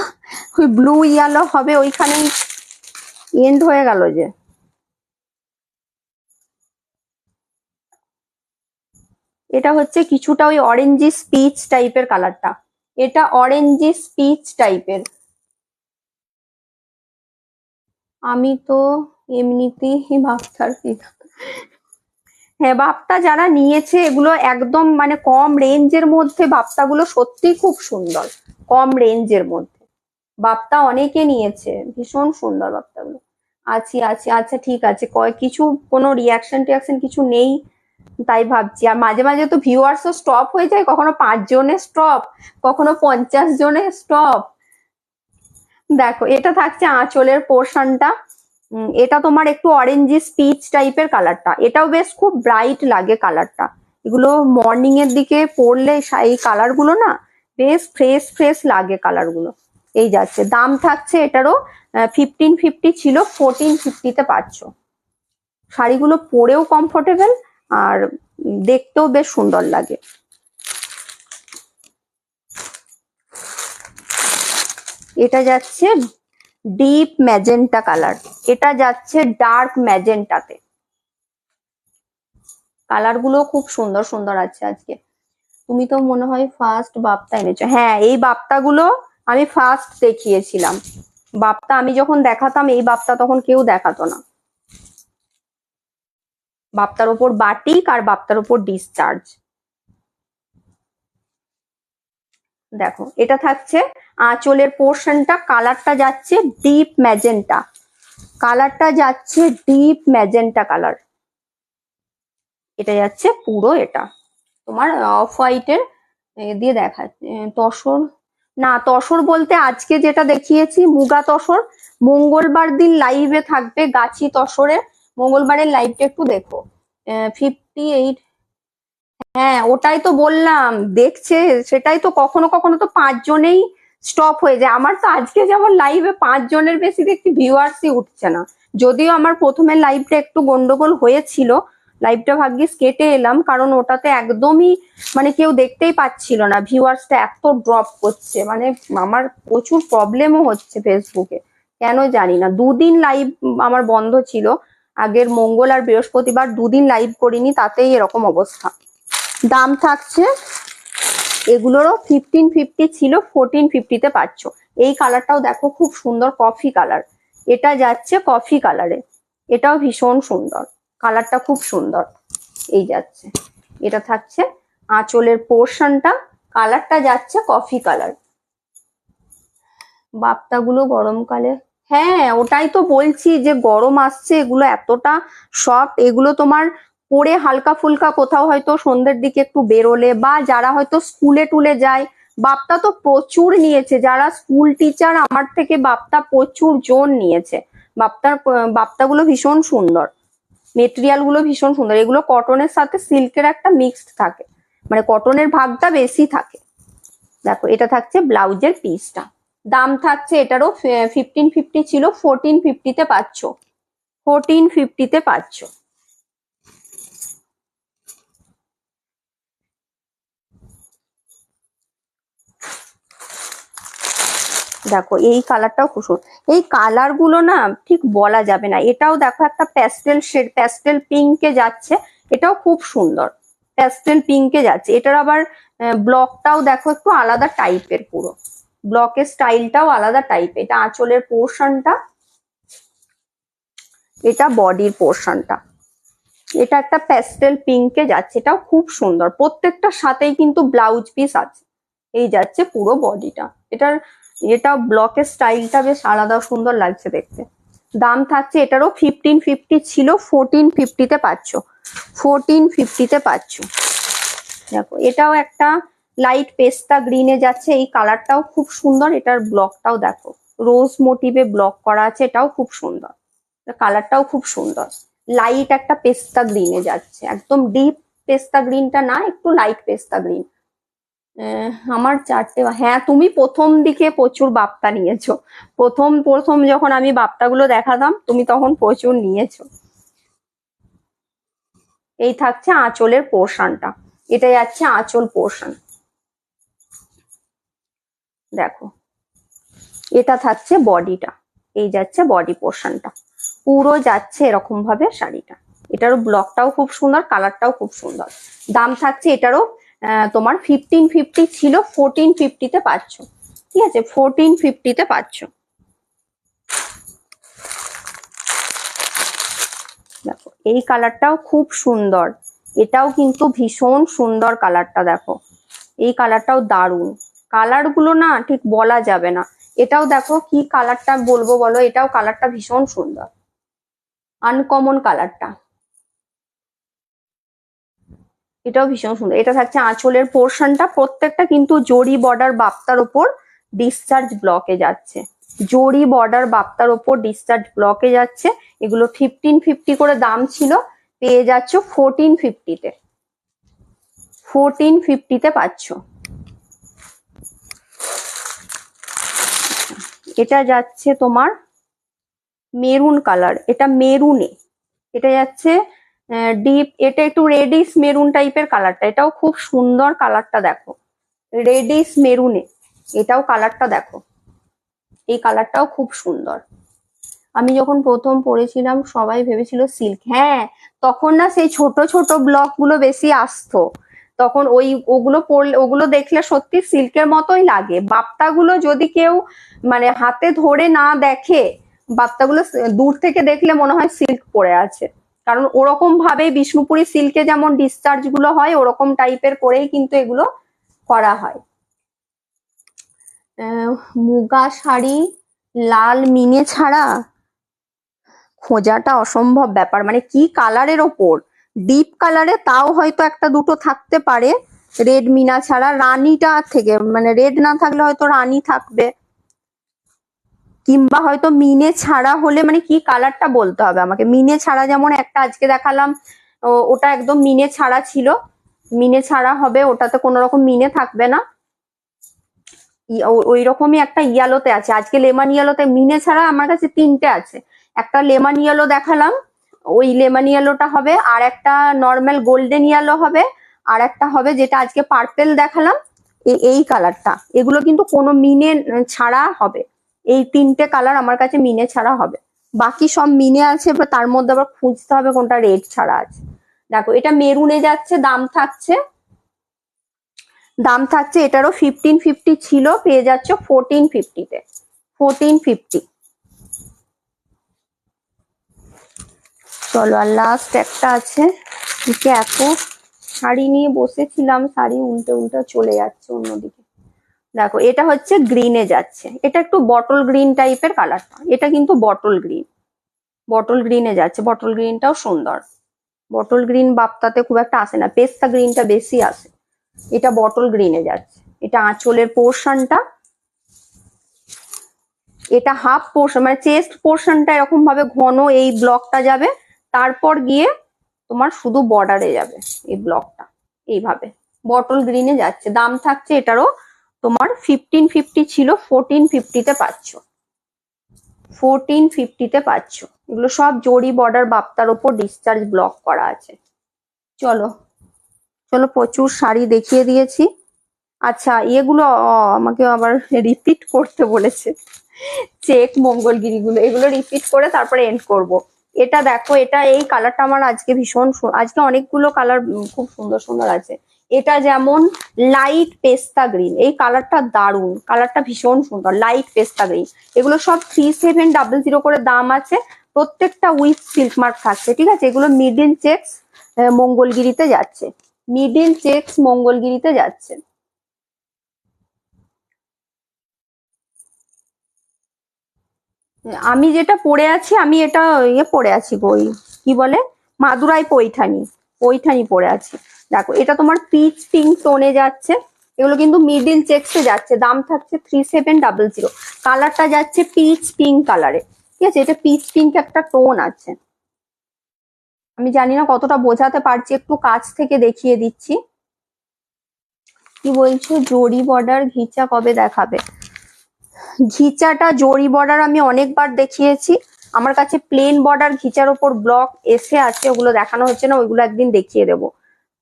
ওই ব্লু ইয়েলো হবে ওইখানেই এন্ড হয়ে গেল যে। এটা হচ্ছে কিছুটা ওই অরেঞ্জি স্পিচ টাইপের কালারটা, এটা অরেঞ্জি স্পিচ টাইপের। আমি তো এমনিতেই ভাবতার পিতা। হ্যাঁ, বাপ্তা যারা নিয়েছে এগুলো একদম মানে কম রেঞ্জের মধ্যে, বাপ্তাগুলো সত্যি খুব সুন্দর, কম রেঞ্জের মধ্যে। বাপ্তা অনেকে নিয়েছে, ভীষণ সুন্দর বাপ্তাগুলো। আছি আছি, আচ্ছা ঠিক আছে। কিছু কোনো রিয়াকশন কিছু নেই, তাই ভাবছি। আর মাঝে মাঝে তো ভিউয়ার্সও স্টপ হয়ে যায়, কখনো 5 জনের স্টপ, কখনো 50 জনের স্টপ। দেখো, এটা থাকছে আঁচলের পোর্শনটা। এটা তোমার একটু অরেঞ্জি স্পিচ টাইপের কালারটা, এটাও বেশ খুব ব্রাইট লাগে কালারটা। এগুলো মর্নিং এর দিকে পরলে এই কালার গুলো না বেশ ফ্রেশ ফ্রেশ লাগে কালার গুলো। এই যাচ্ছে, দাম থাকছে এটারও 1550 ছিল, 1450-তে পাচ্ছ। শাড়িগুলো পরেও কমফোর্টেবল, আর দেখতেও বেশ সুন্দর লাগে। এটা যাচ্ছে ডিপ ম্যাজেন্টা কালার, এটা যাচ্ছে ডার্ক ম্যাজেন্টাতে। কালার গুলো খুব সুন্দর সুন্দর আছে আজকে। তুমি তো মনে হয় ফার্স্ট বাপ্তা এনেছো। হ্যাঁ, এই বাপ্তাগুলো আমি ফার্স্ট দেখিয়েছিলাম। বাপ্তা আমি যখন দেখাতাম, এই বাপ্তা তখন কেউ দেখাতো না। বাপ্তার উপর বাটিক আর বাপ্তার উপর ডিসচার্জ। দেখো, এটা থাকছে আঁচলের পোর্শনটা, কালারটা যাচ্ছে ডিপ ম্যাজেন্টা, কালারটা যাচ্ছে ডিপ ম্যাজেন্টা কালার। এটা যাচ্ছে পুরো, এটা তোমার অফ হোয়াইটের দিয়ে দেখা তসর, না তসর বলতে আজকে যেটা দেখিয়েছি মুগা তসর, মঙ্গলবার দিন লাইভে থাকবে গাছি তসরে। মঙ্গলবারের লাইভটা একটু দেখো। 58, হ্যাঁ ওটাই তো বললাম দেখছে, সেটাই তো। কখনো কখনো তো 5 জনেই স্টপ হয়ে যায়। আমার তো আজকে যেমন লাইভে 5 জনের বেশি দেখছি ভিউয়ার্সই উঠছে না। যদিও আমার প্রথমে লাইভটা একটু গন্ডগোল হয়েছিল, লাইভটা ভাগ্যিস কেটে এলাম, কারণ ওটাতে একদমই মানে কেউ দেখতেই পাচ্ছিল না, ভিউয়ার্সটা এত ড্রপ করছে, মানে আমার প্রচুর প্রবলেমও হচ্ছে ফেসবুকে, কেন জানি না। 2 দিন লাইভ আমার বন্ধ ছিল, আগের মঙ্গল আর বৃহস্পতিবার 2 দিন লাইভ করিনি, তাতেই এরকম অবস্থা। দাম থাকছে এগুলোরও 1550 ছিল, 1450-তে পাচ্ছ। এই কালারটাও দেখো খুব সুন্দর, কফি কালার। এটা যাচ্ছে কফি কালারে, এটাও ভীষণ সুন্দর, কালারটা খুব সুন্দর। এই যাচ্ছে, এটা থাকছে আঁচলের পোর্শনটা, কালারটা যাচ্ছে কফি কালার। বাপ্তাগুলো গরমকালে, হ্যাঁ ওটাই তো বলছি যে গরম আসছে, এগুলো এতটা সফট, এগুলো তোমার পরে হালকা ফুলকা কোথাও হয়তো সন্ধ্যের দিকে একটু বেরোলে, বা যারা হয়তো স্কুলে টুলে যায়। বাপ্তা তো প্রচুর নিয়েছে, যারা স্কুল টিচার আমার থেকে বাপ্তা প্রচুর জন নিয়েছে। বাপ্তাগুলো ভীষণ সুন্দর, মেটেরিয়াল গুলো ভীষণ সুন্দর। এগুলো কটনের সাথে সিল্কের একটা মিক্সড থাকে, মানে কটনের ভাগটা বেশি থাকে। দেখো, এটা থাকছে ব্লাউজের পিসটা। দাম থাকছে এটারও 1550 ছিল, 1450-তে পাচ্ছ, 1450-তে পাচ্ছ। দেখো এই কালারটাও খুব সুন্দর। এই কালার গুলো না ঠিক বলা যাবে না। এটাও দেখো একটা প্যাস্টেল শেড, প্যাস্টেল পিঙ্কে যাচ্ছে, এটাও খুব সুন্দর, প্যাস্টেল পিঙ্কে যাচ্ছে। এটার আবার ব্লকটাও দেখো একটু আলাদা টাইপের, পুরো ব্লকের স্টাইলটাও আলাদা টাইপের। এটা আঁচলের পোর্শনটা, এটা বডির পোর্শনটা। এটা একটা প্যাস্টেল পিঙ্কে যাচ্ছে, এটাও খুব সুন্দর। প্রত্যেকটার সাথেই কিন্তু ব্লাউজ পিস আছে। এই যাচ্ছে পুরো বডিটা। এটা ব্লকের স্টাইলটা বেশ আলাদা সুন্দর লাগছে দেখতে। দাম থাকছে এটারও 1550 ছিল, 1450-তে পাচ্ছ, 1450-তে পাচ্ছ। দেখো এটাও একটা লাইট পেস্তা গ্রিনে যাচ্ছে, এই কালারটাও খুব সুন্দর। এটার ব্লকটাও দেখো রোজ মোটিভে ব্লক করা আছে, এটাও খুব সুন্দর, কালারটাও খুব সুন্দর। লাইট একটা পেস্তা গ্রিনে যাচ্ছে, একদম ডিপ পেস্তা গ্রিনটা না, একটু লাইট পেস্তা গ্রিন। আমার চারটে, হ্যাঁ তুমি প্রথম দিকে প্রচুর বাপ্তা নিয়েছো। প্রথম প্রথম যখন আমি বাপ্তাগুলো দেখাতাম তুমি তখন প্রচুর নিয়েছো। এই থাকছে আঁচলের পোর্শনটা, এটা যাচ্ছে আঁচল পোর্শন। দেখো এটা থাকছে বডিটা, এই যাচ্ছে বডি পোর্শনটা, পুরো যাচ্ছে এরকম ভাবে শাড়িটা। এটারও ব্লকটাও খুব সুন্দর, কালারটাও খুব সুন্দর। দাম থাকছে এটারও তোমার 1550 ছিল, 1450-তে পাচ্ছ। ঠিক আছে, 1450-তে পাচ্ছ। দেখো এই কালারটাও খুব সুন্দর, এটাও কিন্তু ভীষণ সুন্দর কালারটা। দেখো এই কালারটাও দারুণ। কালার গুলো না ঠিক বলা যাবে না। এটাও দেখো কি কালারটা বলবো বলো, এটাও কালারটা ভীষণ সুন্দর, আনকমন কালারটা, এটাও ভীষণ সুন্দর। এটা থাকছে আঁচলের পোর্শনটা, প্রত্যেকটা কিন্তু জরি বর্ডার বাপ্তার ওপর ডিসচার্জ ব্লকে যাচ্ছে, জরি বর্ডার বাপ্তার ওপর ডিসচার্জ ব্লকে যাচ্ছে। এগুলো 1550 করে দাম ছিল, পেয়ে যাচ্ছ 1450-তে, 1450-তে পাচ্ছ। এটা যাচ্ছে তোমার মেরুন কালার, এটা মেরুনে, এটা যাচ্ছে ডিপ, এটা একটু রেডিশ মেরুন টাইপের কালারটা, এটাও খুব সুন্দর কালারটা। দেখো রেডিশ মেরুনে, এটাও কালারটা দেখো, এই কালারটাও খুব সুন্দর। আমি যখন প্রথম পড়েছিলাম সবাই ভেবেছিল সিল্ক, হ্যাঁ তখন না সেই ছোট ছোট ব্লক গুলো বেশি আসতো, তখন ওগুলো পড়লে, ওগুলো দেখলে সত্যি সিল্কের মতোই লাগে। বাপ্তাগুলো যদি কেউ মানে হাতে ধরে না দেখে, বাপ্তাগুলো দূর থেকে দেখলে মনে হয় সিল্ক পরে আছে, কারণ ওরকম ভাবে বিষ্ণুপুরি সিল্কে যেমন ডিসচার্জ গুলো হয় ওরকম টাইপের করেই কিন্তু এগুলো করা হয়। মুগা শাড়ি লাল মিনে ছাড়া খোঁজাটা অসম্ভব ব্যাপার, মানে কি কালারের ওপর, ডিপ কালারে তাও হয়তো একটা দুটো থাকতে পারে, রেড মিনা ছাড়া। রানীটা থেকে মানে রেড না থাকলে হয়তো রানী থাকবে, কিংবা হয়তো মিনে ছাড়া হলে, মানে কি কালারটা বলতে হবে আমাকে। মিনে ছাড়া যেমন একটা আজকে দেখালাম, ওটা একদম মিনে ছাড়া ছিল, মিনে ছাড়া হবে, ওটাতে কোনো রকম মিনে থাকবে না। ওই রকমই একটা ইয়ালোতে আছে, আজকে লেমন ইয়েলোতে মিনে ছাড়া আমার কাছে তিনটে আছে। একটা লেমন ইয়েলো দেখালাম, ওই লেমন ইয়েলোটা হবে, আর একটা নর্মাল গোল্ডেন ইয়েলো হবে, আর একটা হবে যেটা আজকে পার্পেল দেখালাম, এই কালারটা। এগুলো কিন্তু কোনো মিনে ছাড়া হবে, এই তিনটে কালার আমার কাছে মিনে ছাড়া হবে। বাকি সব মিনে আছে, তার মধ্যে আবার খুঁজতে হবে কোনটা রেড ছাড়া আছে। দেখো এটা মেরুনে যাচ্ছে, দাম থাকছে এটারও 1550 ছিল, পেয়ে যাচ্ছ 1450-তে, 1450। চলো আর লাস্ট একটা আছে, এত শাড়ি নিয়ে বসেছিলাম, শাড়ি উল্টে উল্টে চলে যাচ্ছে অন্যদিকে। দেখো এটা হচ্ছে গ্রিনে যাচ্ছে, এটা একটু বটল গ্রিন টাইপের কালারটা, এটা কিন্তু বটল গ্রিন, বটল গ্রিনে যাচ্ছে। বটল গ্রিনটাও সুন্দর, বটল গ্রিন বাপ্তাতে খুব একটা আসে না, পেস্তা গ্রিনটা বেশি আসে। এটা বটল গ্রিনে যাচ্ছে, এটা আঁচলের পোর্শনটা, এটা হাফ পোর্শন মানে চেস্ট পোর্শনটা এরকম ভাবে ঘন এই ব্লকটা যাবে, তারপর গিয়ে তোমার শুধু বর্ডারে যাবে এই ব্লকটা, এইভাবে বটল গ্রিনে যাচ্ছে। দাম থাকছে এটারও তোমার 1550 ছিল, 1450-তে পাচ্ছ, 1450-তে পাচ্ছ। এগুলো সব জরি বর্ডার বাপ্তার ওপর ডিসচার্জ ব্লক করা আছে। চলো চলো প্রচুর শাড়ি দেখিয়ে দিয়েছি, আচ্ছা এগুলো আমাকে আবার রিপিট করতে বলেছে, চেক মঙ্গলগিরিগুলো, এগুলো রিপিট করে তারপরে এন্ড করব। এটা দেখো, এটা এই কালারটা আমার আজকে ভীষণ আজকে অনেকগুলো কালার খুব সুন্দর সুন্দর আছে। এটা যেমন লাইট পেস্তা গ্রিন, এই কালারটা দারুণ, কালারটা ভীষণ সুন্দর, লাইট পেস্তা গ্রিন। এগুলো সব 3700 করে দাম আছে, প্রত্যেকটা উইথ সিল্ক মার্ক থাকছে, ঠিক আছে। এগুলো মিডিল চেকস মঙ্গলগিরিতে যাচ্ছে, মিডিল চেকস মঙ্গলগিরিতে যাচ্ছে। আমি যেটা পরে আছি, আমি এটা ইয়ে পরে আছি গো, ওই কি বলে মাদুরাই পৈঠানি, পৈঠানি পরে আছি। দেখো এটা তোমার পিচ পিঙ্ক টোনে যাচ্ছে, এগুলো কিন্তু মিডিল চেক্সে যাচ্ছে, দাম থাকছে 3700। কালারটা যাচ্ছে পিচ পিঙ্ক কালারে, ঠিক আছে। এটা পিচ পিঙ্ক একটা টোন আছে, আমি জানি না কতটা বোঝাতে পারছি, একটু কাছ থেকে দেখিয়ে দিচ্ছি। কি বলছো জরি বর্ডার ঘিচা কবে দেখাবে? ঘিচাটা জরি বর্ডার আমি অনেকবার দেখিয়েছি, আমার কাছে প্লেন বর্ডার ঘিচার ওপর ব্লক এসে আছে, ওগুলো দেখানো হচ্ছে না, ওইগুলো একদিন দেখিয়ে দেবো।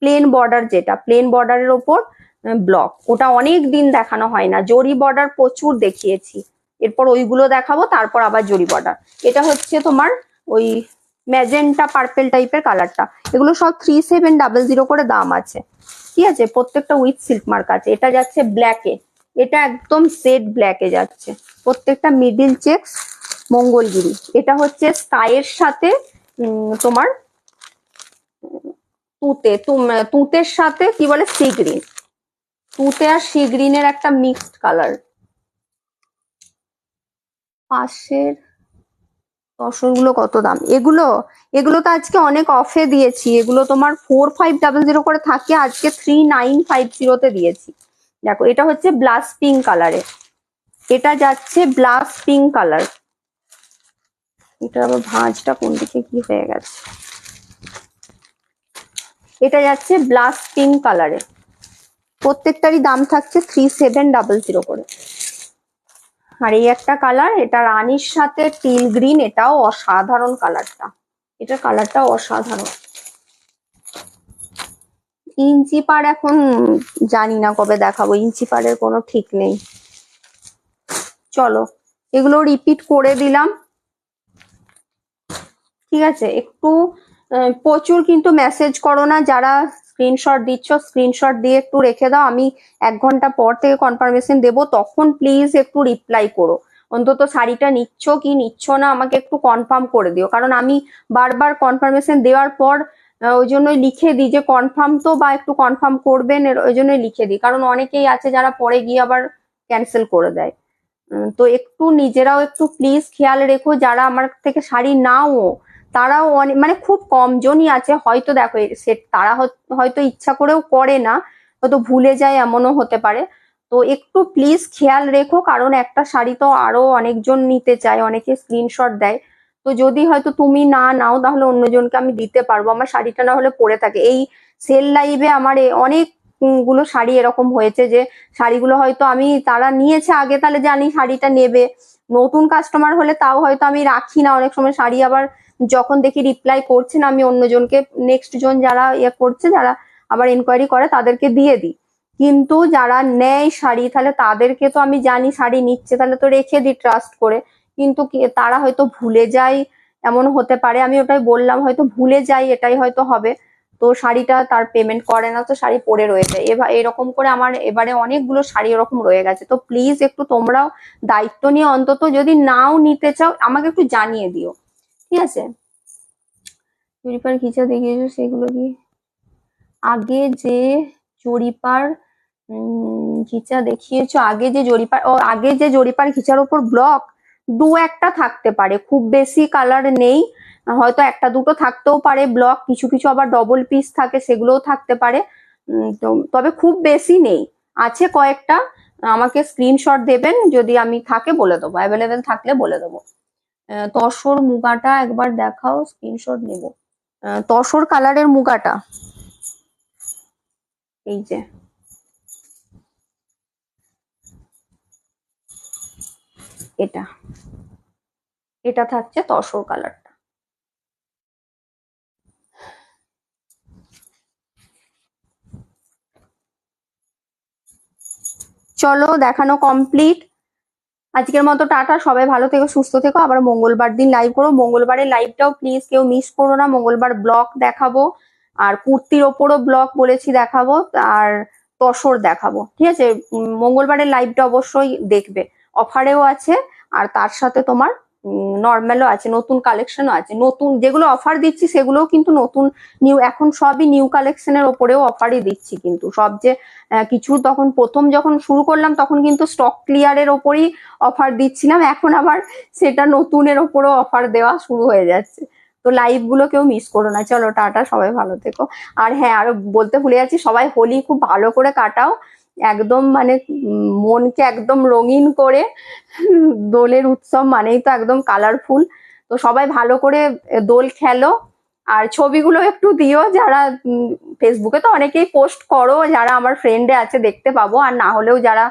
প্লেন বর্ডার, যেটা প্লেন বর্ডারের ওপর ব্লক, ওটা অনেক দিন দেখানো হয় না। জরি বর্ডার প্রচুর দেখিয়েছি, এরপর ওইগুলো দেখাবো, তারপর আবার জরি বর্ডার। এটা হচ্ছে তোমার ওই ম্যাজেন্টা পার্পেল টাইপের কালারটা, এগুলো সব 3700 করে দাম আছে, ঠিক আছে। প্রত্যেকটা উইথ সিল্ক মার্ক আছে। এটা যাচ্ছে ব্ল্যাকে, এটা একদম সেট ব্ল্যাকে যাচ্ছে, প্রত্যেকটা মিডিল চেকস মঙ্গলগিরি। এটা হচ্ছে স্কাইয়ের সাথে তোমার তুতের সাথে কি বলে সি গ্রিন, তুতে আর সি গ্রিনের একটা মিক্সড কালার। পাশের তসরগুলো কত দাম? এগুলো এগুলো তো আজকে অনেক অফে দিয়েছি, এগুলো তোমার 4500 করে থাকে, আজকে 3950 দিয়েছি। দেখো এটা হচ্ছে ব্লাস পিঙ্ক কালারে, এটা যাচ্ছে ব্লাস পিঙ্ক কালার। এটা আবার ভাঁজটা কোন দিকে কি হয়ে গেছে। এটা যাচ্ছে ব্লাস পিঙ্ক কালারে, প্রত্যেকটারই দাম থাকছে 3700 করে। আর এই একটা কালার, এটা রানীর সাথে টিল গ্রিন, এটাও অসাধারণ কালারটা, এটা কালারটাও অসাধারণ। ইঞ্চি পার এখন জানি না কবে দেখাবো, ইঞ্চি পারের কোনো ঠিক নেই। চলো এগুলো রিপিট করে দিলাম, ঠিক আছে। একটু প্রচুর কিন্তু মেসেজ করো না, যারা স্ক্রিনশট দিচ্ছ স্ক্রিনশট দিয়ে একটু রেখে দাও, আমি 1 ঘন্টা পর থেকে কনফার্মেশন দেবো, তখন প্লিজ একটু রিপ্লাই করো। অন্তত শাড়িটা নিচ্ছ কি নিচ্ছ না আমাকে একটু কনফার্ম করে দিও, কারণ আমি বারবার কনফার্মেশন দেওয়ার পর ওই জন্যই লিখে দিই যে কনফার্ম তো, বা একটু কনফার্ম করবেন, ওই জন্যই লিখে দিই, কারণ অনেকেই আছে যারা পরে গিয়ে আবার ক্যান্সেল করে দেয়। তো একটু নিজেরাও একটু প্লিজ খেয়াল রেখো, যারা আমার থেকে শাড়ি নাও তারাও অনেক মানে খুব কম জনই আছে, হয়তো দেখো সেট তারা হয়তো ইচ্ছা করেও করে না, হয়তো ভুলে যায়, এমনও হতে পারে। তো একটু প্লিজ খেয়াল রেখো, কারণ একটা শাড়ি তো আরো অনেকজন নিতে চায়, অনেকে স্ক্রিনশট দেয়। তো যদি হয়তো তুমি না নাও তাহলে অন্যজনকে আমি দিতে পারবো, আমার শাড়িটা না হলে পড়ে থাকে। এই সেল লাইভে আমার অনেক গুলো শাড়ি এরকম হয়েছে যে শাড়িগুলো হয়তো আমি তারা নিয়েছে আগে, তাহলে জানি শাড়িটা নেবে, নতুন কাস্টমার হলে তাও হয়তো আমি রাখি না অনেক সময় শাড়ি, আবার যখন দেখি রিপ্লাই করছে না আমি অন্যজনকে, নেক্সট জন যারা ইয়ে করছে, যারা আবার এনকোয়ারি করে তাদেরকে দিয়ে দিই। কিন্তু যারা নেয় শাড়ি তাহলে তাদেরকে তো আমি জানি শাড়ি নিচ্ছে, তাহলে তো রেখে দিই ট্রাস্ট করে। কিন্তু তারা হয়তো ভুলে যায়, এমন হতে পারে, আমি ওটাই বললাম হয়তো ভুলে যাই, এটাই হয়তো হবে। তো শাড়িটা তার পেমেন্ট করে না, তো শাড়ি পরে রয়ে যায়। এবার এরকম করে আমার এবারে অনেকগুলো শাড়ি এরকম রয়ে গেছে। তো প্লিজ একটু তোমরাও দায়িত্ব নিয়ে অন্তত যদি নাও নিতে চাও আমাকে একটু জানিয়ে দিও, ঠিক আছে। জরিপার ঘিচা দেখিয়েছো সেগুলো কি আগে যে জরিপার ঘিচা দেখিয়েছো, আগে যে জরিপার আগে যে জরিপার ঘিচার উপর ব্লক দু একটা থাকতে পারে, খুব বেশি কালার নেই, হয়তো একটা দুটো থাকতেও পারে ব্লক, কিছু কিছু আবার ডবল পিস থাকে সেগুলোও থাকতে পারে। তবে খুব বেশি নেই, আছে কয়েকটা। আমাকে স্ক্রিনশট দেবেন, যদি আমি থাকে বলে দেবো, অ্যাভেলেবেল থাকলে বলে দেবো। তসর মুগাটা একবার দেখাও, স্ক্রিনশট নেব। তসর কালারের মুগাটা এই যে, এটা এটা থাকছে তসর কালারটা। চলো দেখানো কমপ্লিট। আজকের মতো টাটা, সবাই ভালো থেকো, সুস্থ থেকো। আবার মঙ্গলবার দিন লাইভ করো। মঙ্গলবারের লাইভটাও প্লিজ কেউ মিস করো না। মঙ্গলবার ব্লগ দেখাবো, আর কুর্তির ওপরও ব্লগ বলেছি দেখাবো, আর তসর দেখাবো, ঠিক আছে? মঙ্গলবারের লাইভটা অবশ্যই দেখবে, অফারেও আছে, আর তার সাথে তোমার নর্মালও আছে, নতুন কালেকশনও আছে। নতুন যেগুলো অফার দিচ্ছি সেগুলোও কিন্তু নতুন নিউ, এখন সবই নিউ কালেকশনের ওপরেও অফারই দিচ্ছি কিন্তু। সব যে কিছু তখন প্রথম যখন শুরু করলাম তখন কিন্তু স্টক ক্লিয়ারের ওপরই অফার দিচ্ছিলাম, এখন আবার সেটা নতুনের ওপরও অফার দেওয়া শুরু হয়ে যাচ্ছে। তো লাইভ গুলো কেউ মিস করো না। চলো টাটা, সবাই ভালো থেকো। আর হ্যাঁ, আরো বলতে ভুলে যাচ্ছি, সবাই হোলি খুব ভালো করে কাটাও, একদম মানে মনকে একদম রঙিন করে। দোলের উৎসব মানেই তো একদম কালারফুল। তো সবাই ভালো করে দোল খেলো, আর ছবিগুলো একটু দিও, যারা ফেসবুকে তো অনেকেই পোস্ট করো, যারা আমার ফ্রেন্ডে আছে দেখতে পাবো, আর না হলেও যারা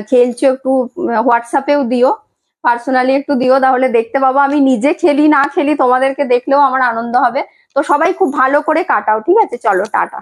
খেলছো একটু হোয়াটসঅ্যাপেও দিও, পার্সোনালি একটু দিও, তাহলে দেখতে পাবো। আমি নিজে খেলি না খেলি তোমাদেরকে দেখলেও আমার আনন্দ হবে। তো সবাই খুব ভালো করে কাটাও, ঠিক আছে? চলো টাটা।